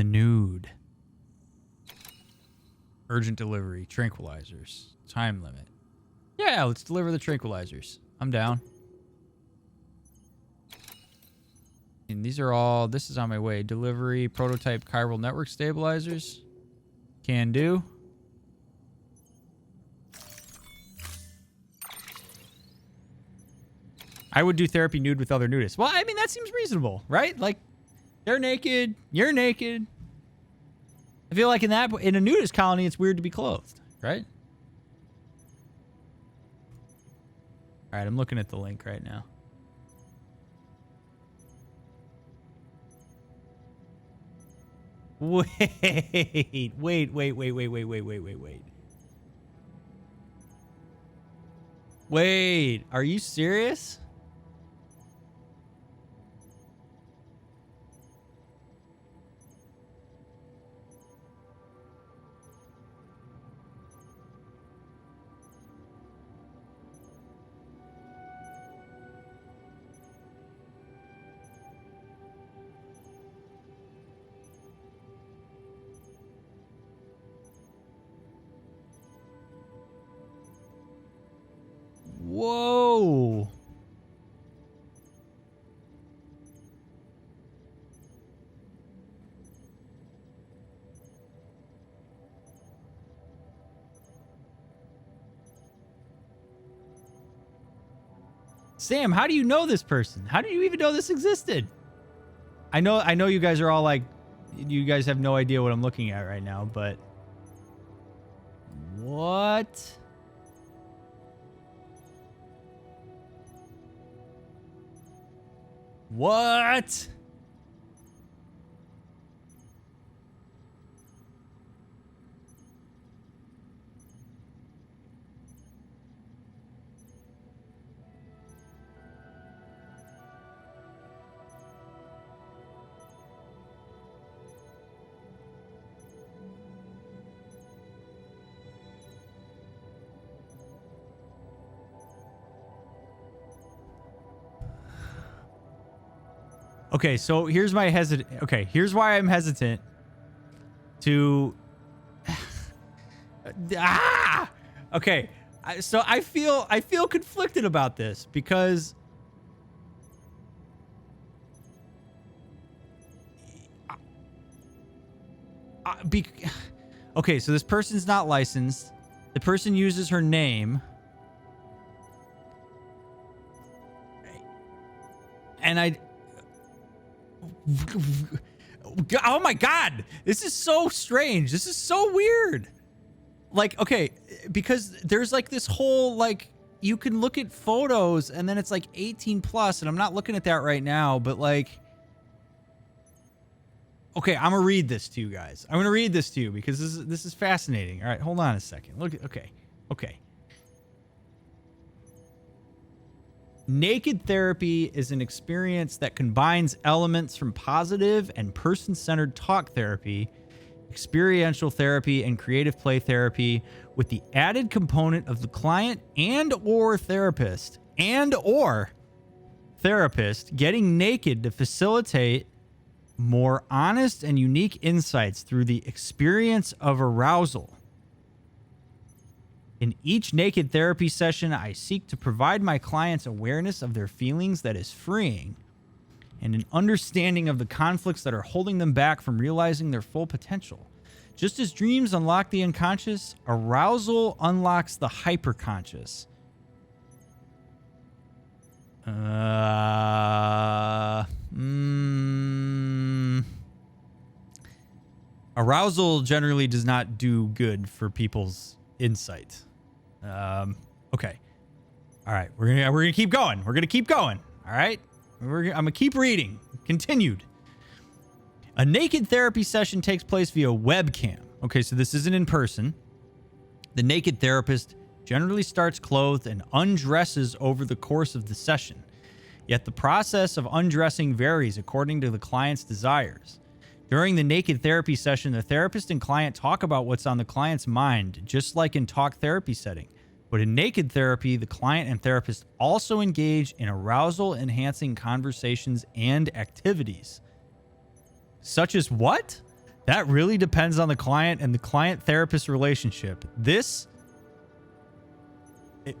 nude. Urgent delivery, tranquilizers, time limit. Yeah, let's deliver the tranquilizers. I'm down. And these are all, this is on my way. Delivery, prototype chiral network stabilizers. Can do. I would do therapy nude with other nudists. Well, I mean, that seems reasonable, right? Like, they're naked, you're naked. I feel like in a nudist colony, it's weird to be clothed, right? All right, I'm looking at the link right now. Wait. Wait, are you serious? Whoa. Sam, how do you know this person? How do you even know this existed? I know you guys are all like, you guys have no idea what I'm looking at right now, but what? What? Okay, so here's my here's why I'm hesitant to okay. So I feel conflicted about this because okay, so this person's not licensed. The person uses her name. And oh my God, this is so strange. This is so weird. Like, okay, because there's like this whole, like, you can look at photos and then it's like 18 plus, and I'm not looking at that right now, but like, okay, I'm gonna read this to you guys. I'm gonna read this to you because this is fascinating. All right, hold on a second. Look, okay. Naked therapy is an experience that combines elements from positive and person-centered talk therapy, experiential therapy, and creative play therapy with the added component of the client and/or therapist getting naked to facilitate more honest and unique insights through the experience of arousal. In each naked therapy session, I seek to provide my clients awareness of their feelings that is freeing and an understanding of the conflicts that are holding them back from realizing their full potential. Just as dreams unlock the unconscious, arousal unlocks the hyperconscious. Arousal generally does not do good for people's insight. Okay. All right. We're gonna keep going. We're gonna keep going. All right. I'm gonna keep reading. Continued. A naked therapy session takes place via webcam. Okay, so this isn't in person. The naked therapist generally starts clothed and undresses over the course of the session. Yet the process of undressing varies according to the client's desires. During the naked therapy session, the therapist and client talk about what's on the client's mind, just like in talk therapy setting. But in naked therapy, the client and therapist also engage in arousal-enhancing conversations and activities. Such as what? That really depends on the client and the client-therapist relationship. This,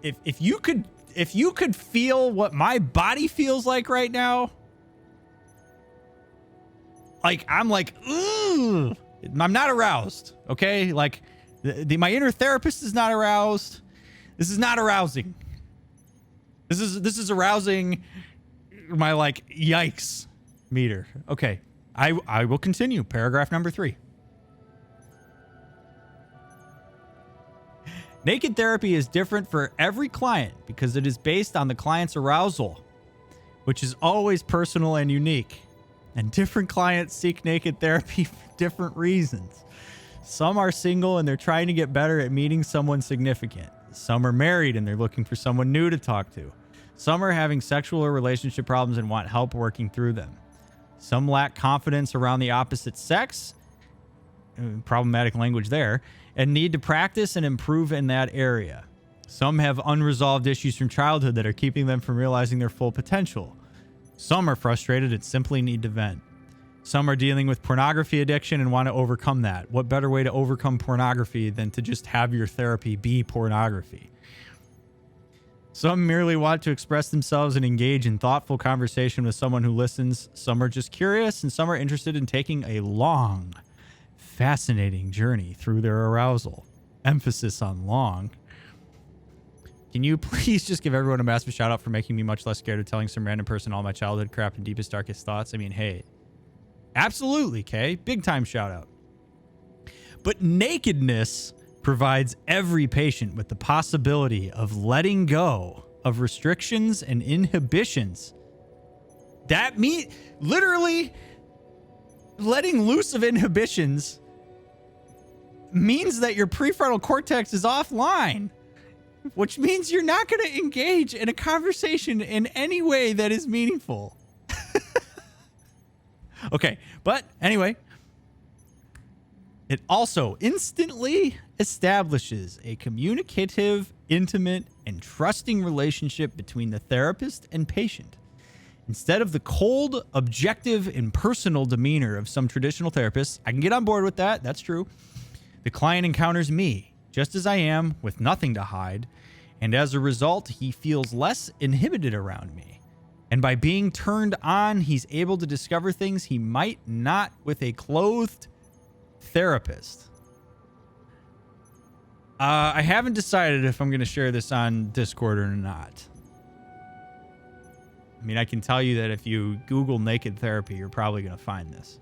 if you could feel what my body feels like right now, like I'm like, ugh, I'm not aroused. Okay, like my inner therapist is not aroused. This is not arousing. This is arousing my like yikes meter. Okay. I will continue. Paragraph number 3. Naked therapy is different for every client because it is based on the client's arousal, which is always personal and unique. And different clients seek naked therapy for different reasons. Some are single and they're trying to get better at meeting someone significant. Some are married and they're looking for someone new to talk to. Some are having sexual or relationship problems and want help working through them. Some lack confidence around the opposite sex, problematic language there, and need to practice and improve in that area. Some have unresolved issues from childhood that are keeping them from realizing their full potential. Some are frustrated and simply need to vent. Some are dealing with pornography addiction and want to overcome that. What better way to overcome pornography than to just have your therapy be pornography? Some merely want to express themselves and engage in thoughtful conversation with someone who listens. Some are just curious, and some are interested in taking a long, fascinating journey through their arousal. Emphasis on long. Can you please just give everyone a massive shout out for making me much less scared of telling some random person all my childhood crap and deepest, darkest thoughts? I mean, hey, absolutely, Kay. Big time shout out. But nakedness provides every patient with the possibility of letting go of restrictions and inhibitions. That means literally letting loose of inhibitions means that your prefrontal cortex is offline, which means you're not going to engage in a conversation in any way that is meaningful. Okay, but anyway, it also instantly establishes a communicative, intimate, and trusting relationship between the therapist and patient. Instead of the cold, objective, impersonal demeanor of some traditional therapists, I can get on board with that. That's true. The client encounters me, just as I am, with nothing to hide, and as a result, he feels less inhibited around me. And by being turned on, he's able to discover things he might not with a clothed therapist. I haven't decided if I'm going to share this on Discord or not. I mean, I can tell you that if you Google naked therapy, you're probably going to find this.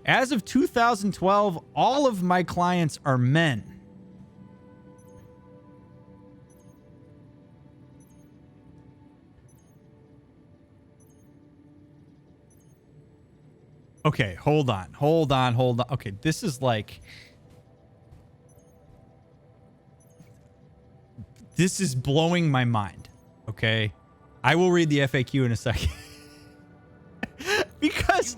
As of 2012, all of my clients are men. Okay, hold on. Okay, this is like... This is blowing my mind, okay? I will read the FAQ in a second. Because,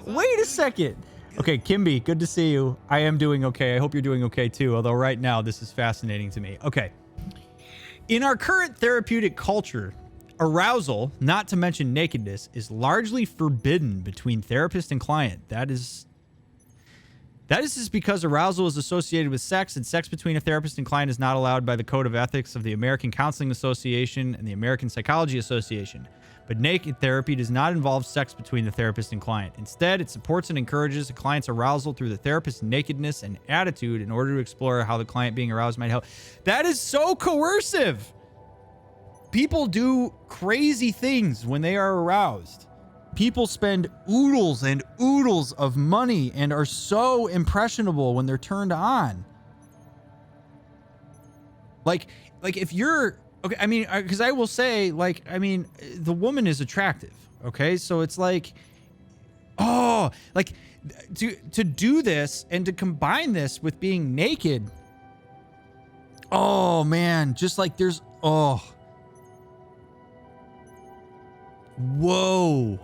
wait a second. Okay, Kimby, good to see you. I am doing okay. I hope you're doing okay too, although right now this is fascinating to me. Okay. In our current therapeutic culture, arousal, not to mention nakedness, is largely forbidden between therapist and client. That is just because arousal is associated with sex, and sex between a therapist and client is not allowed by the Code of Ethics of the American Counseling Association and the American Psychology Association. But naked therapy does not involve sex between the therapist and client. Instead, it supports and encourages the client's arousal through the therapist's nakedness and attitude in order to explore how the client being aroused might help. That is so coercive. People do crazy things when they are aroused. People spend oodles and oodles of money and are so impressionable when they're turned on. Like if you're, okay, I mean, because I will say, like, I mean, the woman is attractive, okay? So it's like, oh, like, to do this and to combine this with being naked, oh, man, just like there's, oh, whoa.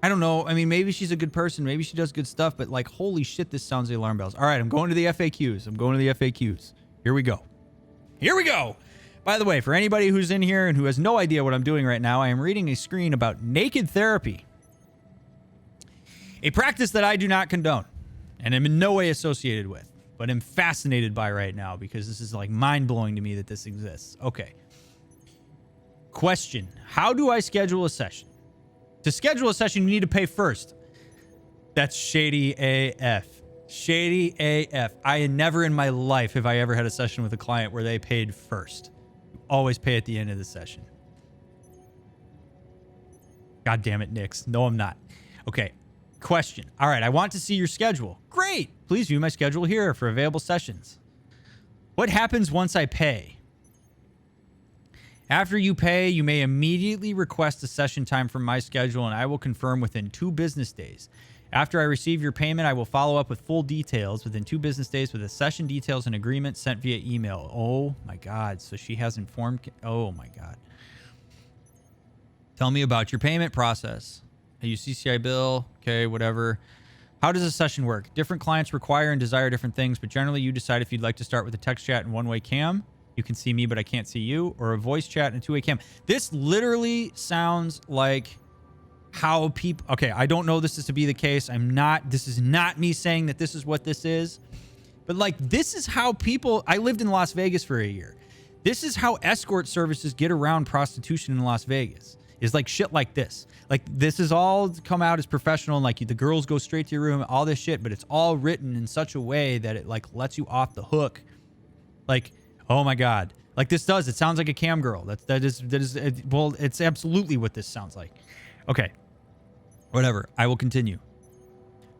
I don't know. I mean, maybe she's a good person. Maybe she does good stuff, but like, holy shit, this sounds the alarm bells. All right, I'm going to the FAQs. Here we go. Here we go. By the way, for anybody who's in here and who has no idea what I'm doing right now, I am reading a screen about naked therapy. A practice that I do not condone and am in no way associated with, but am fascinated by right now because this is like mind-blowing to me that this exists. Okay. Question. How do I schedule a session? To schedule a session, you need to pay first. That's shady AF. Shady AF. I never in my life have I ever had a session with a client where they paid first. Always pay at the end of the session. God damn it, Nix. No, I'm not. Okay. Question. All right. I want to see your schedule. Great. Please view my schedule here for available sessions. What happens once I pay? After you pay, you may immediately request a session time from my schedule and I will confirm within 2 business days. After I receive your payment, I will follow up with full details within 2 business days with the session details and agreement sent via email. Oh my God. So she has informed. Oh my God. Tell me about your payment process. I use CCI bill. Okay, whatever. How does a session work? Different clients require and desire different things, but generally you decide if you'd like to start with a text chat and one-way cam. You can see me, but I can't see you, or a voice chat and a 2-way cam. This literally sounds like how people... Okay, I don't know this is to be the case. This is not me saying that this is what this is. But like, this is how people... I lived in Las Vegas for a year. This is how escort services get around prostitution in Las Vegas. Is like shit like this. Like, this is all come out as professional, and like the girls go straight to your room, all this shit, but it's all written in such a way that it like lets you off the hook. Like, oh my God. Like this does. It sounds like a cam girl. That is well, it's absolutely what this sounds like. Okay. Whatever. I will continue.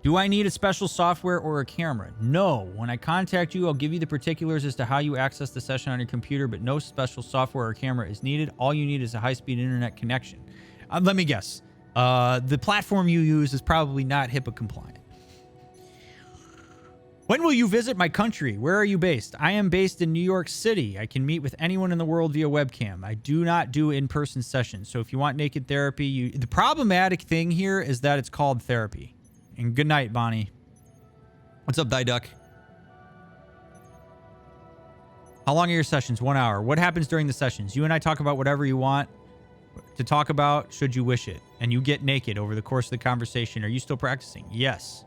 Do I need a special software or a camera? No. When I contact you, I'll give you the particulars as to how you access the session on your computer, but no special software or camera is needed. All you need is a high-speed internet connection. Let me guess. The platform you use is probably not HIPAA compliant. When will you visit my country? Where are you based? I am based in New York City. I can meet with anyone in the world via webcam. I do not do in-person sessions. So if you want naked therapy, the problematic thing here is that it's called therapy. And good night, Bonnie. What's up, Duck? How long are your sessions? 1 hour. What happens during the sessions? You and I talk about whatever you want to talk about, should you wish it. And you get naked over the course of the conversation. Are you still practicing? Yes.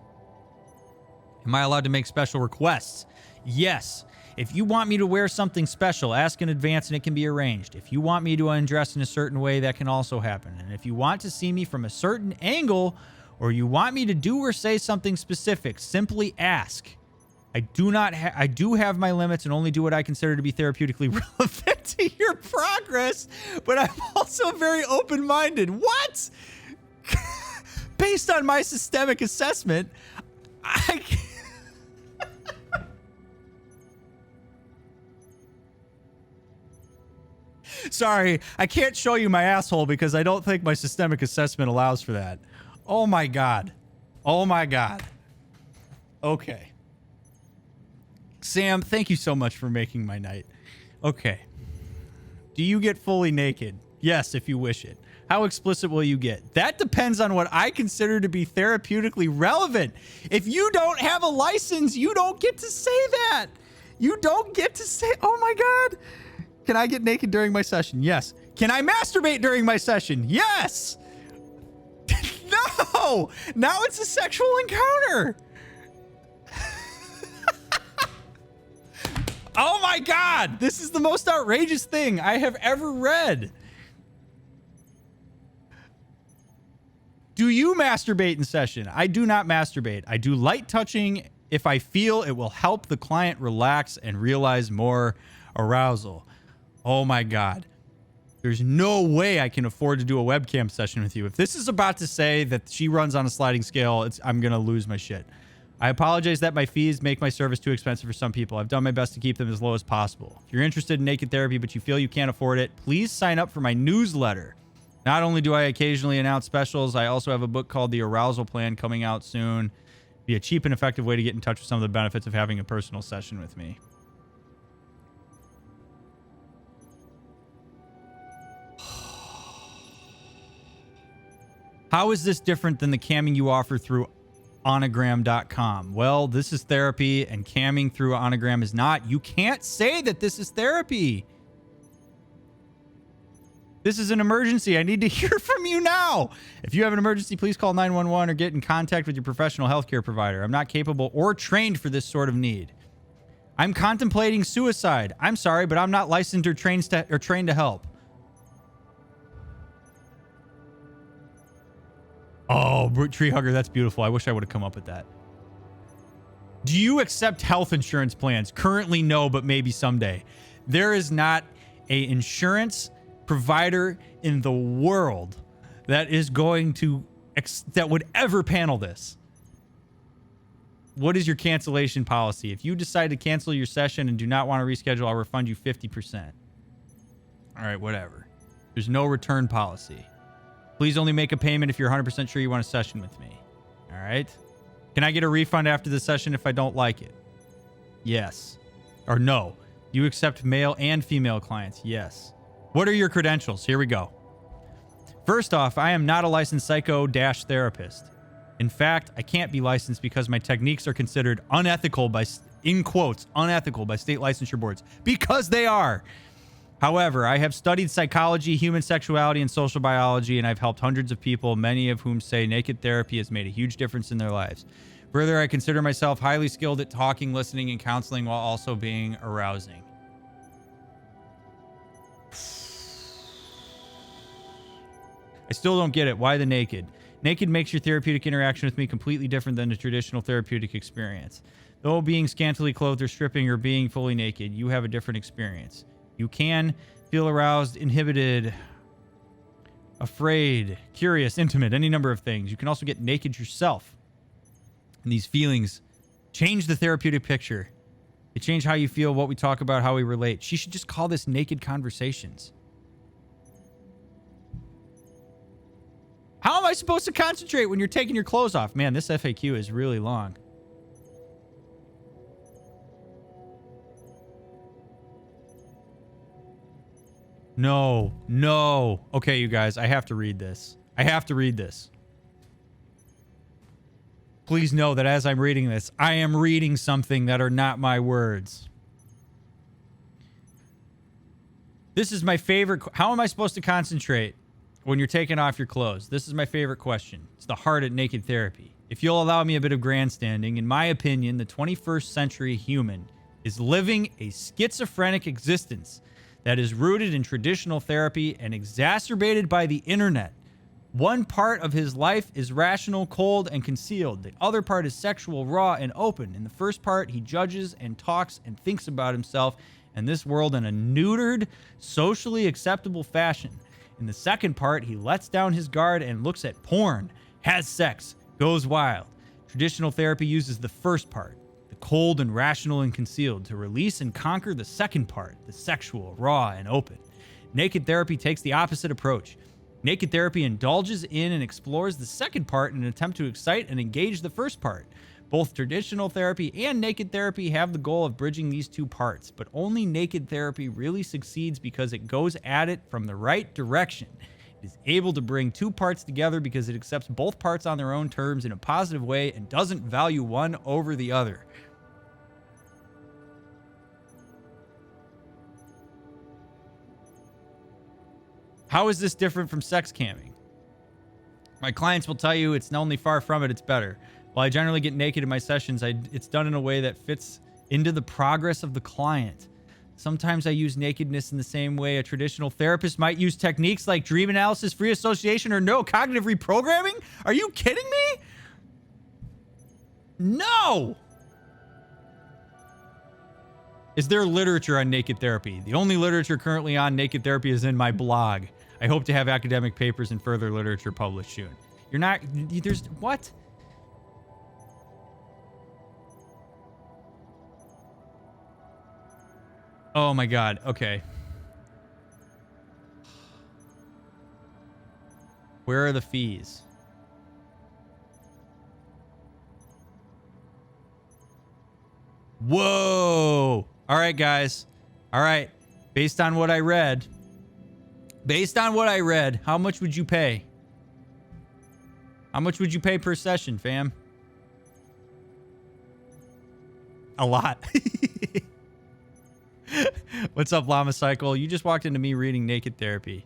Am I allowed to make special requests? Yes. If you want me to wear something special, ask in advance and it can be arranged. If you want me to undress in a certain way, that can also happen. And if you want to see me from a certain angle, or you want me to do or say something specific, simply ask. I do have my limits and only do what I consider to be therapeutically relevant to your progress, but I'm also very open-minded. What? Based on my systemic assessment, Sorry, I can't show you my asshole because I don't think my systemic assessment allows for that. Oh my God. Oh my God. Okay. Sam, thank you so much for making my night. Okay. Do you get fully naked? Yes, if you wish it. How explicit will you get? That depends on what I consider to be therapeutically relevant. If you don't have a license, you don't get to say that. You don't get to say, oh my God. Can I get naked during my session? Yes. Can I masturbate during my session? Yes. No! Now it's a sexual encounter! Oh my God! This is the most outrageous thing I have ever read. Do you masturbate in session? I do not masturbate. I do light touching if I feel it will help the client relax and realize more arousal. Oh my God. There's no way I can afford to do a webcam session with you. If this is about to say that she runs on a sliding scale, I'm going to lose my shit. I apologize that my fees make my service too expensive for some people. I've done my best to keep them as low as possible. If you're interested in naked therapy, but you feel you can't afford it, please sign up for my newsletter. Not only do I occasionally announce specials, I also have a book called The Arousal Plan coming out soon. Be a cheap and effective way to get in touch with some of the benefits of having a personal session with me. How is this different than the camming you offer through Onogram.com. Well, this is therapy, and camming through Onogram is not. You can't say that this is therapy. This is an emergency. I need to hear from you now. If you have an emergency, please call 911 or get in contact with your professional healthcare provider. I'm not capable or trained for this sort of need. I'm contemplating suicide. I'm sorry, but I'm not licensed or trained to help. Oh, tree hugger, that's beautiful. I wish I would have come up with that. Do you accept health insurance plans? Currently, no, but maybe someday. There is not a insurance provider in the world that is going to that would ever panel this. What is your cancellation policy? If you decide to cancel your session and do not want to reschedule, I'll refund you 50%. All right, whatever. There's no return policy. Please only make a payment if you're 100% sure you want a session with me. All right? Can I get a refund after the session if I don't like it? Yes. Or no. You accept male and female clients? Yes. What are your credentials? Here we go. First off, I am not a licensed psycho-therapist. In fact, I can't be licensed because my techniques are considered unethical by, in quotes, unethical by state licensure boards. Because they are. However, I have studied psychology, human sexuality, and social biology, and I've helped hundreds of people, many of whom say naked therapy has made a huge difference in their lives. Further, I consider myself highly skilled at talking, listening, and counseling while also being arousing. I still don't get it. Why the naked? Naked makes your therapeutic interaction with me completely different than a traditional therapeutic experience. Though being scantily clothed or stripping or being fully naked, you have a different experience. You can feel aroused, inhibited, afraid, curious, intimate, any number of things. You can also get naked yourself. And these feelings change the therapeutic picture. They change how you feel, what we talk about, how we relate. She should just call this naked conversations. How am I supposed to concentrate when you're taking your clothes off? Man, this FAQ is really long. No. Okay, you guys, I have to read this. Please know that as I'm reading this, I am reading something that are not my words. This is my favorite. How am I supposed to concentrate when you're taking off your clothes? This is my favorite question. It's the heart at naked therapy. If you'll allow me a bit of grandstanding, in my opinion, the 21st century human is living a schizophrenic existence that is rooted in traditional therapy and exacerbated by the internet. One part of his life is rational, cold, and concealed. The other part is sexual, raw, and open. In the first part, he judges and talks and thinks about himself and this world in a neutered, socially acceptable fashion. In the second part, he lets down his guard and looks at porn, has sex, goes wild. Traditional therapy uses the first part, the cold and rational and concealed, to release and conquer the second part, the sexual, raw, and open. Naked therapy takes the opposite approach. Naked therapy indulges in and explores the second part in an attempt to excite and engage the first part. Both traditional therapy and naked therapy have the goal of bridging these two parts, but only naked therapy really succeeds because it goes at it from the right direction. It is able to bring two parts together because it accepts both parts on their own terms in a positive way and doesn't value one over the other. How is this different from sex camming? My clients will tell you it's only far from it, it's better. While I generally get naked in my sessions, it's done in a way that fits into the progress of the client. Sometimes I use nakedness in the same way a traditional therapist might use techniques like dream analysis, free association, or neurocognitive reprogramming. Are you kidding me? No! Is there literature on naked therapy? The only literature currently on naked therapy is in my blog. I hope to have academic papers and further literature published soon. You're not... There's... What? Oh my god. Okay. Where are the fees? Whoa. All right, guys. All right. Based on what I read, how much would you pay? How much would you pay per session, fam? A lot. What's up, Llama Cycle? You just walked into me reading Naked Therapy.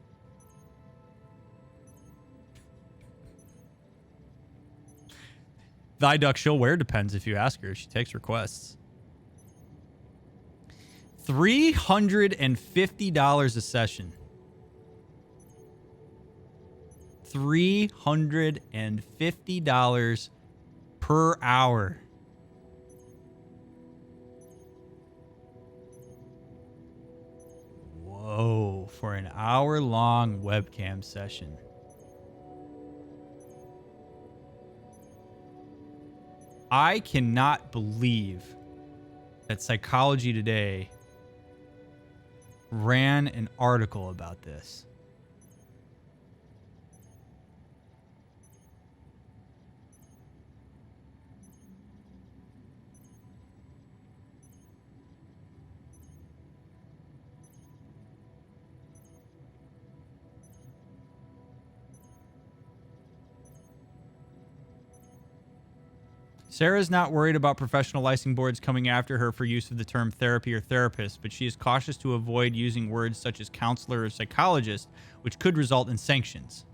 Viduct, she'll wear depends if you ask her. She takes requests. $350 a session. $350 per hour. Whoa, for an hour-long webcam session. I cannot believe that Psychology Today ran an article about this. Sarah's not worried about professional licensing boards coming after her for use of the term therapy or therapist, but she is cautious to avoid using words such as counselor or psychologist, which could result in sanctions.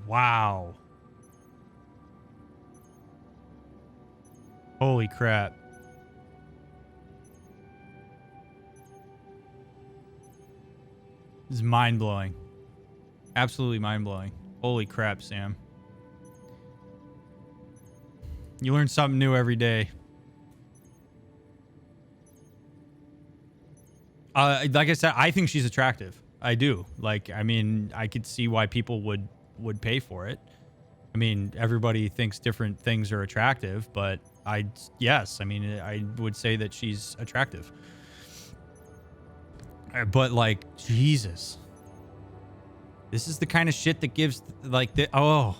Wow. Holy crap. This is mind-blowing. Absolutely mind-blowing. Holy crap, Sam. You learn something new every day. Like I said, I think she's attractive. I do. Like, I mean, I could see why people would pay for it. I mean, everybody thinks different things are attractive, but yes, I mean, I would say that she's attractive. But like, Jesus, this is the kind of shit that gives like a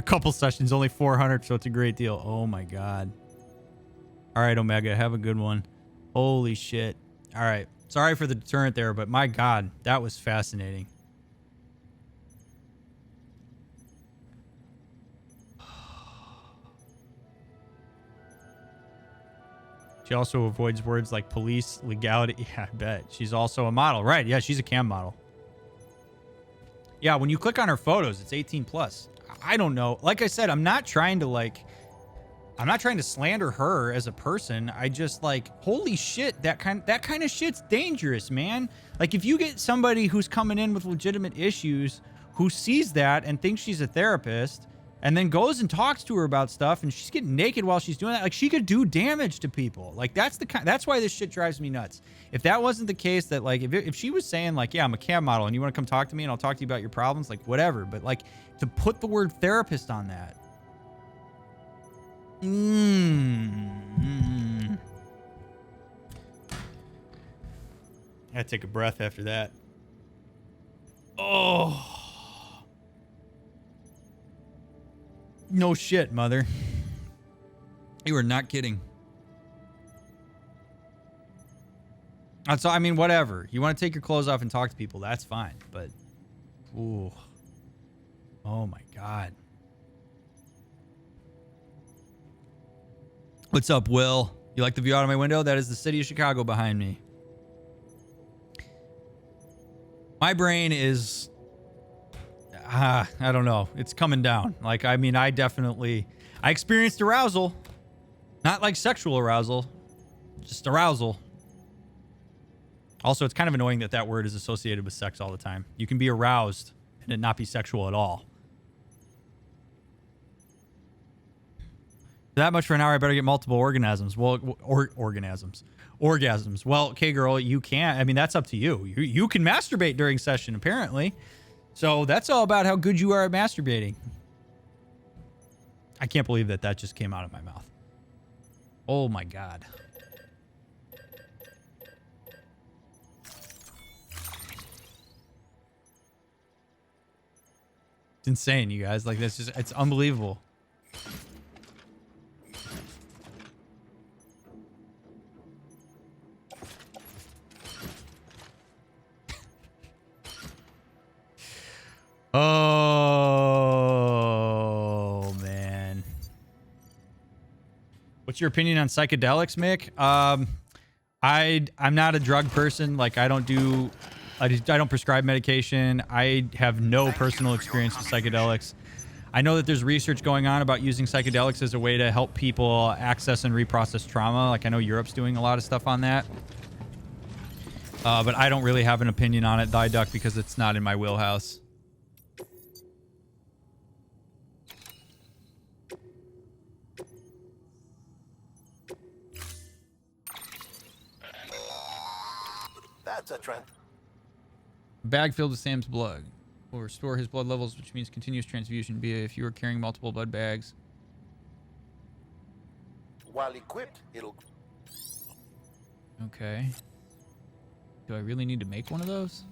couple sessions, only 400, so it's a great deal. Oh my God. All right, Omega, have a good one. Holy shit. All right, sorry for the deterrent there, but my God, that was fascinating. She also avoids words like police, legality. Yeah, I bet. She's also a model. Right. Yeah, she's a cam model. Yeah, when you click on her photos, it's 18 plus. I don't know. Like I said, I'm not trying to slander her as a person. I just like, holy shit, that kind of shit's dangerous, man. Like if you get somebody who's coming in with legitimate issues who sees that and thinks she's a therapist and then goes and talks to her about stuff, and she's getting naked while she's doing that. Like, she could do damage to people. Like, that's why this shit drives me nuts. If that wasn't the case, that, like, if she was saying, like, yeah, I'm a cam model, and you want to come talk to me, and I'll talk to you about your problems, like, whatever. But, like, to put the word therapist on that. I had to take a breath after that. Oh. No shit, mother. You are not kidding. So, I mean, whatever. You want to take your clothes off and talk to people, that's fine. But, ooh. Oh, my God. What's up, Will? You like the view out of my window? That is the city of Chicago behind me. My brain is... I don't know. It's coming down. Like, I mean, I experienced arousal. Not like sexual arousal. Just arousal. Also, it's kind of annoying that word is associated with sex all the time. You can be aroused and it not be sexual at all. That much for an hour, I better get multiple orgasms. Well, orgasms. Well, okay, girl, you can't. I mean, that's up to you. You can masturbate during session, apparently. So that's all about how good you are at masturbating. I can't believe that just came out of my mouth. Oh my God. It's insane, you guys. Like, it's unbelievable. Oh, man. What's your opinion on psychedelics, Mick? I'm not a drug person. Like, I don't prescribe medication. I have no personal experience with psychedelics. I know that there's research going on about using psychedelics as a way to help people access and reprocess trauma. Like, I know Europe's doing a lot of stuff on that. But I don't really have an opinion on it, Duck, because it's not in my wheelhouse. That's a trend. Bag filled with Sam's blood will restore his blood levels, which means continuous transfusion via if you are carrying multiple blood bags. While equipped, it'll... Okay. Do I really need to make one of those?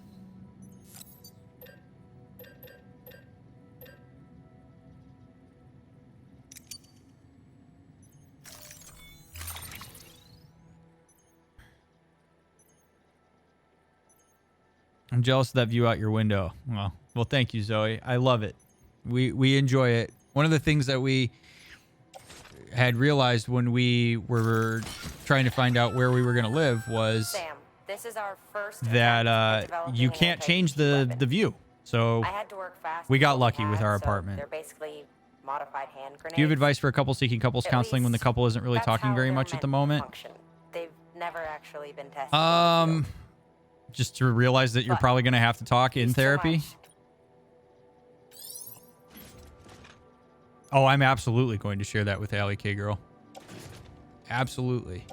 I'm jealous of that view out your window. Well, thank you, Zoe. I love it. We enjoy it. One of the things that we had realized when we were trying to find out where we were going to live was Sam, this is our first that you can't change the view. So I had to work fast we got with lucky what with had, our so apartment. They're basically modified hand grenades. Do you have advice for a couple seeking couples At counseling when the least couple isn't really that's talking how very they're much at the meant to moment? function. They've never actually been tested. in the field. Just to realize that you're But probably going to have to talk in Thanks so therapy. much. Oh, I'm absolutely going to share that with Allie K Girl. Absolutely.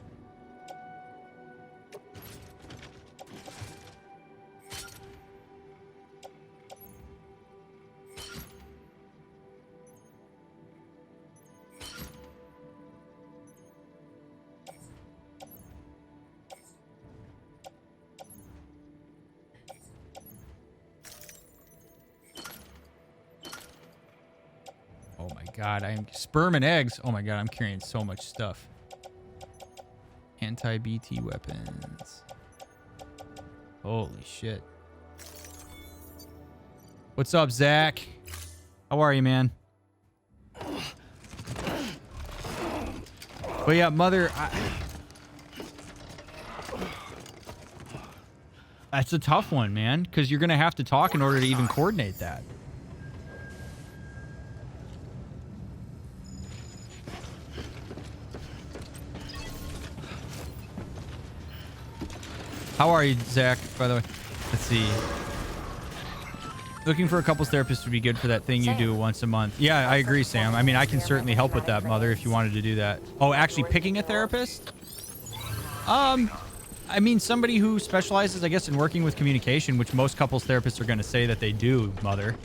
Oh my god, I am sperm and eggs. Oh my god, I'm carrying so much stuff. Anti-BT weapons. Holy shit. What's up, Zach? How are you, man? But yeah, mother, that's a tough one, man, because you're gonna have to talk in order to even coordinate that. How are you, Zach, by the way? Let's see. Looking for a couples therapist would be good for that thing you do once a month. Yeah, I agree, Sam. I mean, I can certainly help with that, Mother, if you wanted to do that. Oh, actually picking a therapist? I mean, somebody who specializes, I guess, in working with communication, which most couples therapists are going to say that they do, Mother.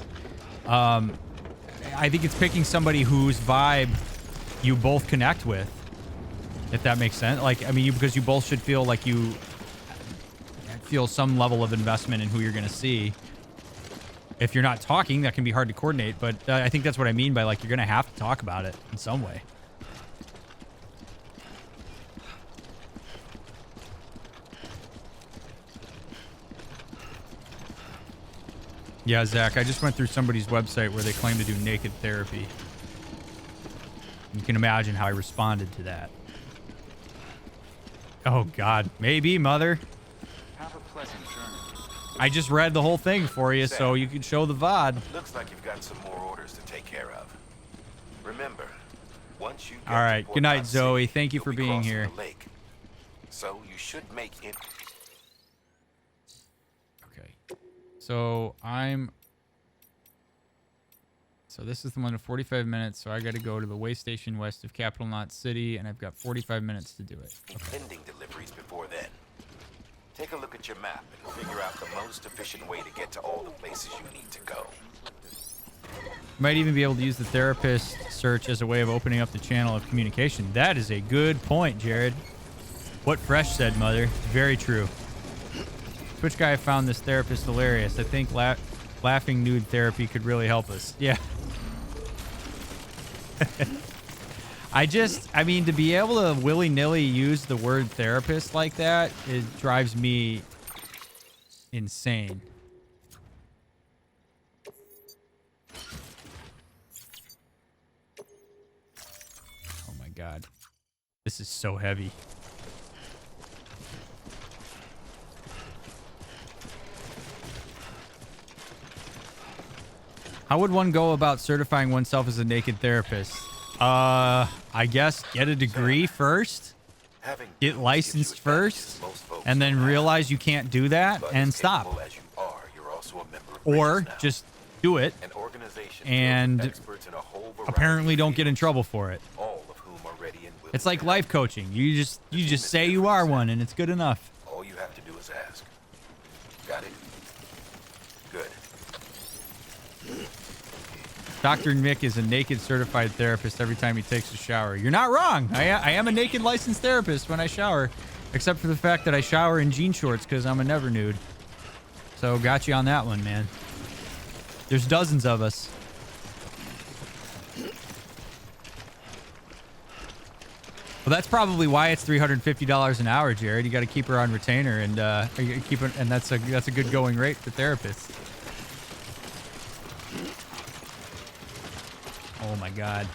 I think it's picking somebody whose vibe you both connect with, if that makes sense. Like, I mean, because you both should feel like you feel some level of investment in who you're going to see. If you're not talking, that can be hard to coordinate, but I think that's what I mean by, like, you're going to have to talk about it in some way. Yeah, Zach, I just went through somebody's website where they claim to do naked therapy. You can imagine how I responded to that. Oh, God. Maybe, Mother. Have a pleasant journey. I just read the whole thing for you, so you can show the VOD. Looks like you've got some more orders to take care of. Remember, once you get All right. to Good night, Port Zoe. City, Thank you you'll for be being crossing here. the lake. So you should make it. Okay. So this is the one in 45 minutes, so I got to go to the way station west of Capital Knot City, and I've got 45 minutes to do it. Okay. Pending deliveries before then. Take a look at your map and figure out the most efficient way to get to all the places you need to go. Might even be able to use the therapist search as a way of opening up the channel of communication. That is a good point, Jared. What Fresh said, Mother. Very true. Twitch guy found this therapist hilarious. I think laughing nude therapy could really help us. Yeah. I mean, to be able to willy-nilly use the word therapist like that, it drives me insane. God. This is so heavy. How would one go about certifying oneself as a naked therapist? I guess get a degree first, get licensed first, and then realize you can't do that and stop. Or just do it and apparently don't get in trouble for it. It's like life coaching. You just say you are one and it's good enough. All you have to do is ask. Got it? Good. DrMick is a naked certified therapist every time he takes a shower. You're not wrong. I am a naked licensed therapist when I shower, except for the fact that I shower in jean shorts because I'm a never nude. So got you on that one, man. There's dozens of us. Well, that's probably why it's $350 an hour, Jared. You got to keep her on retainer, and and that's a good going rate for therapists. Oh my God,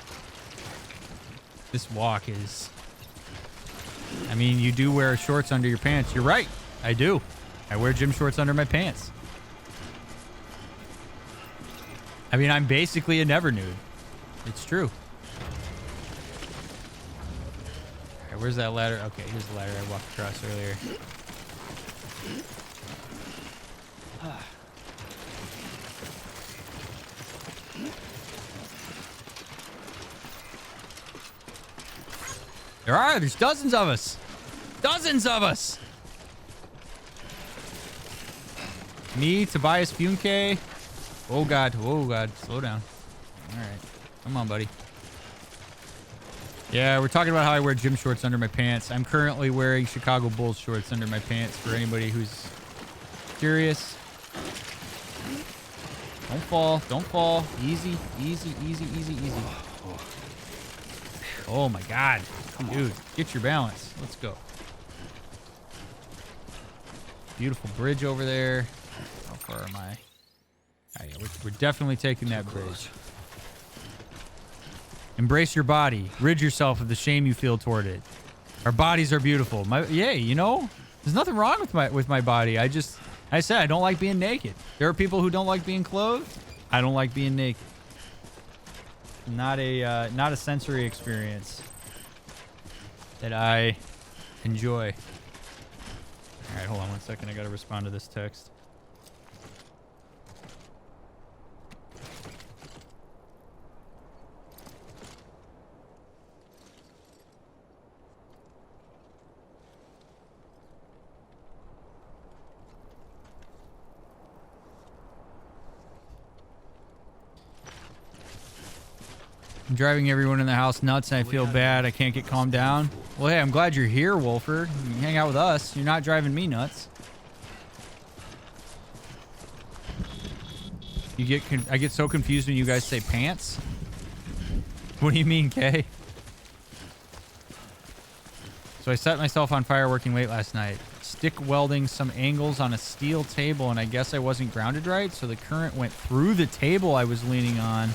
this walk is. I mean, you do wear shorts under your pants. You're right. I do. I wear gym shorts under my pants. I mean, I'm basically a never nude. It's true. Where's that ladder? Okay, here's the ladder I walked across earlier. There's dozens of us. Dozens of us. Me, Tobias Funke. Oh God, slow down. All right, come on, buddy. Yeah, we're talking about how I wear gym shorts under my pants. I'm currently wearing Chicago Bulls shorts under my pants for anybody who's curious. Don't fall. Don't fall. Easy, easy, easy, easy, easy. Oh my God. Dude, get your balance. Let's go. Beautiful bridge over there. How far am I? Oh, yeah, we're definitely taking that bridge. Embrace your body. Rid yourself of the shame you feel toward it. Our bodies are beautiful. You know, there's nothing wrong with my body. I said I don't like being naked. There are people who don't like being clothed. I don't like being naked. Not a sensory experience that I enjoy. All right, hold on 1 second. I gotta respond to this text. I'm driving everyone in the house nuts and I feel bad. I can't get calmed down. Well, hey, I'm glad you're here, Wolfer. You can hang out with us. You're not driving me nuts. I get so confused when you guys say pants. What do you mean, Kay? So I set myself on fire working late last night. Stick welding some angles on a steel table, and I guess I wasn't grounded right, so the current went through the table I was leaning on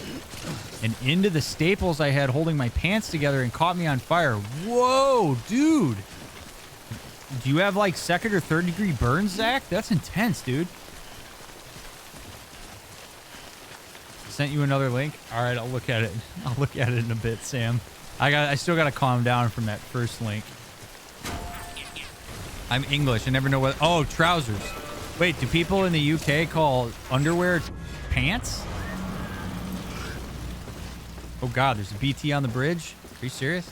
and into the staples I had holding my pants together and caught me on fire. Whoa, dude. Do you have like second or third degree burns, Zach? That's intense, dude. Sent you another link. All right, I'll look at it. I'll look at it in a bit, Sam. I still got to calm down from that first link. I'm English. I never know what. Oh, trousers. Wait, do people in the UK call underwear pants? Oh God, there's a BT on the bridge. Are you serious?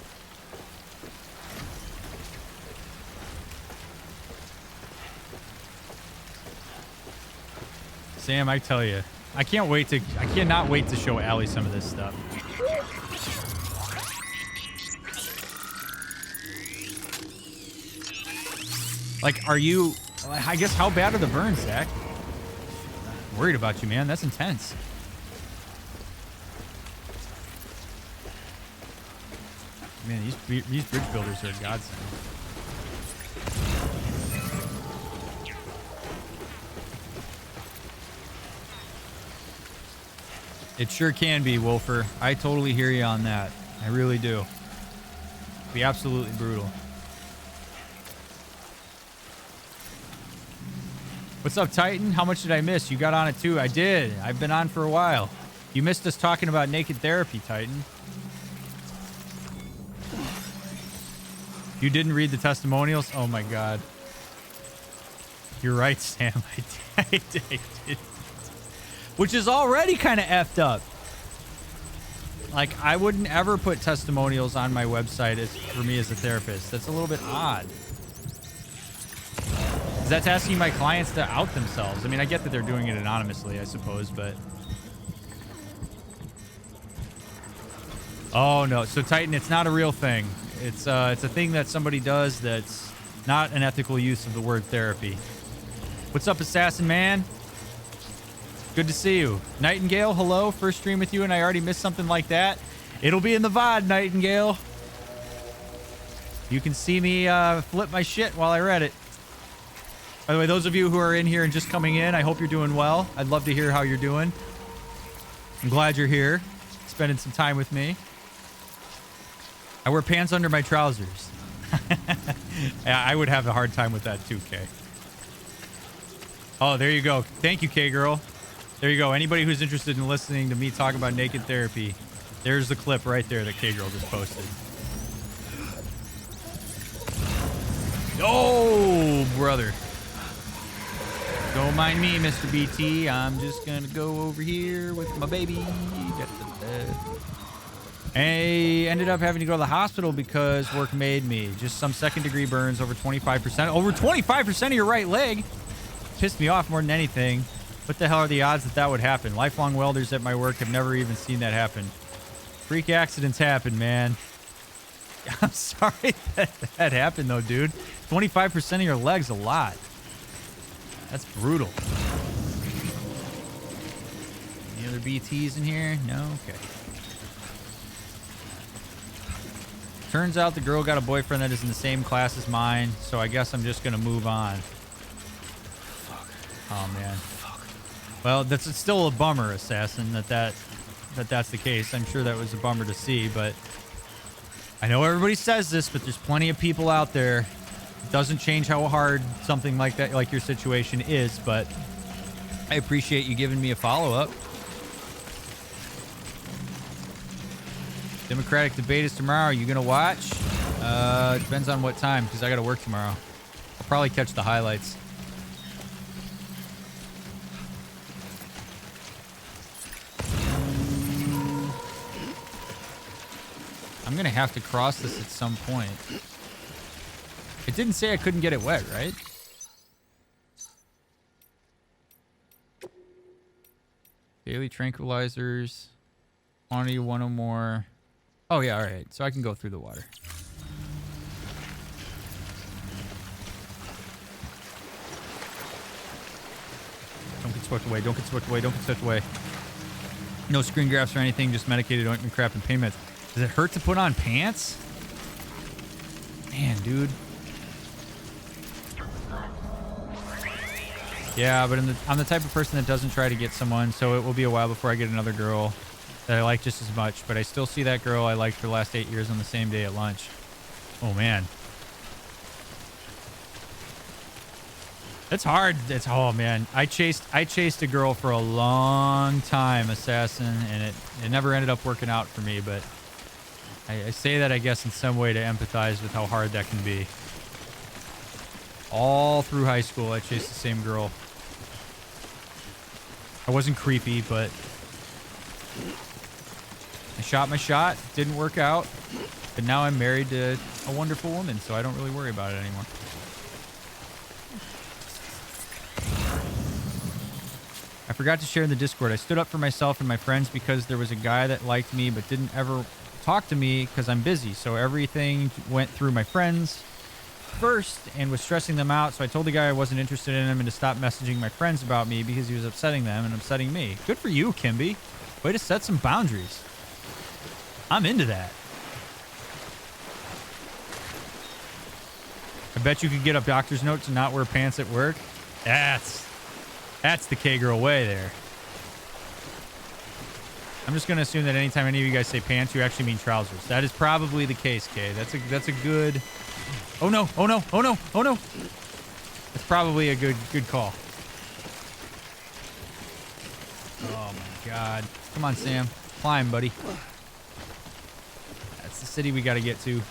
Sam, I tell you, I cannot wait to show Allie some of this stuff. Like, I guess, how bad are the burns, Zach? I'm worried about you, man. That's intense. Man, these bridge builders are a godsend. It sure can be, Wolfer. I totally hear you on that. I really do. Be absolutely brutal. What's up, Titan? How much did I miss? You got on it too. I did. I've been on for a while. You missed us talking about naked therapy, Titan. You didn't read the testimonials? Oh my god. You're right, Sam. I did. Which is already kind of effed up. Like, I wouldn't ever put testimonials on my website for me as a therapist. That's a little bit odd. That's asking my clients to out themselves. I mean, I get that they're doing it anonymously, I suppose, but... Oh, no. So, Titan, it's not a real thing. It's a thing that somebody does that's not an ethical use of the word therapy. What's up, Assassin Man? Good to see you. Nightingale, hello. First stream with you, and I already missed something like that. It'll be in the VOD, Nightingale. You can see me flip my shit while I read it. By the way, those of you who are in here and just coming in, I hope you're doing well. I'd love to hear how you're doing. I'm glad you're here, spending some time with me. I wear pants under my trousers. Yeah, I would have a hard time with that too, Kay. Oh, there you go. Thank you, K-Girl. There you go. Anybody who's interested in listening to me talk about naked therapy, there's the clip right there that K-Girl just posted. Oh, brother. Don't mind me, Mr. BT. I'm just gonna go over here with my baby. I ended up having to go to the hospital because work made me. Just some second-degree burns, over 25%. Over 25% of your right leg? Pissed me off more than anything. What the hell are the odds that that would happen? Lifelong welders at my work have never even seen that happen. Freak accidents happen, man. I'm sorry that happened, though, dude. 25% of your leg's a lot. That's brutal. Any other BTs in here? No? Okay. Turns out the girl got a boyfriend that is in the same class as mine, so I guess I'm just gonna move on. Fuck. Oh, man. Well, that's still a bummer, Assassin, that's the case. I'm sure that was a bummer to see, but I know everybody says this, but there's plenty of people out there. It doesn't change how hard something like that, like your situation is, but I appreciate you giving me a follow-up. Democratic debate is tomorrow. Are you gonna watch? Depends on what time, because I gotta work tomorrow. I'll probably catch the highlights. I'm gonna have to cross this at some point. It didn't say I couldn't get it wet, right? Daily tranquilizers. Quantity 1 or more. Oh yeah, alright. So I can go through the water. Don't get swept away, don't get swept away, don't get swept away. No screen grabs or anything, just medicated ointment, crap, and pain meds. Does it hurt to put on pants? Man, dude. Yeah, but I'm the type of person that doesn't try to get someone, so it will be a while before I get another girl that I like just as much. But I still see that girl I liked for the last 8 years on the same day at lunch. Oh, man. It's hard. It's, oh, man. I chased a girl for a long time, Assassin, and it never ended up working out for me, but I say that, I guess, in some way to empathize with how hard that can be. All through high school, I chased the same girl. I wasn't creepy, but I shot my shot. Didn't work out. But now I'm married to a wonderful woman, so I don't really worry about it anymore. I forgot to share in the Discord. I stood up for myself and my friends because there was a guy that liked me but didn't ever talk to me because I'm busy. So everything went through my friends first and was stressing them out. So I told the guy I wasn't interested in him and to stop messaging my friends about me because he was upsetting them and upsetting me. Good for you, Kimby. Way to set some boundaries. I'm into that. I bet you could get a doctor's note to not wear pants at work. That's the K-girl way there. I'm just gonna assume that anytime any of you guys say pants, you actually mean trousers. That is probably the case, Kay. That's a good. Oh no! Oh no! Oh no! Oh no! That's probably a good call. Oh my God! Come on, Sam. Climb, buddy. That's the city we got to get to.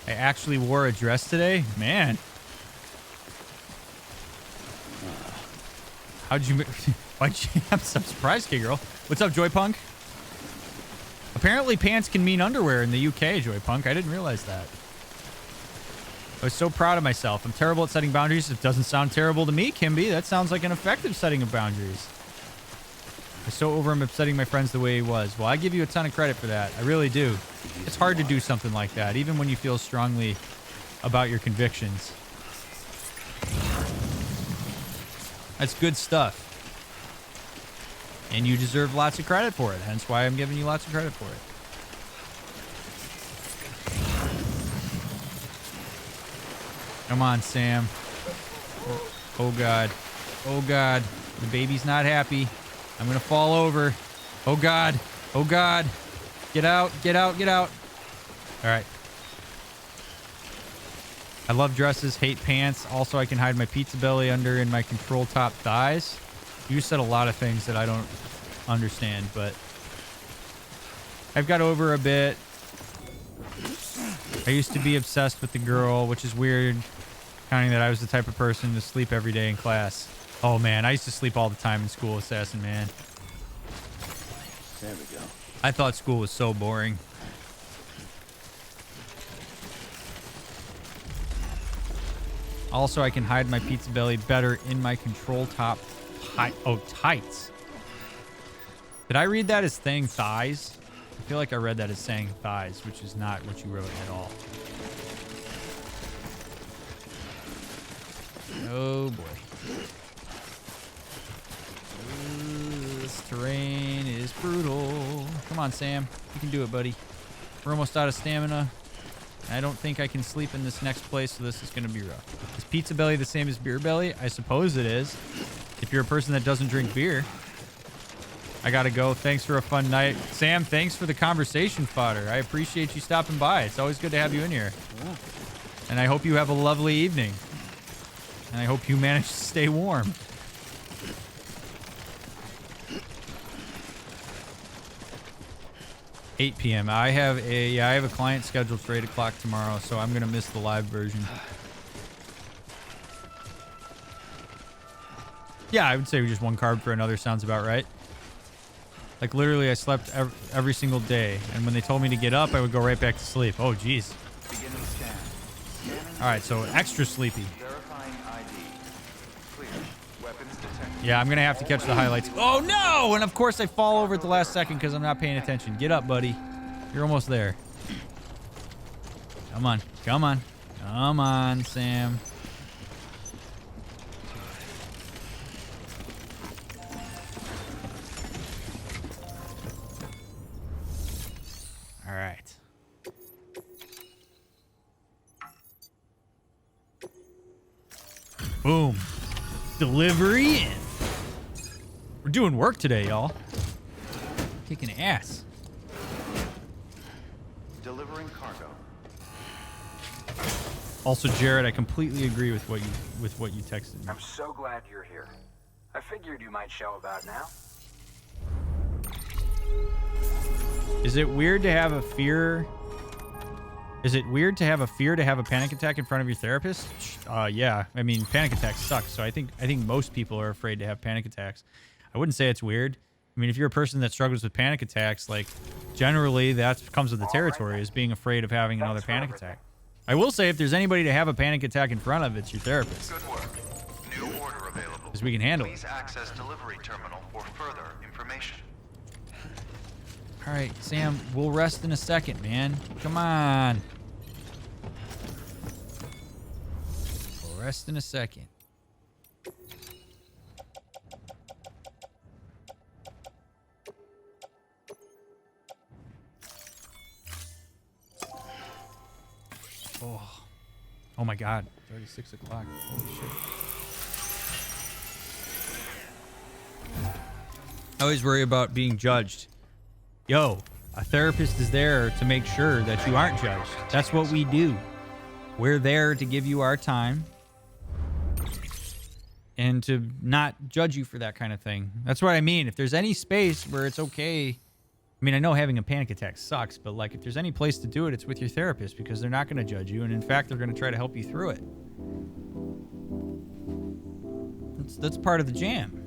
I actually wore a dress today, man. How'd you? Why'd you? I'm so surprised, Kay girl. What's up, Joypunk? Apparently pants can mean underwear in the UK, Joypunk. I didn't realize that. I was so proud of myself. I'm terrible at setting boundaries. It doesn't sound terrible to me, Kimby. That sounds like an effective setting of boundaries. I'm so over him upsetting my friends the way he was. Well, I give you a ton of credit for that. I really do. It's hard to do something like that, even when you feel strongly about your convictions. That's good stuff. And you deserve lots of credit for it. Hence why I'm giving you lots of credit for it. Come on, Sam. Oh, God. Oh, God. The baby's not happy. I'm going to fall over. Oh, God. Oh, God. Get out. Get out. Get out. All right. I love dresses. Hate pants. Also, I can hide my pizza belly under in my control top thighs. You said a lot of things that I don't understand, but I've got over a bit. I used to be obsessed with the girl, which is weird, counting that I was the type of person to sleep every day in class. Oh, man, I used to sleep all the time in school, Assassin, man. There we go. I thought school was so boring. Also, I can hide my pizza belly better in my control top tights. Did I read that as saying thighs? I feel like I read that as saying thighs, which is not what you wrote at all. Oh boy. Ooh, this terrain is brutal. Come on, Sam. You can do it, buddy. We're almost out of stamina. I don't think I can sleep in this next place, so this is going to be rough. Is pizza belly the same as beer belly? I suppose it is. If you're a person that doesn't drink beer. I got to go. Thanks for a fun night. Sam, thanks for the conversation fodder. I appreciate you stopping by. It's always good to have you in here. Yeah. And I hope you have a lovely evening. And I hope you manage to stay warm. $8 p.m. I have a client scheduled for 8 o'clock tomorrow, so I'm gonna miss the live version. Yeah, I would say just one carb for another sounds about right. Like literally, I slept every single day, and when they told me to get up, I would go right back to sleep. Oh, geez. Beginning scan. All right, so extra sleepy. Verifying ID. Clear. Weapons detected. Yeah, I'm gonna have to catch the highlights. Oh no! And of course, I fall over at the last second because I'm not paying attention. Get up, buddy. You're almost there. Come on, come on, come on, Sam. All right. Boom. Delivery in. We're doing work today, y'all. Kicking ass. Delivering cargo. Also, Jared, I completely agree with what you texted me. I'm so glad you're here. I figured you might show about now. Is it weird to have a fear? Is it weird to have a fear to have a panic attack in front of your therapist? Yeah. I mean, panic attacks suck. So I think most people are afraid to have panic attacks. I wouldn't say it's weird. I mean, if you're a person that struggles with panic attacks, like generally that comes with the territory, is being afraid of having another panic attack. I will say if there's anybody to have a panic attack in front of, it's your therapist. Good work. New order available. Because we can handle it. Please access delivery terminal for further information. All right, Sam, we'll rest in a second, man. Come on. We'll rest in a second. Oh my God. It's already 6 o'clock. Holy shit. I always worry about being judged. Yo, a therapist is there to make sure that you aren't judged. That's what we do. We're there to give you our time and to not judge you for that kind of thing. That's what I mean. If there's any space where it's okay, I mean, I know having a panic attack sucks, but like if there's any place to do it, it's with your therapist because they're not going to judge you. And in fact, they're going to try to help you through it. That's part of the jam.